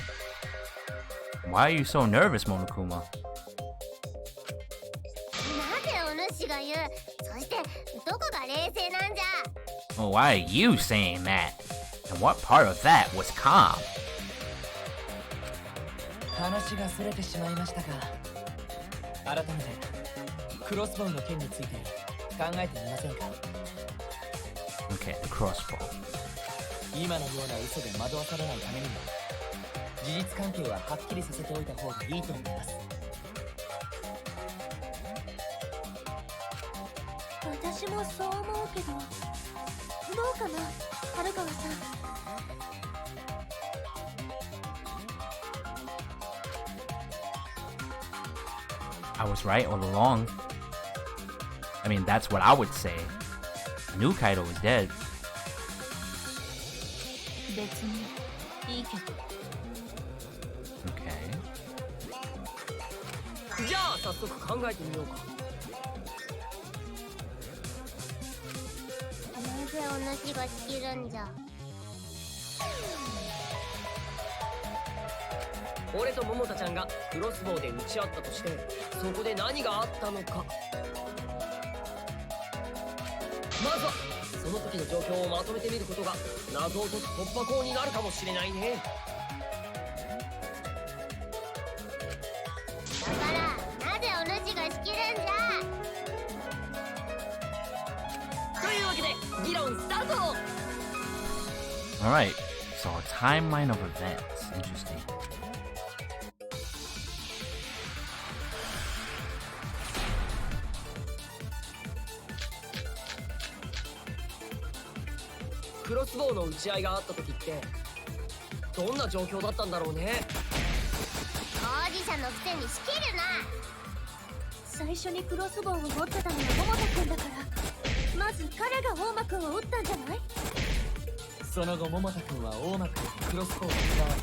Why are you so nervous, Monokuma? なぜお主が言う。そしてどこが冷静なんじゃ。 Well, why are you saying that? And what part of that was calm? 話がずれてしまいましたが、改めてクロスボウの件について考えてみませんか？ Okay, the crossbow. 今のような嘘で惑わされないためにも事実関係ははっきりさせておいた方がいいと思います。私もそう思うけど、どうかな、春川さん。I was right all along. I mean, that's what I would say. I knew Kaido was dead. 別にいいけど。Okay. じゃあ早速考えてみようか。なぜお主が仕切るんじゃ。俺と桃田ちゃんがクロスボウで撃ち合ったとして、そこで何があったのか。まずはその時の状況をまとめてみることが謎を解く突破口になるかもしれないね。だからなぜお主が仕切るんじゃ。というわけで議論スタート。 Alright, so a timeline of events. Interesting. クロスボウの撃ち合いがあった時ってどんな状況だったんだろうね。当事者のくせに仕切るな。最初にクロスボウを持ってたのは桃田君だから、まず彼が大間君を撃ったんじゃない？その後桃田君は大間君にクロスボウを奪われ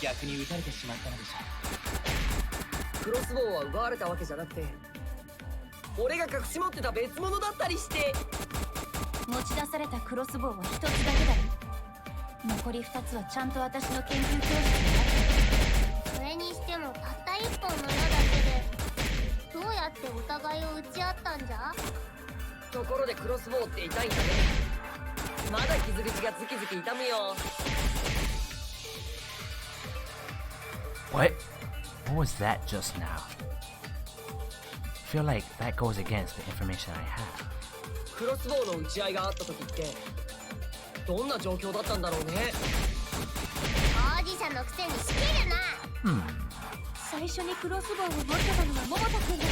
逆に撃たれてしまったのでしょクロスボウは奪われたわけじゃなくて、俺が隠し持ってた別物だったりして。持ち出されたクロスボウは一つだけだよ。残り2つはちゃんと私の研究教室にある。それにしてもたった一本の矢だけでどうやってお互いを撃ち合ったんじゃ。ところでクロスボウって痛いんだね。まだ傷口がズキズキ痛むよ。 What? What was that just now? I feel like that goes against the information I have. クロスボウの撃ち合いがあった時ってどんな状況だったんだろうね。当事者のくせに仕切るな。最初にクロスボウを持ってたのは桃田君だか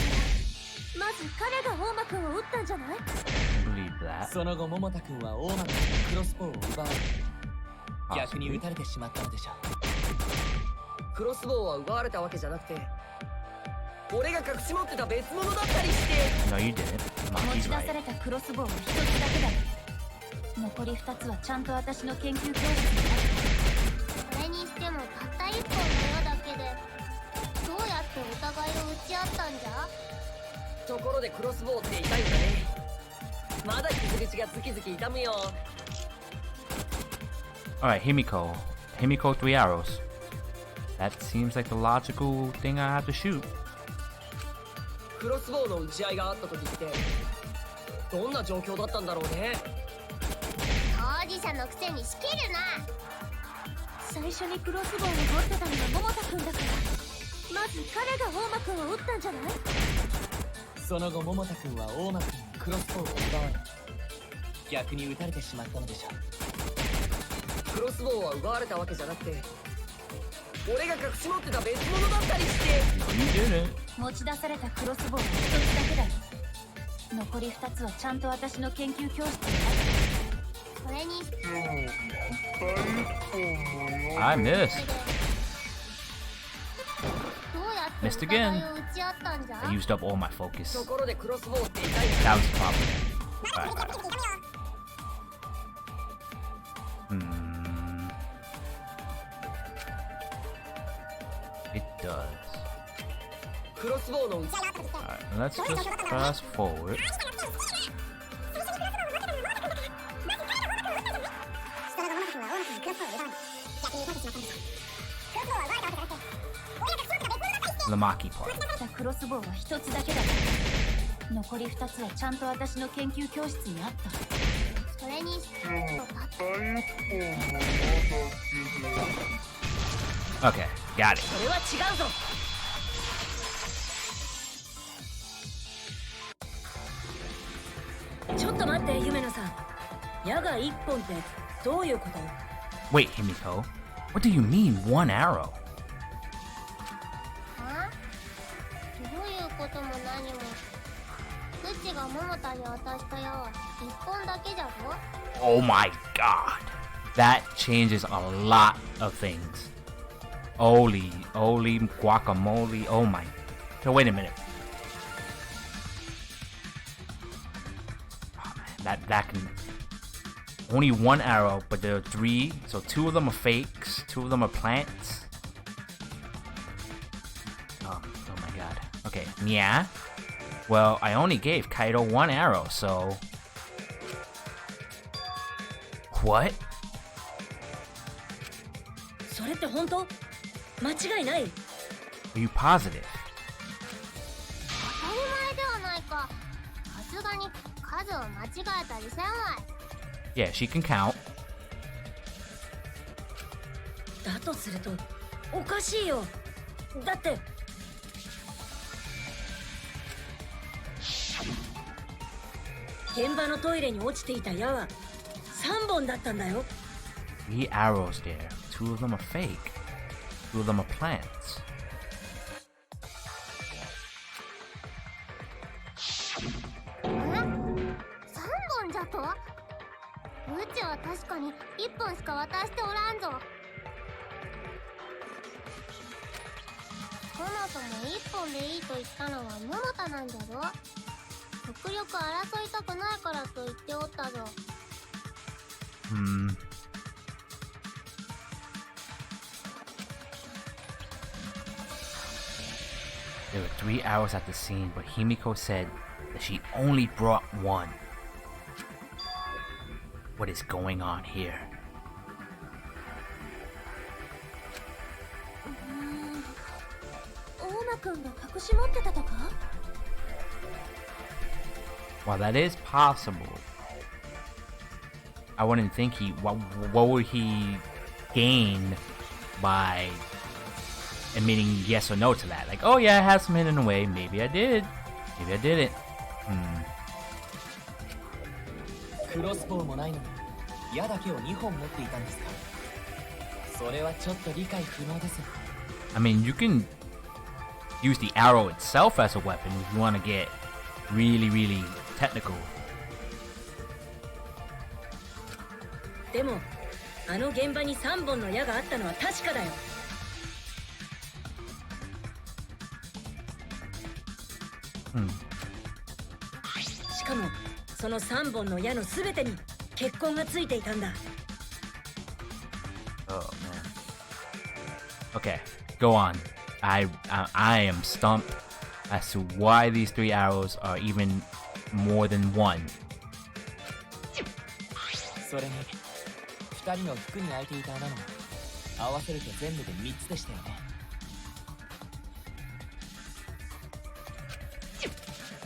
ら、まず彼が大間君を撃ったんじゃない？ Believe that. その後桃田君は大間君にクロスボウを奪われ逆に撃たれてしまったのでしょクロスボウは奪われたわけじゃなくて、俺が隠し持ってた別物だったりして。 No, you didn't. 持 Maki's ち出 right. されたクロスボウは一つだけだよ。残り2つはちゃんと私の研究教室にある。それにしてもたった一本の矢だけでどうやってお互いを撃ち合ったんじゃ。ところでクロスボウって痛いんだね。まだ傷口がズキズキ痛むよ。 Alright, Himiko. Himiko 3 arrows. That seems like the logical thing I have to shoot. クロスボウの撃ち合いがあった時ってどんな状況だったんだろうね。当事者のくせに仕切るな。最初にクロスボウを持ってたのは桃田君だから、まず彼が大間君を撃ったんじゃない？その後桃田君は大間君にクロスボウを奪われ逆に撃たれてしまったのでしょクロスボウは奪われたわけじゃなくて、俺が隠し持ってた別物だったりして。 No, you didn't. 持ち出されたクロスボウは一つだけだよ。残り2つはちゃんと私の研究教室にある。それにしても I missed. どうやって Missed お互 again. いを撃ち合ったんじゃ。 I used up all my focus. ところでクロスボウって痛いんだ。 That was the problem. Alright. It does. クロスボウの撃ち Alright, let's just fast forward. The Maki part. クロスボウは一つだけだよ。残り2つはちゃんと私の研究教室にあった。それにしてもたった Okay, got it. それは違うぞ。ちょっと待って、夢野さん。本ってどういうこと？ Wait, Himiko. What do you mean, 1 arrow? どういうことも何も。うちが桃田に渡した矢は1本だけじゃぞ。 Oh my god. That changes a lot of things. Holy guacamole. Oh my. So wait a minute. Oh, man, that can only 1 arrow, but there are 3, so 2 of them are fakes, 2 of them are plants. Oh my god. Okay, yeah. Well, I only gave Kaido 1 arrow, so what? それって本当？間違いない？ Are you positive? 当たり前ではないか。さすがに数を間違えたりせんわい。 Yeah, she can count. だとするとおかしいよ。だって現場のトイレに落ちていた矢は3本だったんだよ。 3 arrows there. 2 of them are fake. 2 of them are plants. 3本じゃと？うちは確かに1本しか渡しておらんぞ。そもそも1本でいいと言ったのは桃田なんじゃぞ。極力争いたくないからと言っておったぞ。There were 3 arrows at the scene, but Himiko said that she only brought 1. What is going on here? 大間くんが隠し持ってたとか？ While that is possible, I wouldn't think what would he gain by admitting yes or no to that? Like, oh yeah, I had some hidden away. Maybe I did. Maybe I didn't. クロスボウもないのに矢だけを2本持っていたんですか。それはちょっと理解不能ですよ。 I mean, you can use the arrow itself as a weapon if you want to get really technical. でもあの現場に3本の矢があったのは確かだよ。しかもその3本の矢のすべてに血痕がついていたんだ。 Oh man. Okay, go on. I am stumped as to why these 3 arrows are even more than 1. それに2人の服に開いていた穴も合わせると全部で3つでしたよね。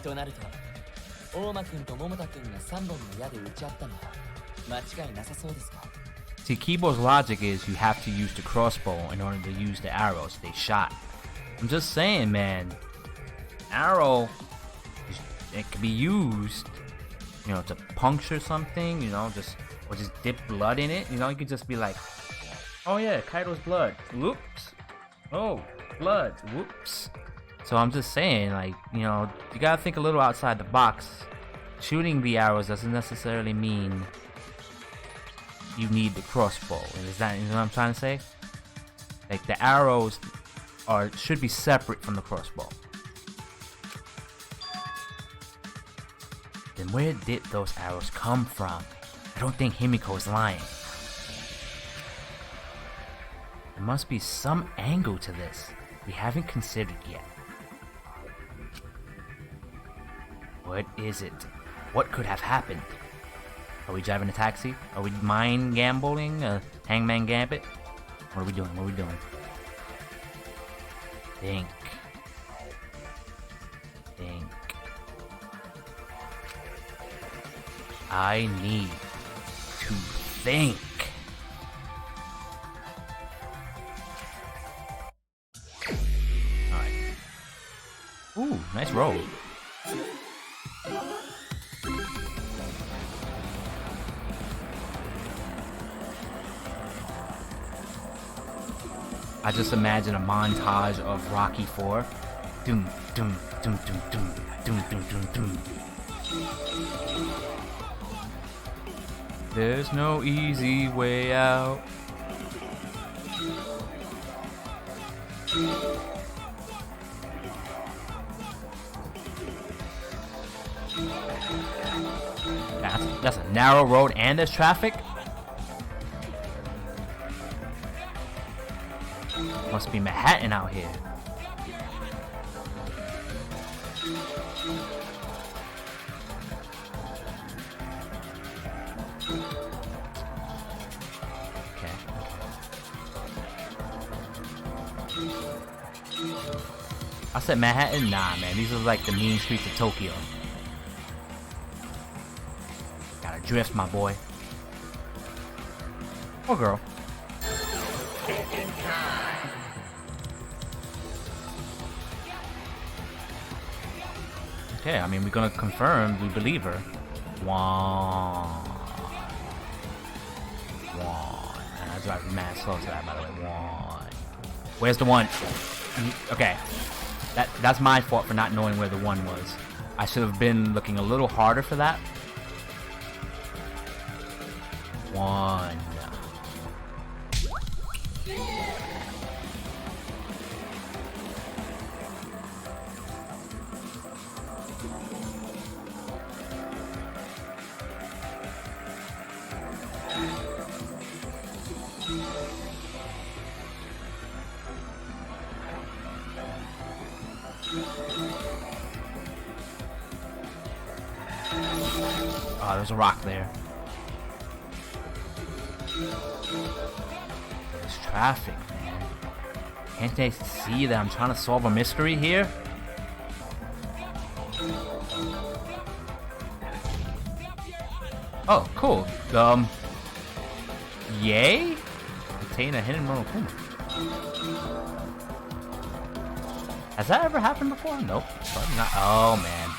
となると大間くんと桃田くんが3本の矢で撃ち合ったのは間違いなさそうですか。 See, Kibo's logic is you have to use the crossbow in order to use the arrows they shot. I'm just saying, man. Arrow, it can be used, to puncture something, or just dip blood in it. You could just be like, oh yeah, Kaido's blood. Whoops. Oh, blood. Whoops. So I'm just saying, like, you gotta think a little outside the box. Shooting the arrows doesn't necessarily mean you need the crossbow. Is that what I'm trying to say? Like, the arrows should be separate from the crossbow. Then where did those arrows come from? I don't think Himiko is lying. There must be some angle to this we haven't considered yet. What is it? What could have happened? Are we driving a taxi? Are we mind gambling? Hangman Gambit? What are we doing? Think. I need to think. Alright. Ooh, nice roll. I just imagine a montage of Rocky 4. Doom, doom, doom, doom, doom, doom, doom, doom, doom. There's no easy way out. That's a narrow road and there's traffic? Must be Manhattan out here. I said Manhattan? Nah, man. These are like the mean streets of Tokyo. Gotta drift, my boy. Or girl. Okay, I mean, we're gonna confirm we believe her. One. And I drive mad slow to that, by the way. One. Where's the one? Okay. That's my fault for not knowing where the one was. I should have been looking a little harder for that. One. Oh, there's a rock there. There's traffic, man. Can't they see that I'm trying to solve a mystery here? Oh, cool. Yay? Obtain a hidden Monokuma. Has that ever happened before? Nope. Probably not. Oh, man.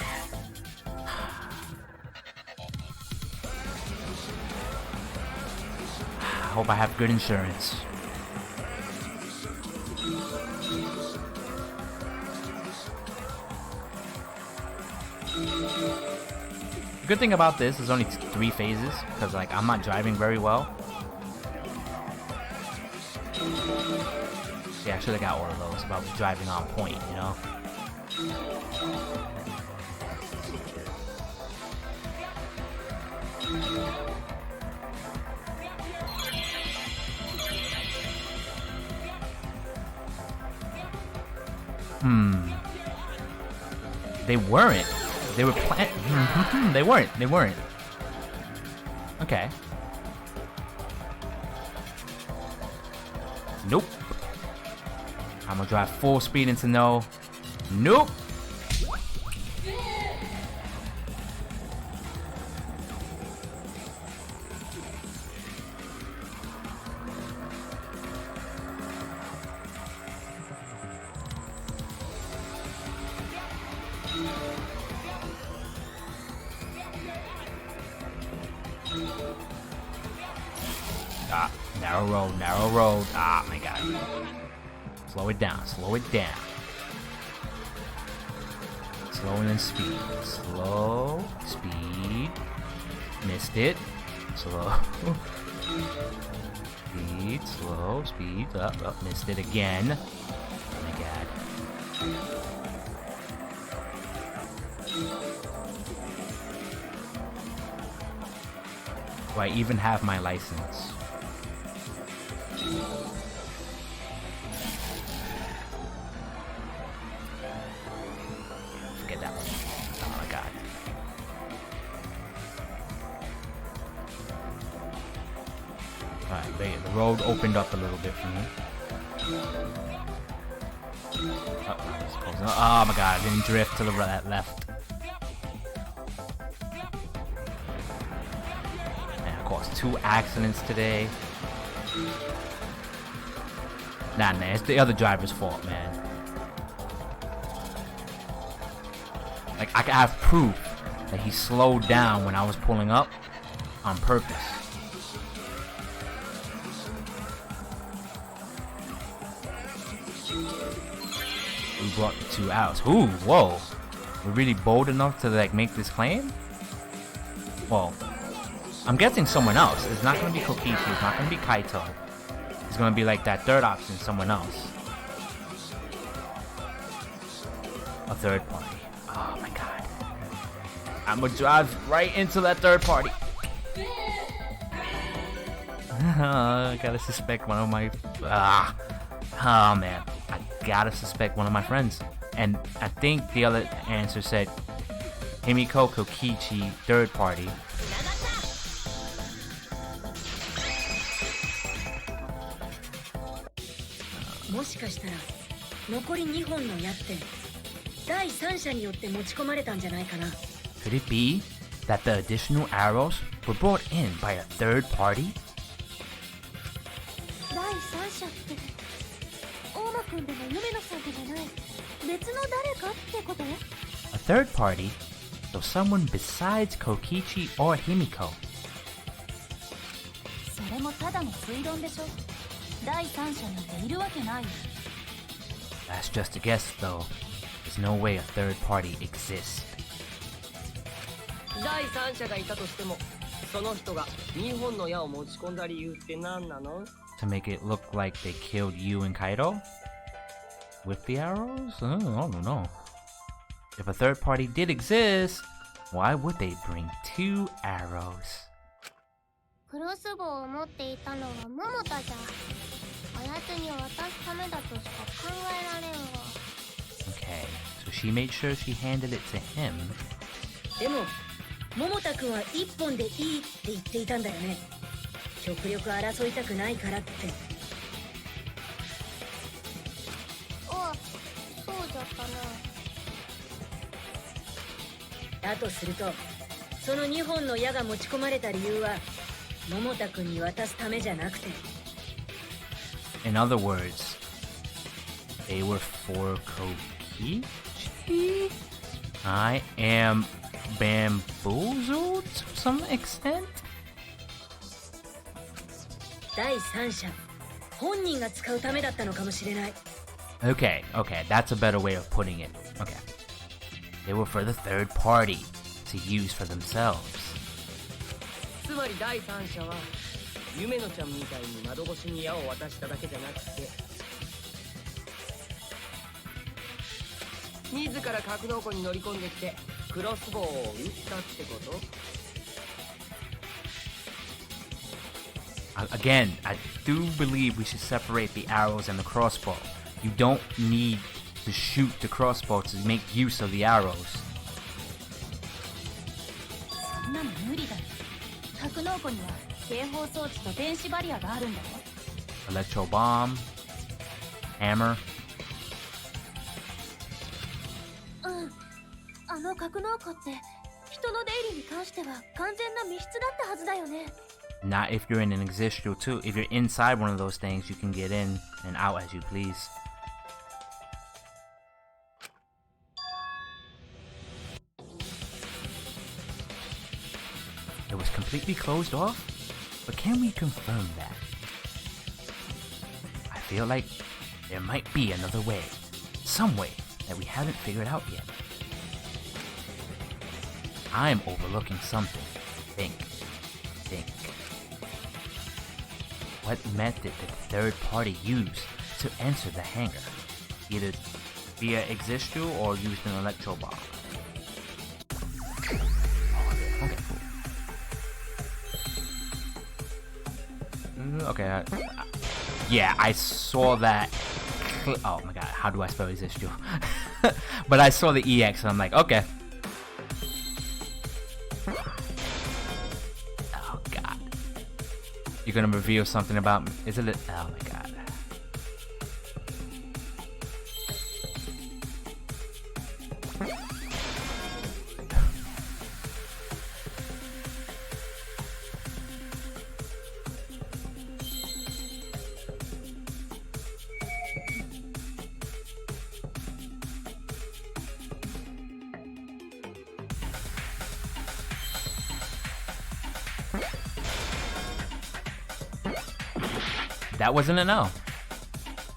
I hope I have good insurance. The good thing about this is only 3 phases, because like I'm not driving very well. Yeah, I should have got one of those if I was driving on point, you know? They weren't. They were They weren't. They weren't. Okay. Nope. I'm gonna drive full speed into no. Nope. Ah, narrow road, narrow road. Ah, my God. Slow it down, slow it down. Slow and then speed. Slow, speed. Missed it. Slow. Speed, slow, speed. Up, missed it again. Oh my God. Do I even have my license? Forget that one. Oh my God. Alright, the road opened up a little bit for me. Oh my God, I didn't drift to the left. Man, I caused 2 accidents today. Nah, man, it's the other driver's fault, man. Like, I have proof that he slowed down when I was pulling up on purpose. We brought 2 arrows. Ooh, whoa. We're really bold enough to like make this claim? Well, I'm guessing someone else. It's not gonna be Kokichi, it's not gonna be Kaito. It's gonna be like that third option, someone else. A third party. Oh my god. I'm gonna drive right into that third party. I gotta suspect one of my... Oh man. I gotta suspect one of my friends. And I think the other answer said Himiko, Kokichi, third party. Could it be that the additional arrows were brought in by a third party? 第三者って大間くんでも夢のさんでもない別の誰かってこと？ A third party? So someone besides Kokichi or Himiko. それもただの推論でしょ。第三者なんているわけないよ。 That's just a guess though. There's no way a third party exists. 第三者がいたとしても、その人が2本の矢を持ち込んだ理由って何なの？ To make it look like they killed you and Kaito? With the arrows? I don't know. If a third party did exist, why would they bring 2 arrows? クロスボウを持っていたのは桃田じゃ。あやつに渡すためだとしか考えられんわ。 Okay, so she made sure she handed it to him. でも桃田くんは1本でいいって言っていたんだよね。極力争いたくないからって。あ、そうじゃったな。だとすると、その2本の矢が持ち込まれた理由は桃田くんに渡すためじゃなくて。In other words, they were for Kokichi? I am bamboozled to some extent? 第三者、本人が使うためだったのかもしれない。Okay, that's a better way of putting it. Okay. They were for the third party to use for themselves. つまり第三者は夢のちゃんみたいに窓越しに矢を渡しただけじゃなくて、自ら格納庫に乗り込んできてクロスボウを撃ったってこと？ Again, I do believe we should separate the arrows and the crossbow. You don't need to shoot the crossbow to make use of the arrows. そんなの無理だよ。格納庫には警報装置と電子バリアがあるんだよ。 Electro bomb, hammer. あの格納庫って人の出入りに関しては完全な密室だったはずだよね。 Not if you're in an existential too. If you're inside one of those things, you can get in and out as you please. It was completely closed off? But can we confirm that? I feel like there might be another way. Some way that we haven't figured out yet. I'm overlooking something. Think. What method did the third party use to enter the hangar? Either via Existu or used an electro bomb. Okay, cool. Okay, yeah, I saw that. Oh my god, how do I spell Existu? But I saw the EX and I'm like, okay. You're gonna reveal something about me. Is it? Oh my god. That wasn't a no.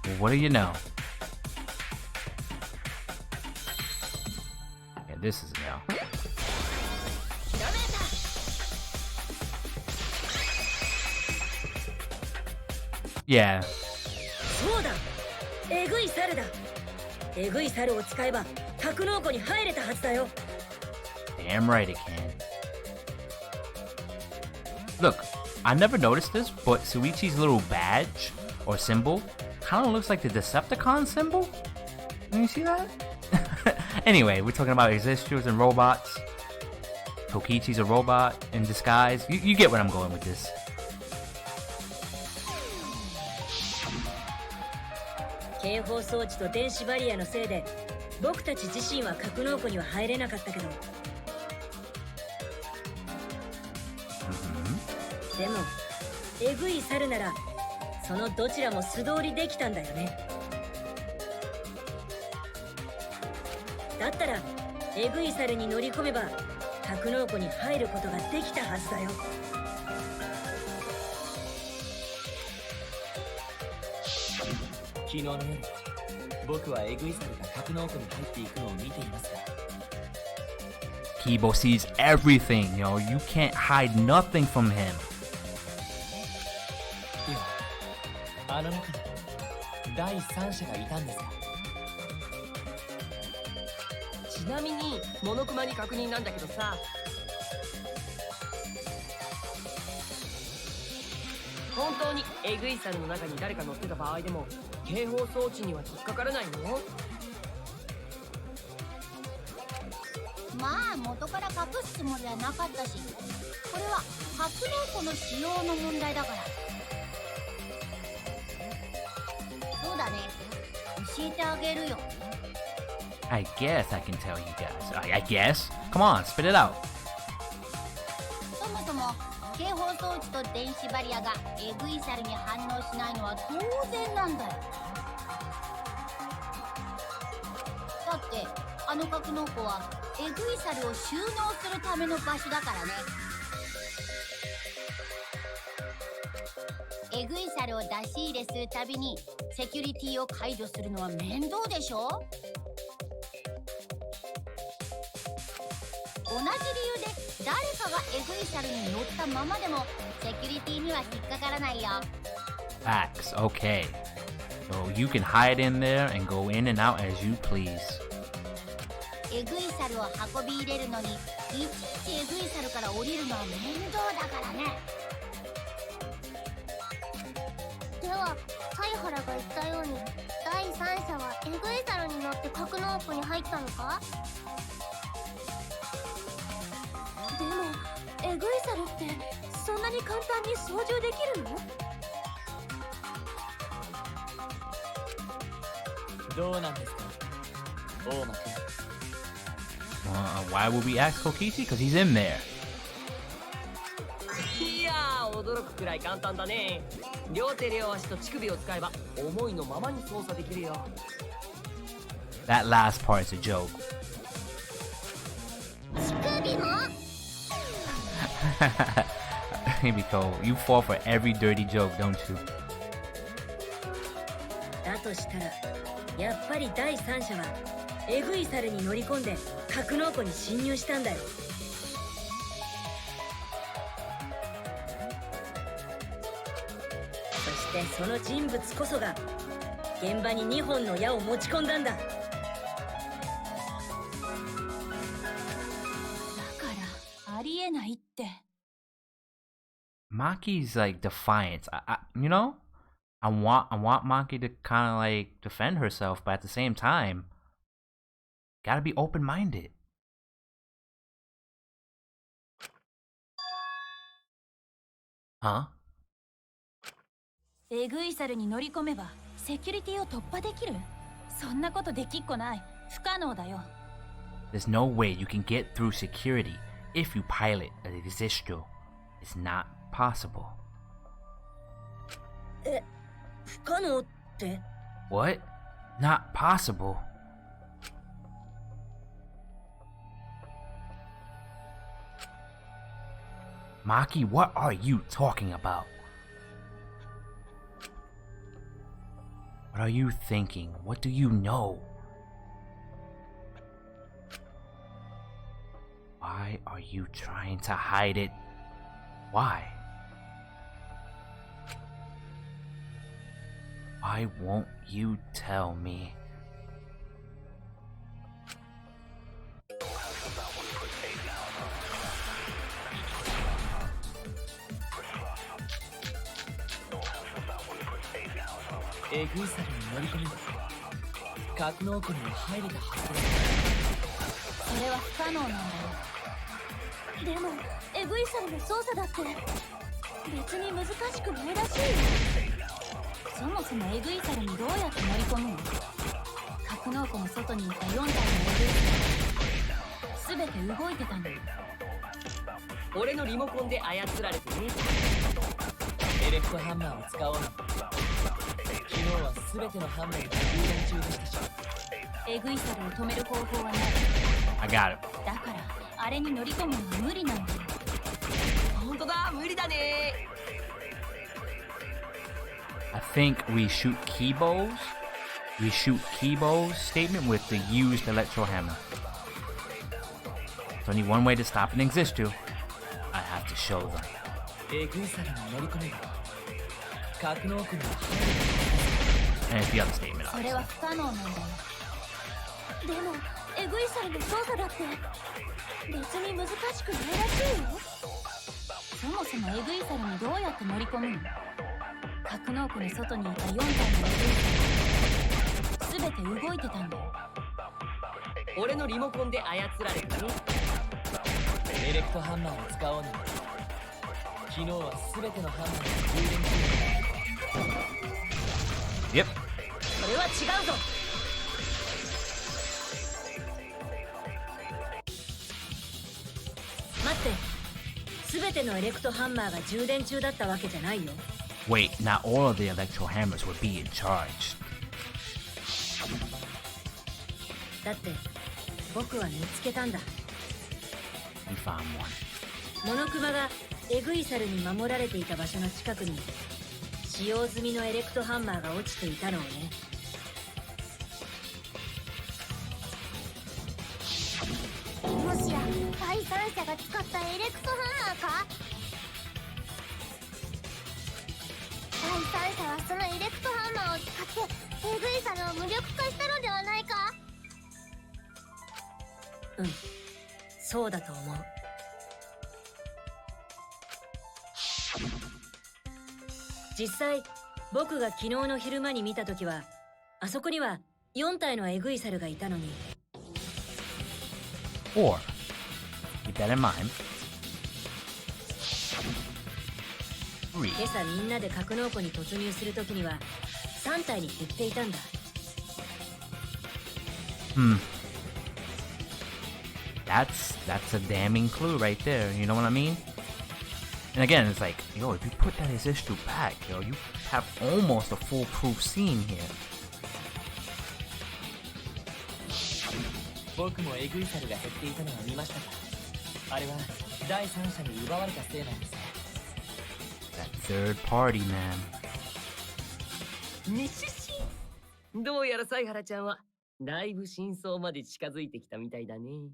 Well, what do you know? this is now. Yeah. そうだ、えぐい猿だ。えぐい猿を使えば格納庫に入れたはずだよ。 Damn right it can. Look, I never noticed this, but Suichi's little badge or symbol kind of looks like the Decepticon symbol. Can you see that? Anyway, we're talking about Existers and robots. Kokichi's a robot in disguise. You get where I'm going with this. 警報装置と電子バリアのせいで僕たち自身は格納庫には入れなかったけど、でもえぐい猿ならそのどちらも素通りできたんだよね。だったらえぐい猿に乗り込めば格納庫に入ることができたはずだよ。昨日の夜、僕はエグイサルが格納庫に入っていくのを見ていますが、 Kibo sees everything, yo. You can't hide nothing from him. 今、あの中に第三者がいたんですが。ちなみにモノクマに確認なんだけどさ、本当にエグイサルの中に誰か乗ってた場合でも警報装置には引っかからないの？まあ元から隠すつもりはなかったし、これは格納庫の仕様の問題だから。そうだね、教えてあげるよ。I guess I can tell you guys. I guess? Come on, spit it out. そもそも警報装置と電子バリアがエグイサルに反応しないのは当然なんだよ。だってあの格納庫はエグイサルを収納するための場所だからね。エグイサルを出し入れするたびにセキュリティを解除するのは面倒でしょ。同じ理由で誰かがエグイサルに乗ったままでもセキュリティには引っかからないよ。 Facts, okay. So you can hide in there and go in and out as you please. エグイサルを運び入れるのにいちいちエグイサルから降りるのは面倒だからね。では貝原が言ったように第三者はエグイサルに乗って格納庫に入ったのか？でもエグイサルってそんなに簡単に操縦できるの？どうなんですか、大間君。Why would we ask Kokichi? Because he's in there. いやー、驚くくらい簡単だね。両手両足と乳首を使えば思いのままに操作できるよ。 That last part is a joke. 乳首も？Himiko, you fall for every dirty joke, don't you? だとしたらやっぱり第三者はエグイサルに乗り込んで格納庫に侵入したんだよ。そしてその人物こそが現場に2本の矢を持ち込んだんだ。だからありえないって。Maki's like defiant. You know, I want Maki to kind of like defend herself, but at the same time, gotta be open-minded. Huh? エグイサルに乗り込めばセキュリティを突破できる？そんなことできっこない。不可能だよ。There's no way you can get through security if you pilot an Existo. It's not possible. 不可能って？ What? Not possible? Maki, what are you talking about? What are you thinking? What do you know? you trying to hide it? Why? Why won't you tell me?エグイサルに乗り込み格納庫にも入れたはずだ。それは不可能なんだよ。でもエグイサルの操作だって別に難しくないらしいよ。そもそもエグイサルにどうやって乗り込むの？格納庫の外にいた4体のエグイサル全て動いてたんだよ。俺のリモコンで操られてね。エレクトハンマーを使おうな。昨日は全てのハンマーが充電中でしたし。エグイサルを止める方法はない。 I got it. だからあれに乗り込むのは無理なんだよ。本当だ、無理だね。I think we shoot Kibo's. We shoot Kibo's statement with the used electro hammer. There's only one way to stop an Exist2. I have to show them. エグイサルに乗り込めば格納庫にも入 And it's the other statement. それは Obviously. 不可能なんだよ。でもエグイサルの操作だって別に難しくないらしいよ。そもそもエグイサルにどうやって乗り込むの？格納庫の外にいた4体のエグイサル全て動いてたんだよ。俺のリモコンで操られてね。エレクトハンマーを使おうな。昨日は全てのハンマーが充電中 Yep. それは違うぞ。待って、全てのエレクトハンマーが充電中だったわけじゃないよ。 Wait, not all of the electro hammers were being charged. だって僕は見つけたんだ。 We found one. モノクマがエグイサルに守られていた場所の近くに使用済みのエレクトハンマーが落ちていたのをね。もしや第三者が使ったエレクトハンマーか？第三者はそのエレクトハンマーを使ってエグイサルを無力化したのではないか？うん、そうだと思う。実際僕が昨日の昼間に見た時はあそこには4体のエグイサルがいたのに。 Or, keep that in mind. 3. 今朝みんなで格納庫に突入する時には3体に減っていたんだ。That's a damning clue right there. You know what I mean? And again, it's like, yo, if you put that Exist2 back, yo, you have almost a foolproof scene here. 僕もエグイサルが減っていたのは見ましたが、あれは第三者に奪われたせいなんです。 That third party, man. ミシシ。どうやら犀原ちゃんはだいぶ真相まで近づいてきたみたいだね。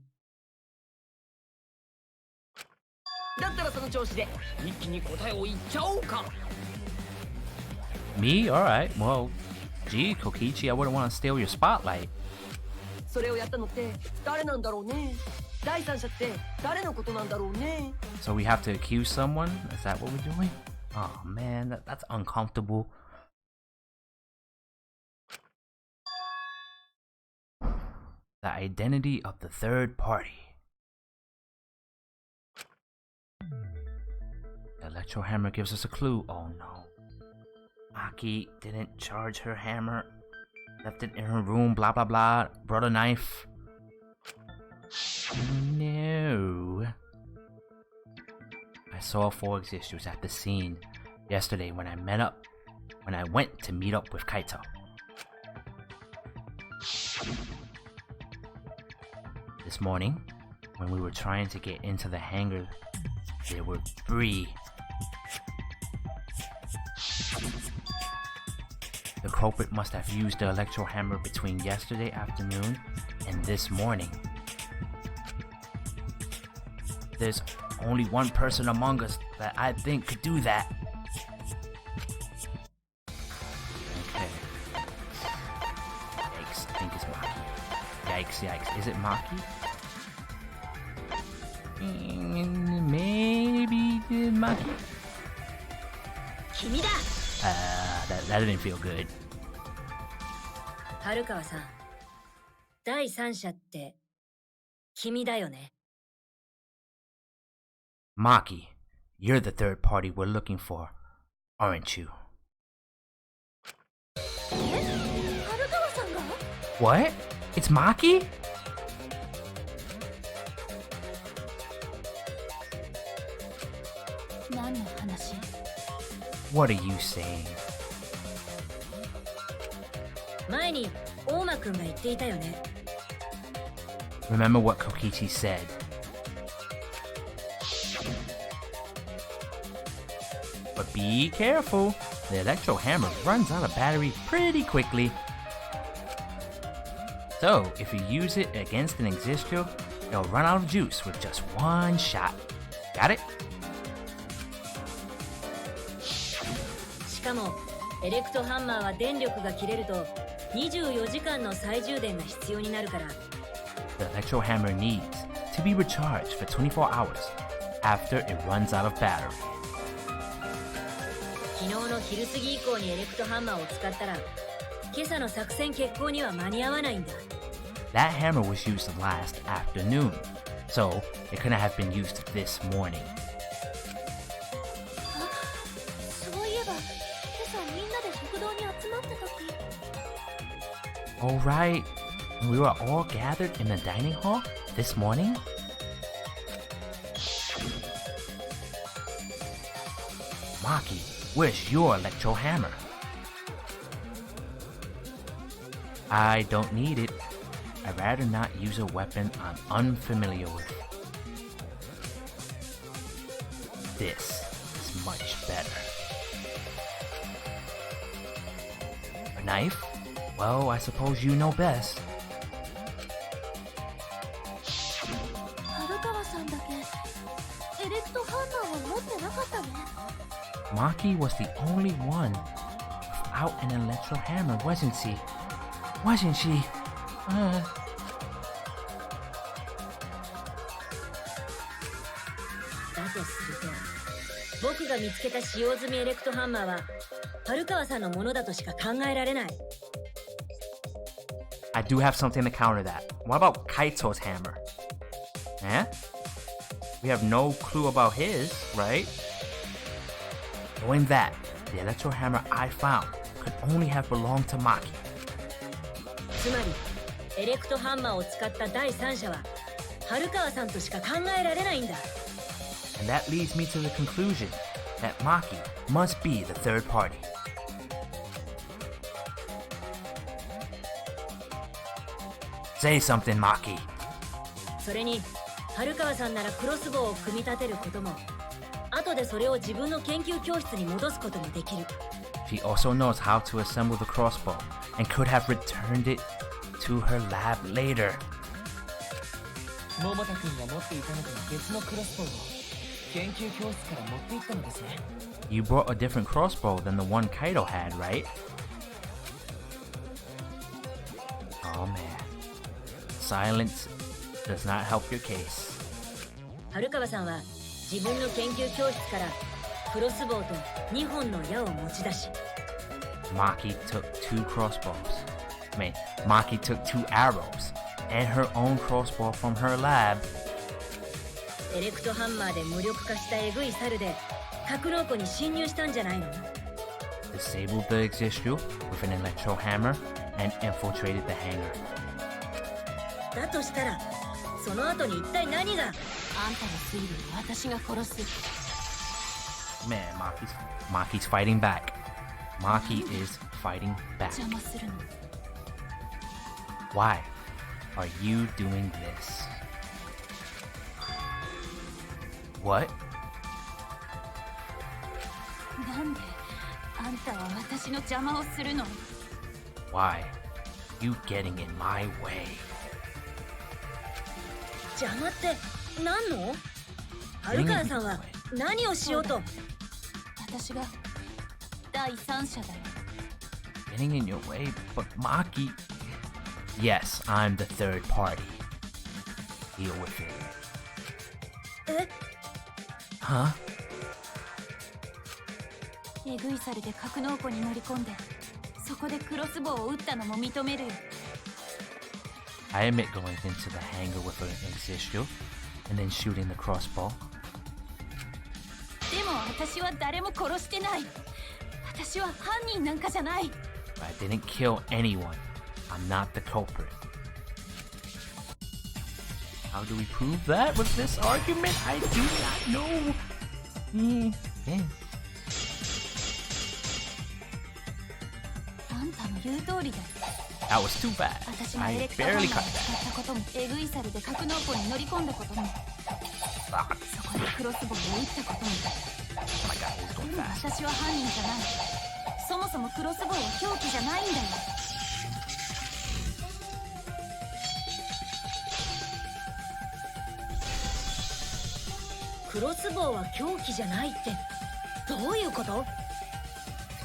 だったらその調子で一気に答えを言っちゃおうか。 Me? Alright. Well, gee, Kokichi, I wouldn't want to steal your spotlight. それをやったのって誰なんだろうね。第三者って誰のことなんだろうね。 So we have to accuse someone? Is that what we're doing? Oh man, that's uncomfortable. The identity of the third party. The electro hammer gives us a clue. Oh no. Aki didn't charge her hammer. Left it in her room, blah blah blah. Brought a knife. No. I saw 4 Exist2s at the scene yesterday when I went to meet up with Kaito. This morning, when we were trying to get into the hangar, there were 3. The culprit must have used the electro hammer between yesterday afternoon and this morning. There's only one person among us that I think could do that. Okay. Yikes, I think it's Maki. Yikes. Is it Maki? Maybe Maki? 君だ That didn't feel good. 春川さん、第三者って君だよね。 Maki, you're the third party we're looking for, aren't you? 春川さんが What? It's Maki? 何の話 What are you saying? 前に大間くんが言っていたよね。 Remember what Kokichi said. But be careful. The electro hammer runs out of battery pretty quickly. So, if you use it against an Existio, it'll run out of juice with just one shot. Got it? しかもエレクトハンマーは電力が切れると24時間の再充電が必要になるから。 The electro hammer needs to be recharged for 24 hours after it runs out of battery. 昨日の昼過ぎ以降にエレクトハンマーを使ったら今朝の作戦決行には間に合わないんだ。 That hammer was used last afternoon, so it couldn't have been used this morning. そういえば今朝みんなで食堂に集まった時 Oh right, we were all gathered in the dining hall this morning? Maki, where's your electro hammer? I don't need it. I'd rather not use a weapon I'm unfamiliar with. This is much better. A knife? Well, I suppose you know best. 春川さんだけエレクトハンマーを持ってなかったね Maki was the only one without an electro hammer, wasn't she? Wasn't she? だとすると僕が見つけた使用済みエレクトハンマーは春川さんのものだとしか考えられない。 I do have something to counter that. What about Kaito's hammer? Eh? We have no clue about his, right? Knowing that, the electro hammer I found could only have belonged to Maki. つまりエレクトハンマーを使った第三者は春川さんとしか考えられないんだ。 And that leads me to the conclusion that Maki must be the third party. Say something, Maki. それに春川さんならクロスボウを組み立てることも後でそれを自分の研究教室に戻すこともできる。 She also knows how to assemble the crossbow and could have returned it to her lab later. 桃田君が持っていたのとは別のクロスボウを研究教室から持っていったのですね。 You brought a different crossbow than the one Kaito had, right? Oh man. Silence does not help your case. 春川さんは自分の研究教室からクロスボウと2本の矢を持ち出し Maki took 2 crossbows. Maki took 2 arrows and her own crossbow from her lab. エレクトハンマーで無力化したエグい猿で格納庫に侵入したんじゃないの？ Disabled the Existu with an electro hammer and infiltrated the hangar. だとしたらその後に一体何が？あんたの推理を私が殺す Man, Maki's fighting back. Maki is fighting back. 邪魔するの Why are you doing this? What? なんであんたは私の邪魔をするの Why? You getting in my way? 邪魔って何の？春川さんは何をしようと。私が第三者だよ。 Getting in your way, but Maki. Yes, I'm the third party. Deal with it. え Huh? エグイサルで格納庫に乗り込んで、そこでクロスボウを撃ったのも認めるよ。 I admit going into the hangar with an exit shield and then shooting the crossbow. でも私は誰も殺してない。私は犯人なんかじゃない。 I didn't kill anyone. I'm not the culprit. How do we prove that with this argument? I do not know. Yeah. あんたの言う通りだよ。 That was too bad. 私がエ I レクトハンマ barely ーを cut 使 that. ったことも、エグイサルで格納庫に乗り込んだことも、 Fuck. そこでクロスボウを撃ったことも。 Oh my god, he's で going も fast. 私は犯人じゃない。そもそもクロスボウは凶器じゃないんだよ。クロスボウは凶器じゃないってどういうこと？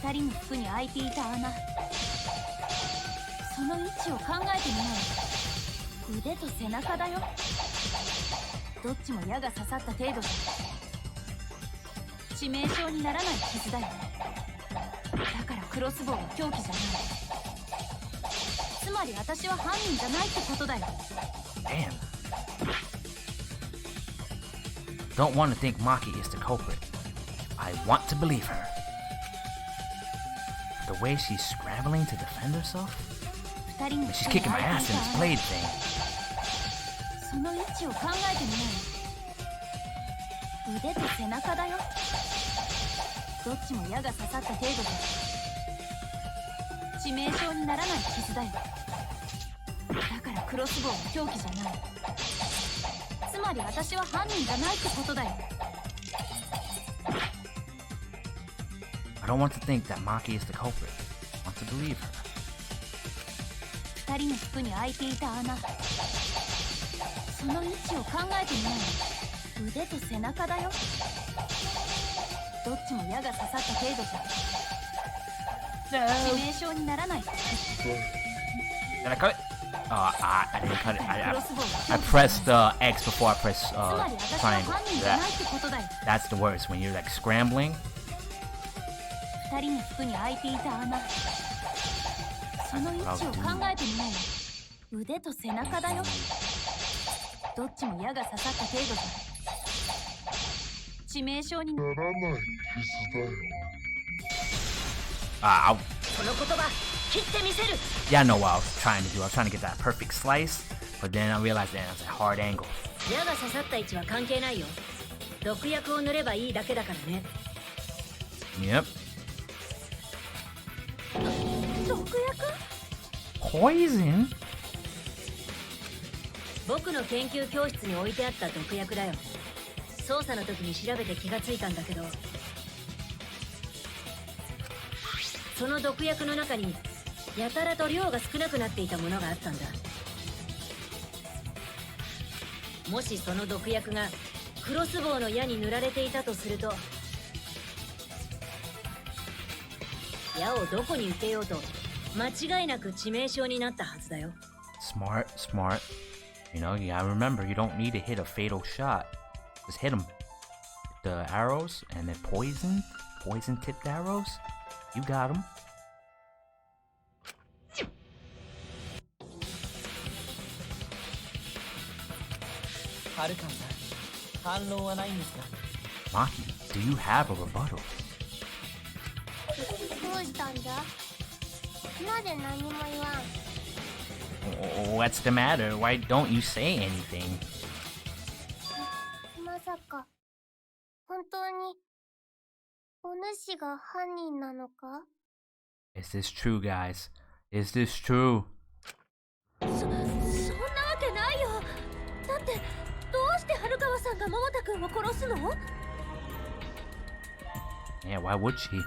二人の服に開いていた穴、その位置を考えてみない。腕と背中だよ。どっちも矢が刺さった程度だ。致命傷にならない傷だよ。だからクロスボウは凶器じゃない。つまり私は犯人じゃないってことだよ。 Damn. Don't want to think Maki is the culprit. I want to believe her. The way she's scrambling to defend herself? 二人の She's 服に kicking my 開い ass て in い this た穴、 blade thing. その位置を考えてみない。腕と背中だよ。どっちも矢が刺さった程度だ。致命傷にならない傷だよ。だからクロスボウは凶器じゃない。つまり私は犯人じゃないってことだよ。 I don't want to think that Maki is the culprit. I want to believe her. 二人の服に開いていた穴、その位置を考えてみない。腕と背中だよ。どっちも矢が刺さった程度じゃ。致命傷にならない。 Did I cut it? I didn't cut it. クロスボウは I 凶器 pressed じゃない。 X before I pressed つまり私は triangle. 犯人じゃないってことだよ。 That's the worst when you're like scrambling. 二人の服に開いていた穴、その位置を考えてみない。腕と背中だよ。どっちも矢が刺さった程度じゃ。致命傷にならない傷だよ。 その言葉切ってみせる。 Yeah, I know what I was trying to do. I was trying to get that perfect slice, but then I realized that it was a hard angle. 矢が刺さった位置は関係ないよ。毒薬を塗ればいいだけだからね。 Yep. 毒薬？ Poison? 僕の研究教室に置いてあった毒薬だよ。捜査の時に調べて気がついたんだけど、その毒薬の中にやたらと量が少なくなっていたものがあったんだ。もしその毒薬がクロスボウの矢に塗られていたとすると、矢をどこに受けようと間違いなく致命傷になったはずだよ。 Smart, smart. You know, you gotta remember, you don't need to hit a fatal shot. Just hit them. The arrows and then poison tipped arrows. You got them. はるかんさん、反論はないんですか？ Maki, do you have a rebuttal? どうしたんだ？なぜ何も言わん？ What's the matter? Why don't you say anything? まさか本当にお主が犯人なのか？ Is this true, guys? Is this true? そんなわけないよ。だってどうして春川さんが桃田くんを殺すの？ Yeah, why would she?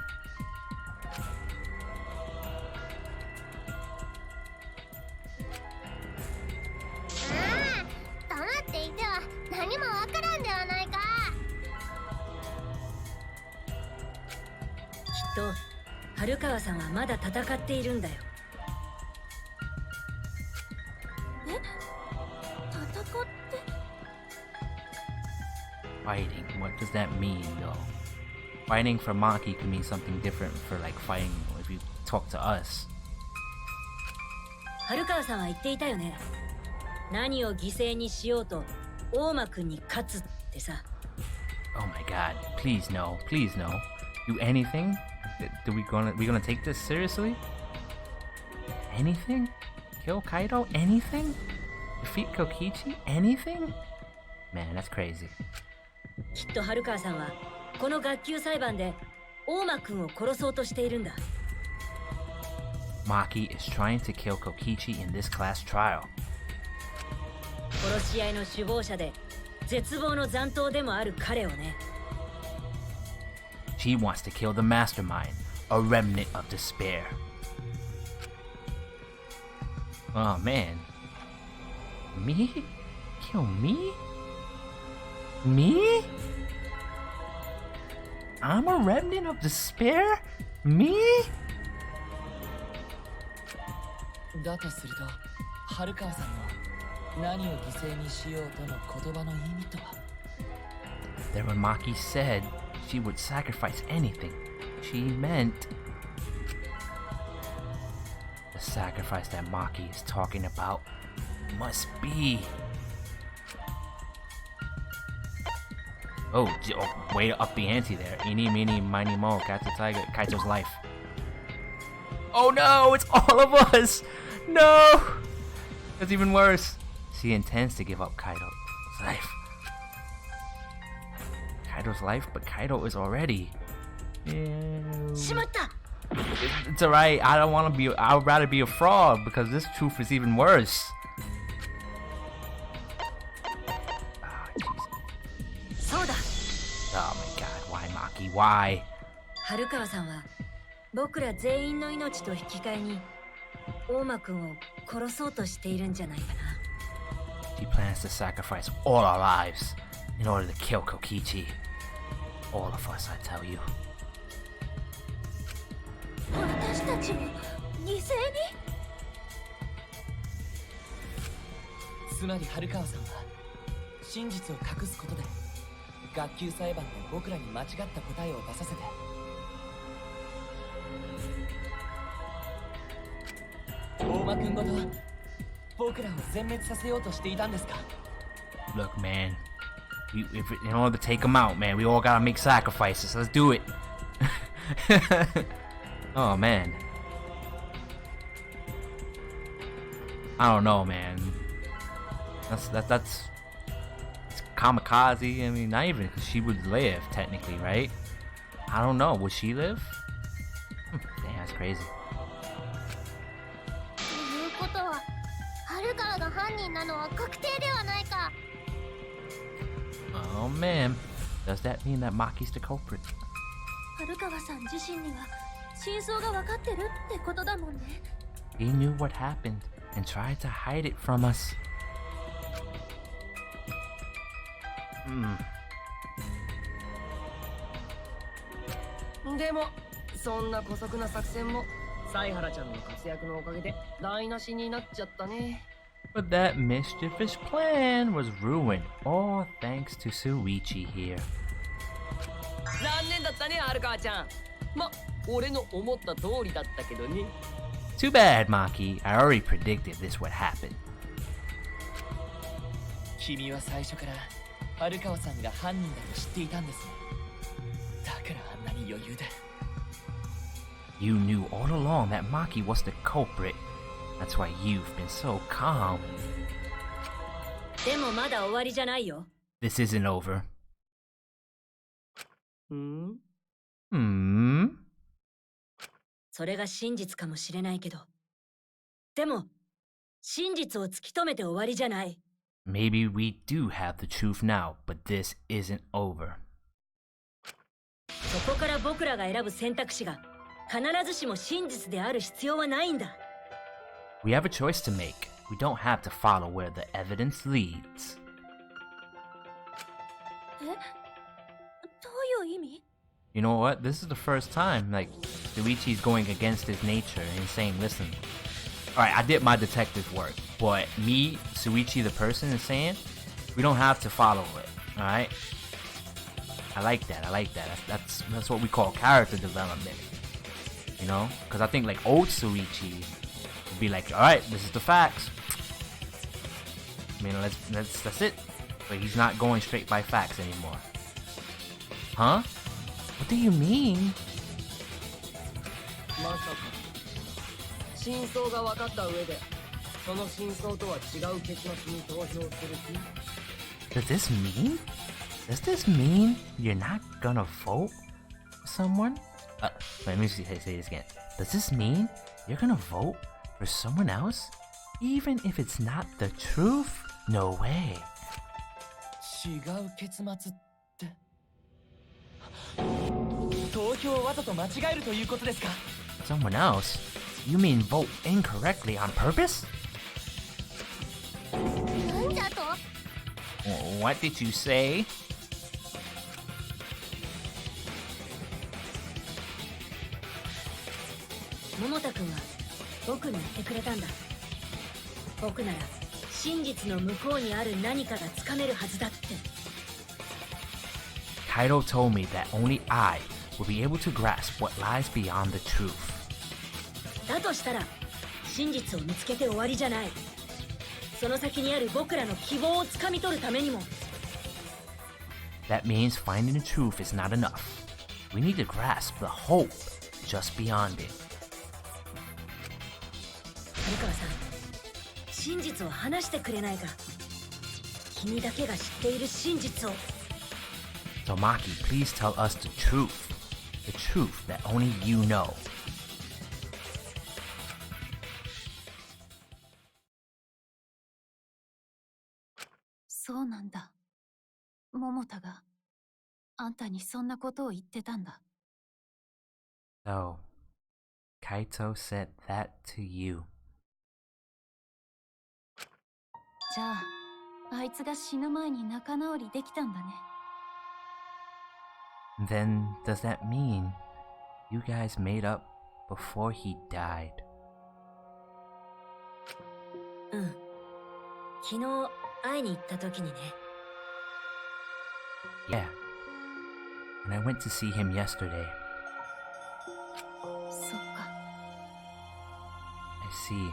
黙っていては何もわからんではないか。と春川さんはまだ戦っているんだよ。戦って Fighting. What does that mean, though? Fighting for Maki could mean something different for like fighting if you talk to us. 春川さんは言っていたよね。何を犠牲にしようと大間くんに勝つってさ。Oh my god! Please no! Please no! Do anything? We gonna take this seriously? Anything? Kill Kaido? Anything? Defeat Kokichi? Anything? Man, that's crazy. きっと春川さんはこの学級裁判で大間くんを殺そうとしているんだ。Maki is trying to kill Kokichi in this class trial. 殺し合いの首謀者で絶望の残党でもある彼をね。She wants to kill the mastermind, a remnant of despair. Oh man. Me? Kill me? Me? I'm a remnant of despair? Me? だとすると春川さんの何を犠牲にしようとの言葉の意味とは。 Then when Maki said she would sacrifice anything, she meant the sacrifice that Maki is talking about must be... Oh, way to up the ante there. Eeny, meeny, miny, mo, catch the tiger, Kaito's life. Oh no, it's all of us! No! That's even worse. She intends to give up Kaido's life. Kaido's life, but Kaido is already... Shimatta! It's alright, I don't want to be... I would rather be a fraud, because this truth is even worse. Oh my god, why Maki, why? 春川さんは僕ら全員の命と引き換えに大間くんを殺そうとしているんじゃないかな。 She plans to sacrifice all our lives in order to kill Kokichi. All of us, I tell you. 私たちを犠牲に。つまり春川さんは真実を隠すことで学級裁判で僕らに間違った答えを出させて大間くんごと僕らを全滅させようとしていたんですか。 Look, man. In order to take him out, man, we all gotta make sacrifices. Let's do it. Oh, man. I don't know, man. That's it's kamikaze. I mean, not even, because she would live, technically, right? I don't know. Would she live? Damn, that's crazy. ということは春川が犯人なのは確定ではないか。 Oh, man. Does that mean that Maki's the culprit? 春川さん自身には真相が分かってるってことだもんね。 He knew what happened and tried to hide it from us. Hmm. でもそんな姑息な作戦も犀原ちゃんの活躍のおかげで台無しになっちゃったね。 But that mischievous plan was ruined, all thanks to Suichi here. 残念だったね、春川ちゃん。ま、俺の思った通りだったけどね。 Too bad, Maki. I already predicted this would happen. 君は最初から春川さんが犯人だと知っていたんですね。だからあんなに余裕で。 You knew all along that Maki was the culprit. That's why you've been so calm. でもまだ終わりじゃないよ。 This isn't over. ん？ それが真実かもしれないけど。でも真実を突き止めて終わりじゃない。 Maybe we do have the truth now, but this isn't over. そこから僕らが選ぶ選択肢が必ずしも真実である必要はないんだ。 We have a choice to make. We don't have to follow where the evidence leads. え、どういう意味？ You know what? This is the first time, like, Shuichi's going against his nature and saying, listen, alright, I did my detective work, but me, Shuichi the person, is saying, we don't have to follow it, alright? I like that, That's what we call character development, you know? Because I think, like, old Shuichi would be like, alright, this is the facts. I mean, that's it. But he's not going straight by facts anymore. Huh? What do you mean? まさか真相が分かった上でその真相とは違う結末に投票する気 Does this mean you're not gonna vote for someone? Let me say this again. Does this mean you're gonna vote for someone else? Even if it's not the truth? No way. 違う結末って投票をわざと間違えるということですか Someone else? You mean vote incorrectly on purpose? なんじゃと What did you say? 桃太くんは僕に言ってくれたんだ。僕なら真実の向こうにある何かがつかめるはずだって。Kaido told me that only I will be able to grasp what lies beyond the truth. だとしたら真実を見つけて終わりじゃない。その先にある僕らの希望をつかみ取るためにも。That means finding the truth is not enough. We need to grasp the hope just beyond it. 古川さん、真実を話してくれないか。君だけが知っている真実を。So Maki, please tell us the truth. The truth that only you know. そうなんだ。桃太があんたにそんなことを言ってたんだ。So, Kaito said that to you. じゃあ、あいつが死ぬ前に仲直りできたんだね。Then, does that mean you guys made up before he died? うん。昨日会いに行った時にね。Yeah. And I went to see him yesterday. そっか。I see.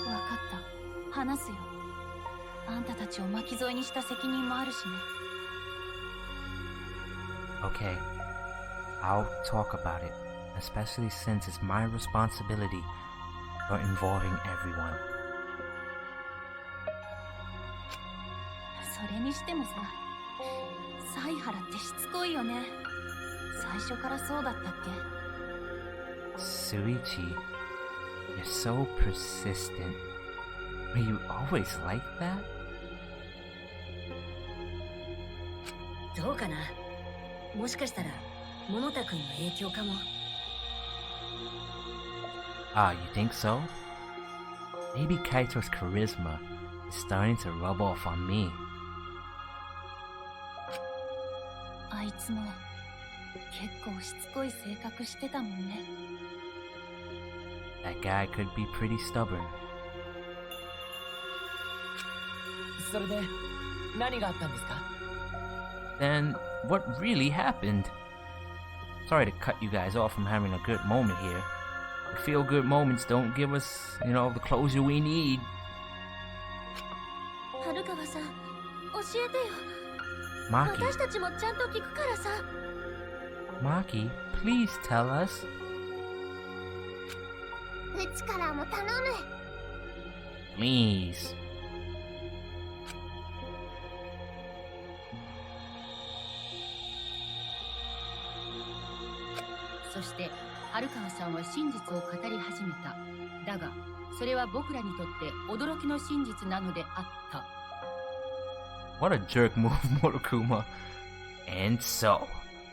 わかった。話すよ。あんたたちを巻き添えにした責任もあるしね。Okay. I'll talk about it, especially since it's my responsibility for involving everyone. それにしてもさ、サイハラってしつこいよね。最初からそうだったっけ？ Shuichi, you're so persistent. Are you always like that? どうかな。もしかしたら桃太くんの影響かも。Ah, you think so? Maybe Kaito's charisma is starting to rub off on me. あいつも結構しつこい性格してたもんね。That guy could be pretty stubborn. それで何があったんですか Then, what really happened? Sorry to cut you guys off from having a good moment here. The feel-good moments don't give us, the closure we need. 春川さん、教えてよ。 Maki, 私たちもちゃんと聞くからさ。Maki, please tell us. うちからも頼む。 Please. そして春川さんは真実を語り始めた。だがそれは僕らにとって驚きの真実なのであった。 What a jerk move, Monokuma. And so,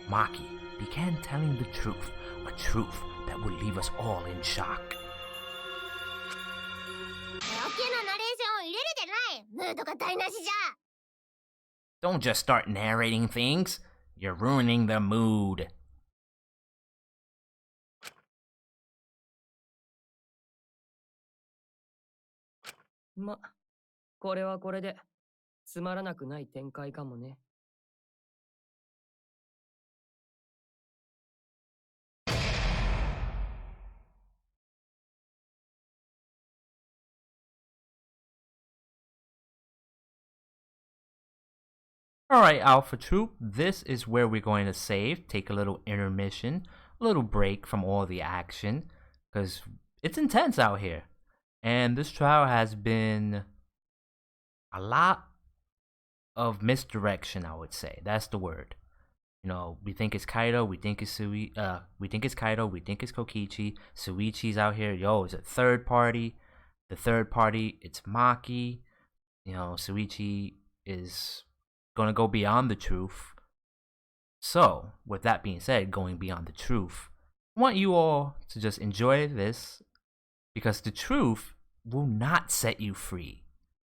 Maki began telling the truth, a truth that would leave us all in shock. やっが台無しじゃ。 Don't just start narrating things. You're ruining the mood. ま、これはこれでつまらなくない展開かもね。Alright, Alpha Troop, this is where we're going to save, take a little intermission, a little break from all the action, because it's intense out here. And this trial has been a lot of misdirection, I would say. That's the word. You know, we think it's Kaido, we think it's we think it's Kaido, we think it's Kokichi. Suichi's out here, yo, it's a third party. The third party, it's Maki. You know, Suichi is gonna go beyond the truth. So, with that being said, going beyond the truth, I want you all to just enjoy this, because the truth will not set you free.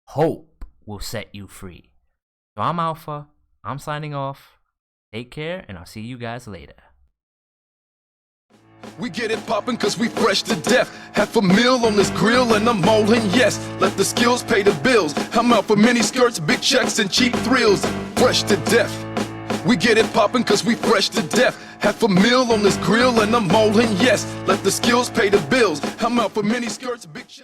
Hope will set you free. So I'm Alpha, I'm signing off. Take care, and I'll see you guys later. We get it poppin' cause we fresh to death. Half a meal on this grill and I'm all in, yes. Let the skills pay the bills. I'm out for mini skirts, big checks and cheap thrills. Fresh to death. We get it poppin' cause we fresh to death. Half a meal on this grill and I'm all in, yes. Let the skills pay the bills. I'm out for mini skirts, big checks.